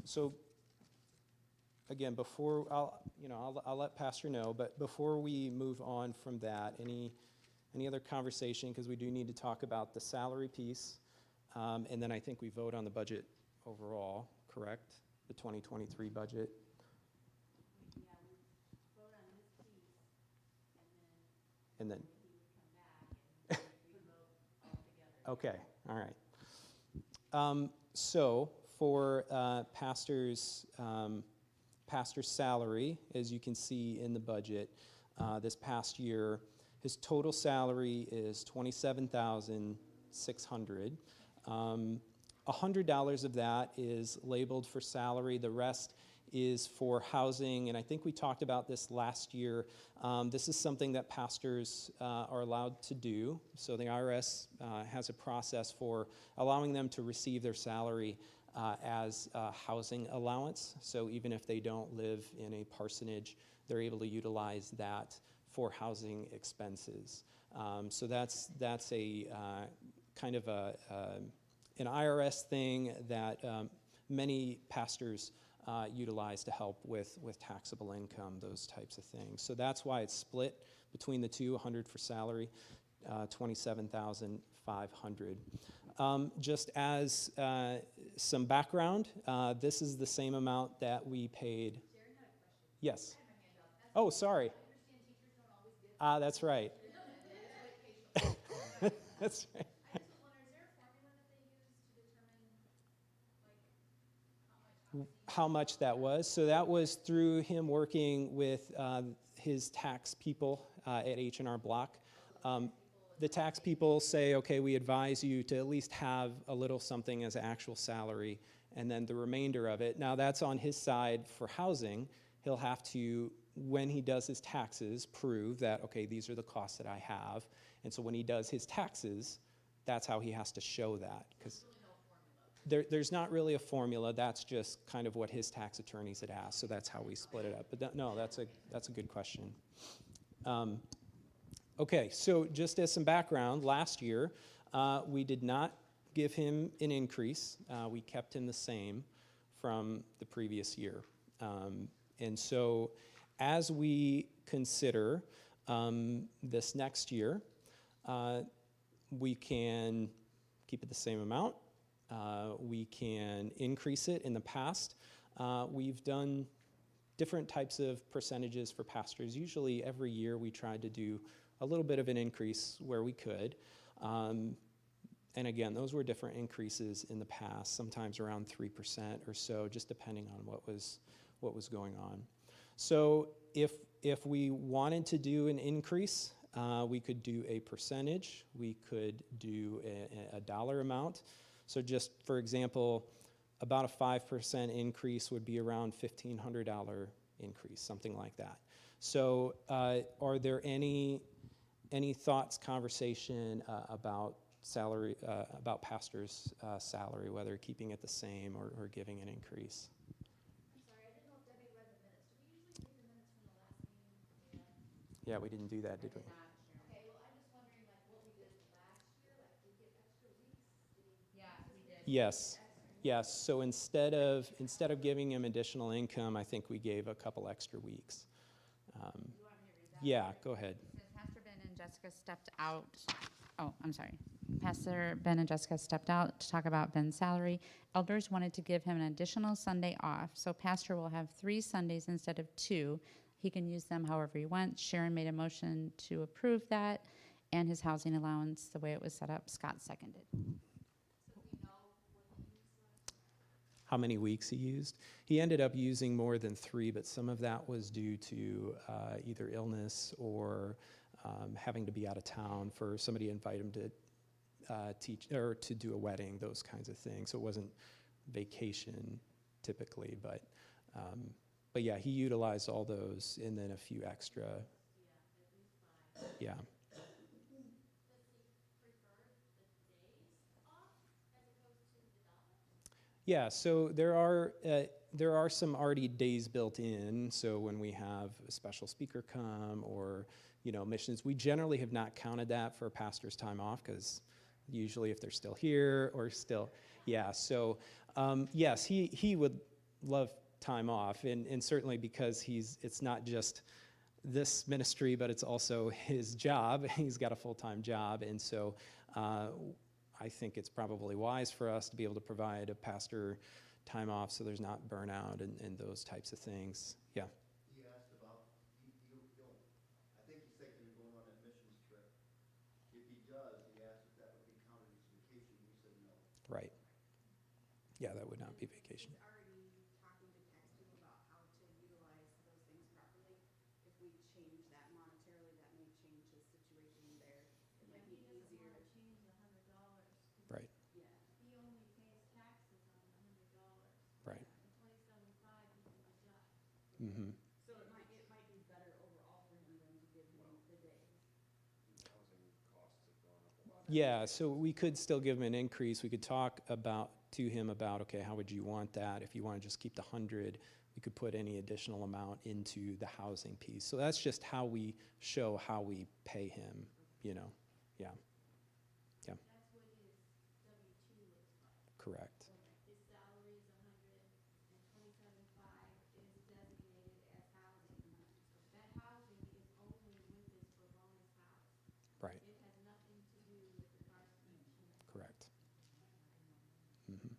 So again, before, I'll let Pastor know, but before we move on from that, any other conversation, because we do need to talk about the salary piece, and then I think we vote on the budget overall, correct? The 2023 budget. Yeah, we vote on this piece, And then, he would come back and we vote all together. okay, all right. So for pastor's salary, as you can see in the budget, this past year, his total salary is $27,600. $100 of that is labeled for salary. The rest is for housing, and I think we talked about this last year. This is something that pastors are allowed to do. So the IRS has a process for allowing them to receive their salary as a housing allowance. So even if they don't live in a parsonage, they're able to utilize that for housing expenses. So that's a kind of an IRS thing that many pastors utilize to help with taxable income, those types of things. So that's why it's split between the two, 100 for salary, 27,500. Just as some background, this is the same amount that we paid. Sharon had a question. Yes. I had my hand up. That's Oh, okay. sorry. I understand teachers don't always get. That's right. That's right. I just was wondering, is there a formula that they use to determine, like, How much that was. So that was through him working with his tax people at H&R Block. The tax people say, okay, we advise you to at least have a little something as actual salary, and then the remainder of it. Now that's on his side for housing. He'll have to, when he does his taxes, prove that, okay, these are the costs that I have. And so when he does his taxes, that's how he has to show that. Because there's not really a formula. That's just kind of what his tax attorneys had asked. So that's how we split it up. But no, that's a good question. Okay, so just as some background, last year we did not give him an increase. We kept him the same from the previous year. And so as we consider this next year, we can keep it the same amount. We can increase it. In the past, we've done different types of percentages for pastors. Usually every year we tried to do a little bit of an increase where we could. And again, those were different increases in the past, sometimes around 3% or so, just depending on what was going on. So if we wanted to do an increase, we could do a percentage. We could do a dollar amount. So just for example, about a 5% increase would be around $1,500 increase, something like that. So are there any thoughts, conversation about salary, about pastors' salary, whether keeping it the same or giving an increase? I'm sorry, I didn't know if Debbie read the minutes. Do we usually read the minutes from the last meeting? Yeah, we didn't do that, did we? Okay, well, I'm just wondering, like, what we did last year, like, did we get extra weeks? Yeah, we did. Yes. Yes. So instead of giving him additional income, I think we gave a couple extra weeks. You want me to read that? Yeah, go ahead. Says Pastor Ben and Jessica stepped out. Oh, I'm sorry. Pastor Ben and Jessica stepped out to talk about Ben's salary. Elders wanted to give him an additional Sunday off, so Pastor will have 3 Sundays instead of 2. He can use them however he wants. Sharon made a motion to approve that, and his housing allowance, the way it was set up, Scott seconded. How many weeks he used? He ended up using more than 3, but some of that was due to either illness or having to be out of town for somebody to invite him to teach or to do a wedding, those kinds of things. So it wasn't vacation typically, but yeah, he utilized all those and then a few extra. Yeah. Yeah, so there are some already days built in. So when we have a special speaker come or missions, we generally have not counted that for a pastor's time off because usually if they're still here or still, yeah. So yes, he would love time off, and certainly because it's not just this ministry, but it's also his job. He's got a full-time job, and so I think it's probably wise for us to be able to provide a pastor time off so there's not burnout and those types of things. Yeah. He asked about, I think he's thinking of going on that missions trip. If he does, he asked if that would be counted as vacation. We said no. Right. Yeah, that would not be vacation. He's already talking to TechStep about how to utilize those things properly. If we change that monetarily, that may change his situation there. It might be easier. Change $100. Right. Yeah. He only pays taxes on $100. Right. In 2075, he can deduct. Mm-hmm. So it might be better overall for him than to give him the days. Housing costs have gone up a lot. Yeah, so we could still give him an increase. We could talk to him about, okay, how would you want that? If you want to just keep the 100, we could put any additional amount into the housing piece. So that's just how we show how we pay him, Yeah. Yeah. That's what his W-2 looks like. Correct. His salary is 100, and 27.5 is designated as housing. That housing is only with his Boronis house. Right. It has nothing to do with the Carson Mission. Correct. Mm-hmm.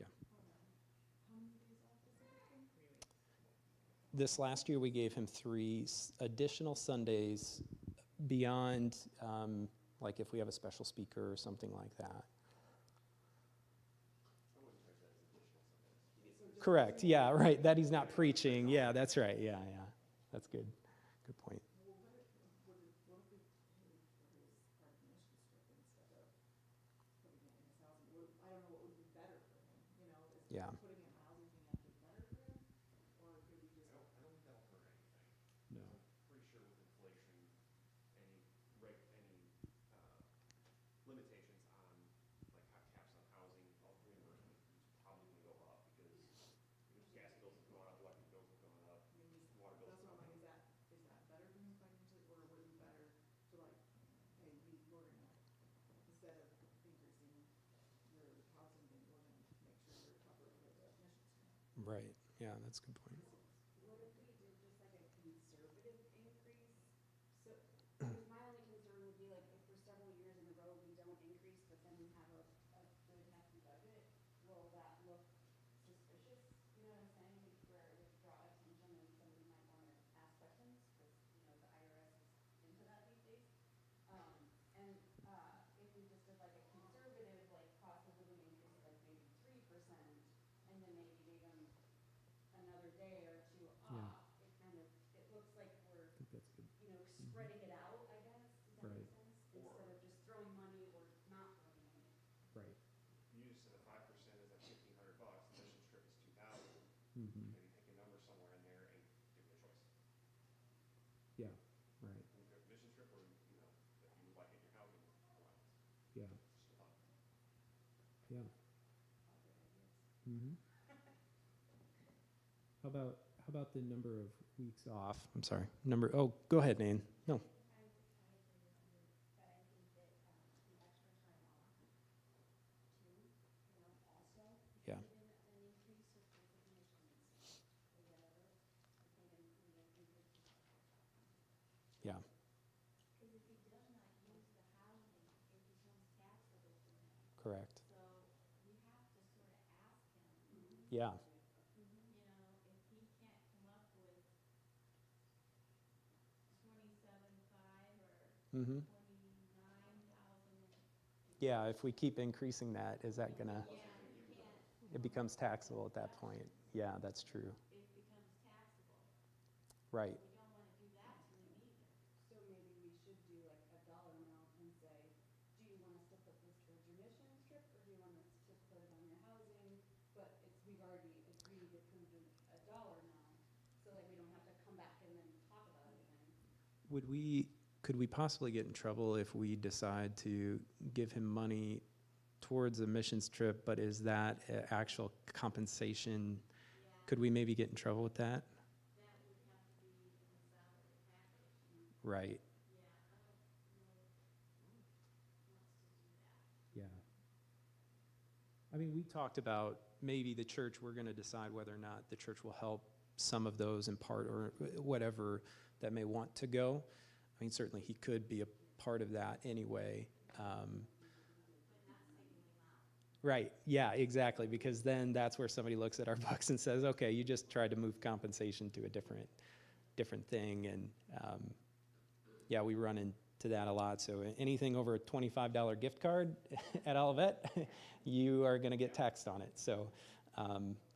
Yeah. This last year, we gave him 3 additional Sundays beyond, like if we have a special speaker or something like that. Correct. Yeah, right. That he's not preaching. Yeah, that's right. Yeah. That's good. Good point. Yeah. Putting in housing thing actually better for him, or could we just? I don't think that'll hurt anything. No. I'm pretty sure with inflation, any limitations on, like caps on housing, reimbursement is probably gonna go up because gas bills have gone up, electric bills have gone up, water bills That's have what I'm gone like, up. is that better for him financially, or would it be better to like, hey, we're gonna, instead of increasing your housing thing, we're gonna make sure you're covered with the missions grant? Right. Yeah, that's a good point. What if we did just like a conservative increase? So, because my only concern would be like if for several years in a row we don't increase, but then we have a good hefty budget, will that look suspicious? You know what I'm saying? Where it would draw attention and somebody might want to ask questions, because, the IRS is into that these days. And if we just did like a conservative, like cost of living increase, like maybe 3%, and then maybe gave them another day or two off, it looks like we're, I think that's good. spreading it out, I guess. Does that Right. make sense? Instead of just throwing money or not throwing money. Right. You just said a 5% is at $1,500, the mission trip is 2,000. Mm-hmm. Maybe pick a number somewhere in there and give them a choice. Yeah. Right. You pick a mission trip or, if you would like it in your housing allowance. Yeah. Just a thought. Yeah. Mm-hmm. How about the number of weeks off? I'm sorry. Oh, go ahead, Nain. No. I agree with you, but I think that the extra time off, too, also Yeah. given an increase of the missions or whatever, I think we increase the Yeah. because if he does not use the housing, it becomes taxable to him. Correct. So we have to sort of ask him, Yeah. if he can't come up with 27.5 or Mm-hmm. 29,000. Yeah. If we keep increasing that, is that gonna? Yeah, he can't. It becomes taxable at that point. Yeah, that's true. It becomes taxable. Right. We don't want to do that to him either. So maybe we should do like a dollar amount and say, could we possibly get in trouble if we decide to give him money towards a missions trip, but is that actual compensation? Could we maybe get in trouble with that? Right. Yeah. I mean, we talked about maybe the church, we're going to decide whether or not the church will help some of those in part or whatever that may want to go. I mean, certainly he could be a part of that anyway. Right, yeah, exactly, because then that's where somebody looks at our books and says, okay, you just tried to move compensation to a different thing, and yeah, we run into that a lot. So anything over a $25 gift card at Olivet, you are going to get taxed on it. So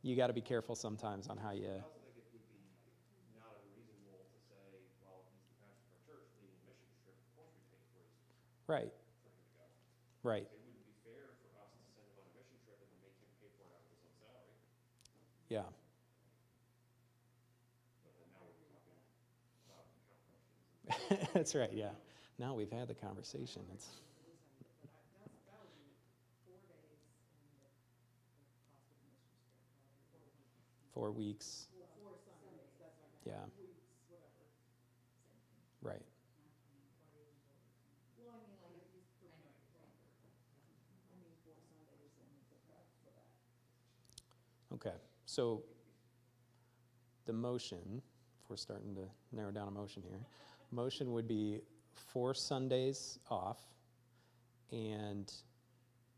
you got to be careful sometimes on how you. I also think it would be not unreasonable to say, well, he's the pastor of our church leading a mission trip. Of course, we pay for Right. for him to go. Right. It wouldn't be fair for us to send him on a mission trip and then make him pay for it out of his own salary. Yeah. But then now we're talking about account questions. That's right. Yeah. Now we've had the conversation. It's But that would be 4 days and the cost of admission trip, 4 weeks. 4 Sundays, that's like Yeah. weeks, whatever, same thing. Right. Well, I mean, like, if he's for longer. I mean, 4 Sundays and the prep for that. Okay. So the motion, if we're starting to narrow down a motion here, motion would be 4 Sundays off and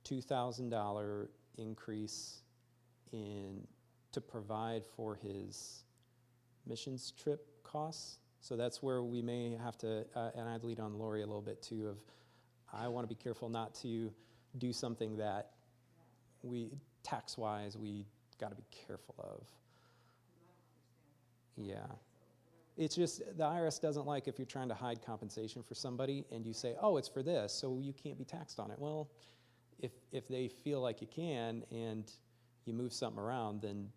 $2,000 increase to provide for his missions trip costs. So that's where we may have to, and I'd lead on Lori a little bit too, of I want to be careful not to do something that tax-wise, we got to be careful of. Yeah. It's just, the IRS doesn't like if you're trying to hide compensation for somebody and you say, oh, it's for this, so you can't be taxed on it. Well, if they feel like you can and you move something around, then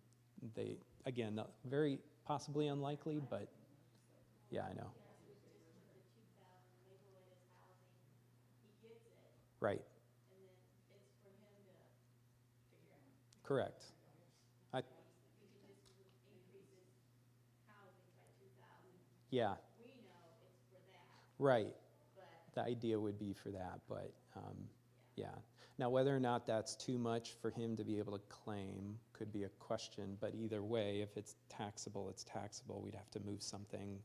they, again, very possibly unlikely, but yeah, I know. Right. Correct. Yeah. Right. The idea would be for that, but yeah. Now, whether or not that's too much for him to be able to claim could be a question, but either way, if it's taxable, it's taxable. We'd have to move something,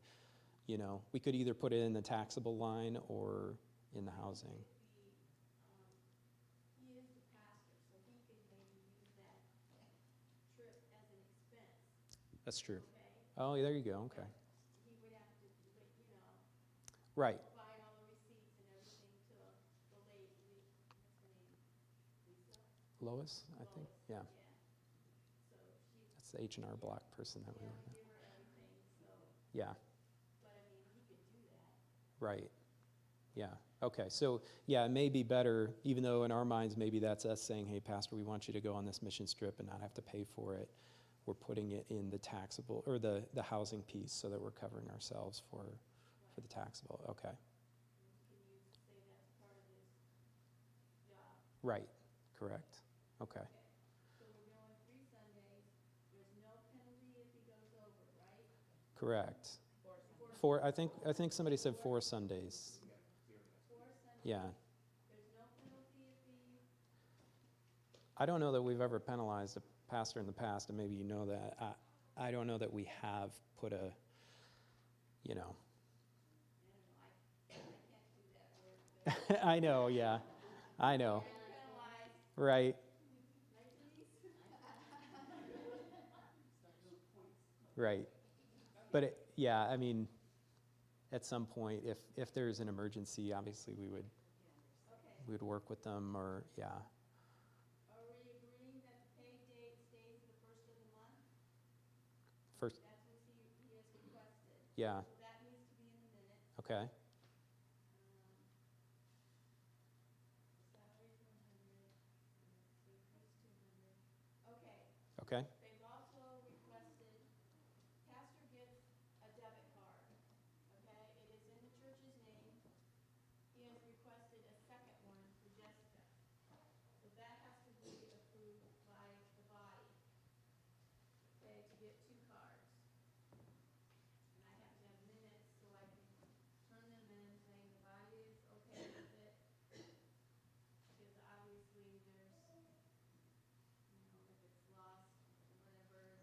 you know. We could either put it in the taxable line or in the housing. He is the pastor, so he could maybe use that trip as an expense, That's true. okay? Oh, there you go. Okay. He would have to, you know, Right. provide all the receipts and everything to the lady, what's her name? Lisa? Lois, I think. Yeah. Yeah. So she, That's the H&R Block person that we yeah, work with. give her everything, so, Yeah. but I mean, he could do that. Right. Yeah. Okay. So, yeah, it may be better, even though in our minds maybe that's us saying, hey, Pastor, we want you to go on this mission trip and not have to pay for it. We're putting it in the taxable, or the housing piece, so that we're covering ourselves for the taxable. Okay. Can you say that's part of his job? Right. Correct. Okay. Okay, so we're going 3 Sundays, there's no penalty if he goes over, right? Correct. I think somebody said 4 Sundays. 4 Sundays, Yeah. there's no penalty if he, I don't know that we've ever penalized a pastor in the past, and maybe you know that. I don't know that we have put a, you know. I don't know, I can't do that word. I know, yeah. I know. Penalized, Right. Right. But yeah, I mean, at some point, if there's an emergency, obviously we would work with them, or yeah. Are we agreeing that the pay date stays the first of the month? First, That's what he has requested. yeah. So that needs to be in the minute. Okay. Salary's 100, so increase 200. Okay, Okay. they've also requested, pastor gets a debit card, okay? It is in the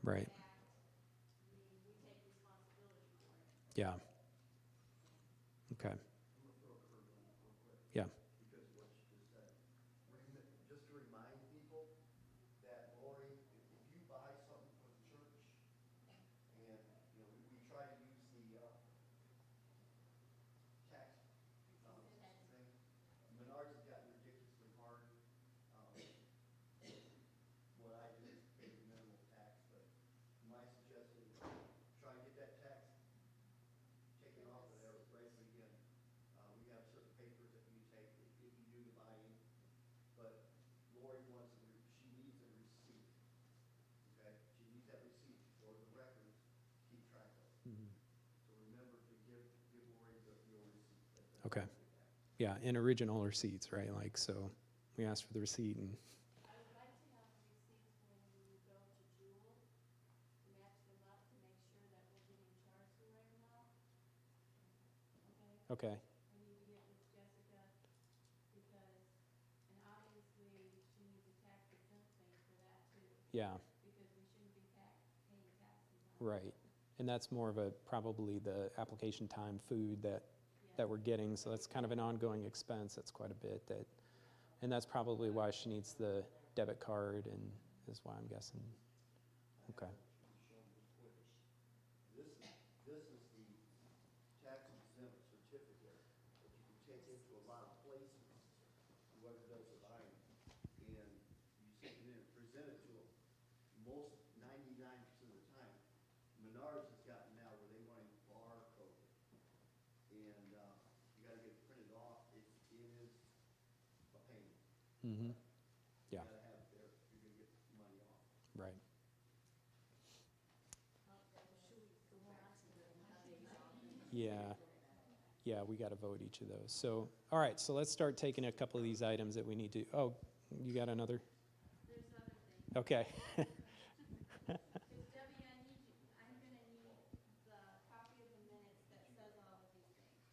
Right. we take responsibility for it. Yeah. Okay. I'm gonna throw a curve on it real quick. Yeah. Because of what you just said. Just to remind people that, Lori, if you buy something for the church, and, you know, we try to use the, tax, thing. Menards has gotten ridiculously hard. What I do is pay the minimal tax, but my suggestion is try and get that tax taken off of there right at the beginning. We have certain papers that you take if you do the buying, but Lori wants she needs a receipt, okay? She needs that receipt for the records to keep track of. Mhm. So remember to give Lori your receipt. Okay. Yeah, and original receipts, right? Like, so we asked for the receipt and, I would like to have the receipts when you go to Jewel, to match them up to make sure that we're getting charged the right amount. Okay? okay, I need to get with Jessica because, and obviously she needs a tax exempt thing for that too, yeah, because we shouldn't be paying taxes on. right. And that's more of a, probably the application time food that we're getting, so that's kind of an ongoing expense, that's quite a bit that, and that's probably why she needs the debit card and is why I'm guessing. Okay, This is the tax exempt certificate that you can take into a lot of places, whoever does the buying, and you sit in and present it to them. Most 99% of the time, Menards has gotten now where they want to barcode it, and you got to get it printed off. It is a pain. mm-hmm, yeah, You got to have it there if you're going to get money off. right. Yeah, yeah, we got to vote each of those. So, all right, so let's start taking a couple of these items that we need to, oh, you got another? There's other things. Okay. Because Debbie, I'm gonna need the copy of the minutes that says all of these things.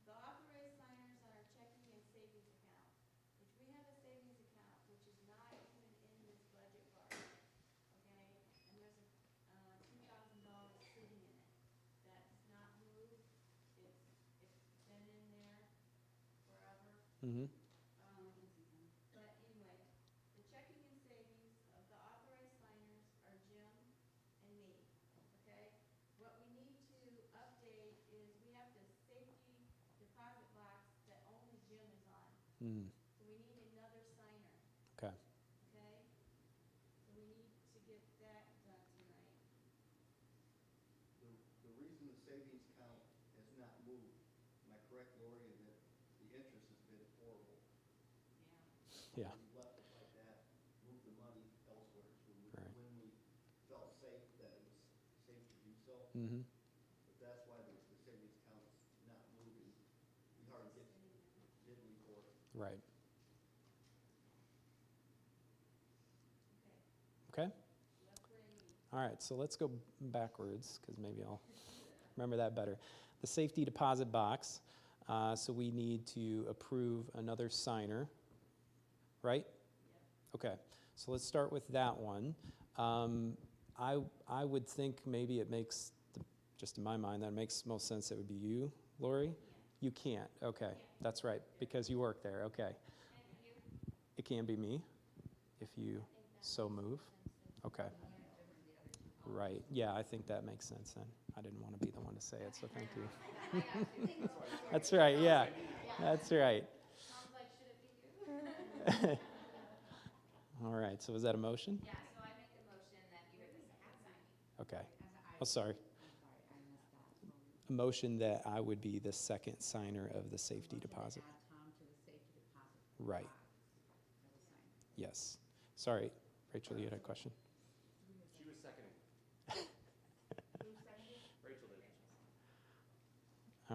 The authorized signers on our checking and savings account, which we have a savings account, which is not even in this budget bar, okay? And there's a, $2,000 sitting in it. That's not moved. It's been in there forever. Mm-hmm, But anyway, the checking and savings of the authorized signers are Jim and me, okay? What we need to update is we have the safety deposit box that only Jim is on. mm, So we need another signer, okay, okay? So we need to get that done tonight. The reason the savings account has not moved, am I correct, Lori, in that the interest has been horrible? Yeah. yeah, We left it like that, moved the money elsewhere Right. when we felt safe that it was safe to do so. mm-hmm, But that's why the savings account is not moving. We hardly get diddly for it. right. Okay. Okay? That's what I need. All right, so let's go backwards, because maybe I'll remember that better. The safety deposit box, so we need to approve another signer, right? Okay, so let's start with that one. I would think maybe it makes, just in my mind, that it makes most sense it would be you, Lori? You can't, okay, that's right, because you work there, okay. It can be me, if you so move. Okay. Right, yeah, I think that makes sense then. I didn't want to be the one to say it, so thank you. That's right, yeah, that's right. Sounds like, should it be you? All right, so is that a motion? Yeah, so I make a motion that you're the second signer. Okay. Oh, sorry. A motion that I would be the second signer of the safety deposit. Add Tom to the safety deposit. Right. box as a signer. Yes. Sorry, Rachel, you had a question? She was seconding. Rachel did.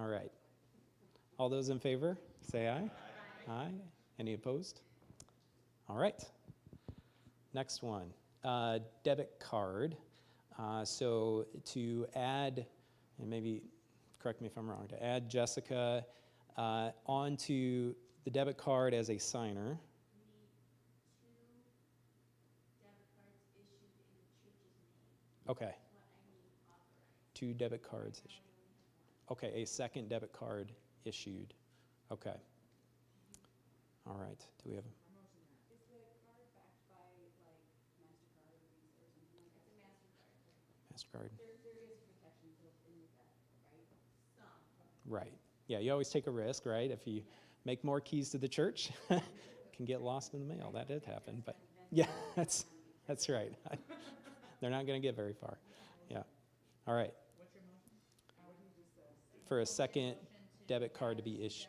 All right. All those in favor, say aye. Aye. Any opposed? All right. Next one, debit card. So to add, and maybe correct me if I'm wrong, to add Jessica onto the debit card as a signer. Need 2 debit cards issued in the church's name. Okay. 2 debit cards issued. Okay, a second debit card issued. Okay. All right. Do we have a Is the card backed by like MasterCard or Visa or something like that? It's a MasterCard. MasterCard? There is protection built in with that, right? Some. Right. Yeah, you always take a risk, right? If you make more keys to the church, can get lost in the mail. That did happen, but yeah, that's right. They're not going to get very far. Yeah. All right. For a second debit card to be issued,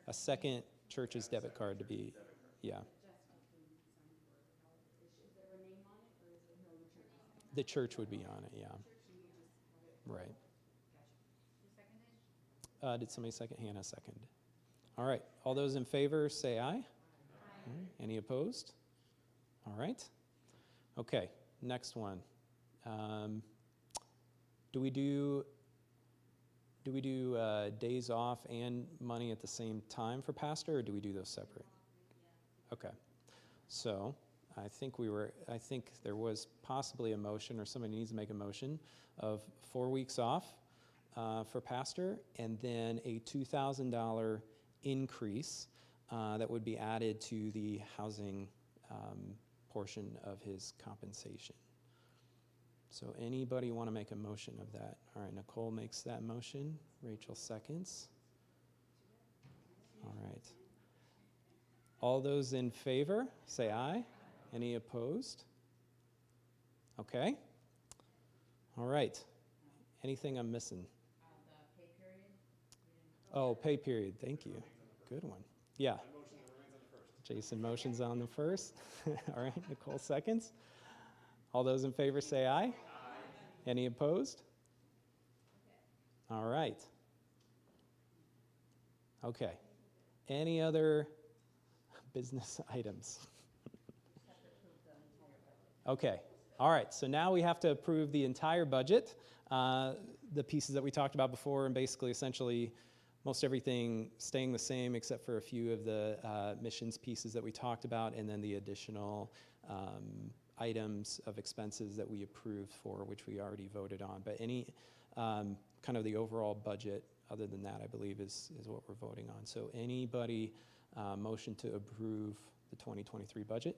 a second church's debit card to be, yeah. The church would be on it, yeah. Right. Did somebody second? Hannah second. All right. All those in favor say aye. Aye. Any opposed? All right. Okay. Next one. Do we do days off and money at the same time for pastor, or do we do those separate? Okay. So I think there was possibly a motion, or somebody needs to make a motion of 4 weeks off for pastor, and then a $2,000 increase that would be added to the housing portion of his compensation. So anybody want to make a motion of that? All right, Nicole makes that motion. Rachel seconds. All right. All those in favor, say aye. Any opposed? Okay. All right. Anything I'm missing? The pay period. Oh, pay period. Thank you. Good one. Yeah. Jason motions on the first. All right, Nicole seconds. All those in favor say aye. Aye. Any opposed? All right. Okay. Any other business items? Okay. All right. So now we have to approve the entire budget, the pieces that we talked about before, and basically essentially most everything staying the same except for a few of the missions pieces that we talked about, and then the additional items of expenses that we approved for, which we already voted on. But any kind of the overall budget, other than that, I believe is what we're voting on. So anybody motion to approve the 2023 budget?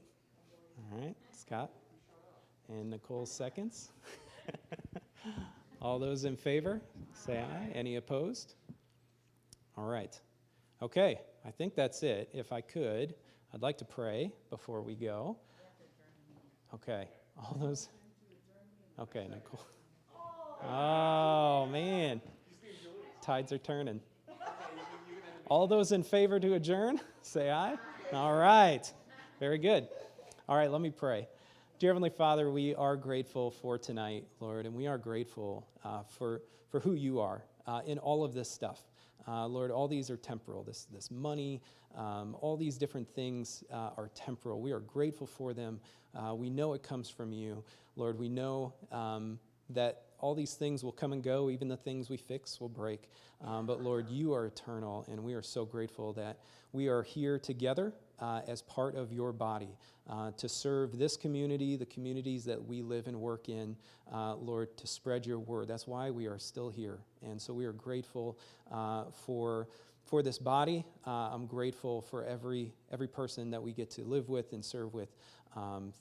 All right, Scott and Nicole seconds. All those in favor, say aye. Any opposed? All right. Okay, I think that's it. If I could, I'd like to pray before we go. Okay, all those. Okay, Nicole. Oh, man. Tides are turning. All those in favor to adjourn, say aye. All right. Very good. All right, let me pray. Dear Heavenly Father, we are grateful for tonight, Lord, and we are grateful for who you are in all of this stuff. Lord, all these are temporal. This money, all these different things are temporal. We are grateful for them. We know it comes from you. Lord, we know that all these things will come and go. Even the things we fix will break. But Lord, you are eternal, and we are so grateful that we are here together as part of your body to serve this community, the communities that we live and work in, Lord, to spread your word. That's why we are still here. And so we are grateful for this body. I'm grateful for every person that we get to live with and serve with.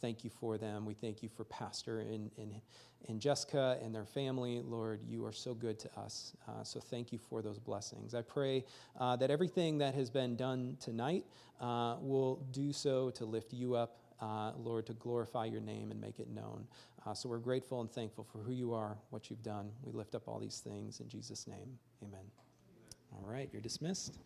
Thank you for them. We thank you for Pastor and Jessica and their family. Lord, you are so good to us. So thank you for those blessings. I pray that everything that has been done tonight will do so to lift you up, Lord, to glorify your name and make it known. So we're grateful and thankful for who you are, what you've done. We lift up all these things in Jesus' name. Amen. All right, you're dismissed.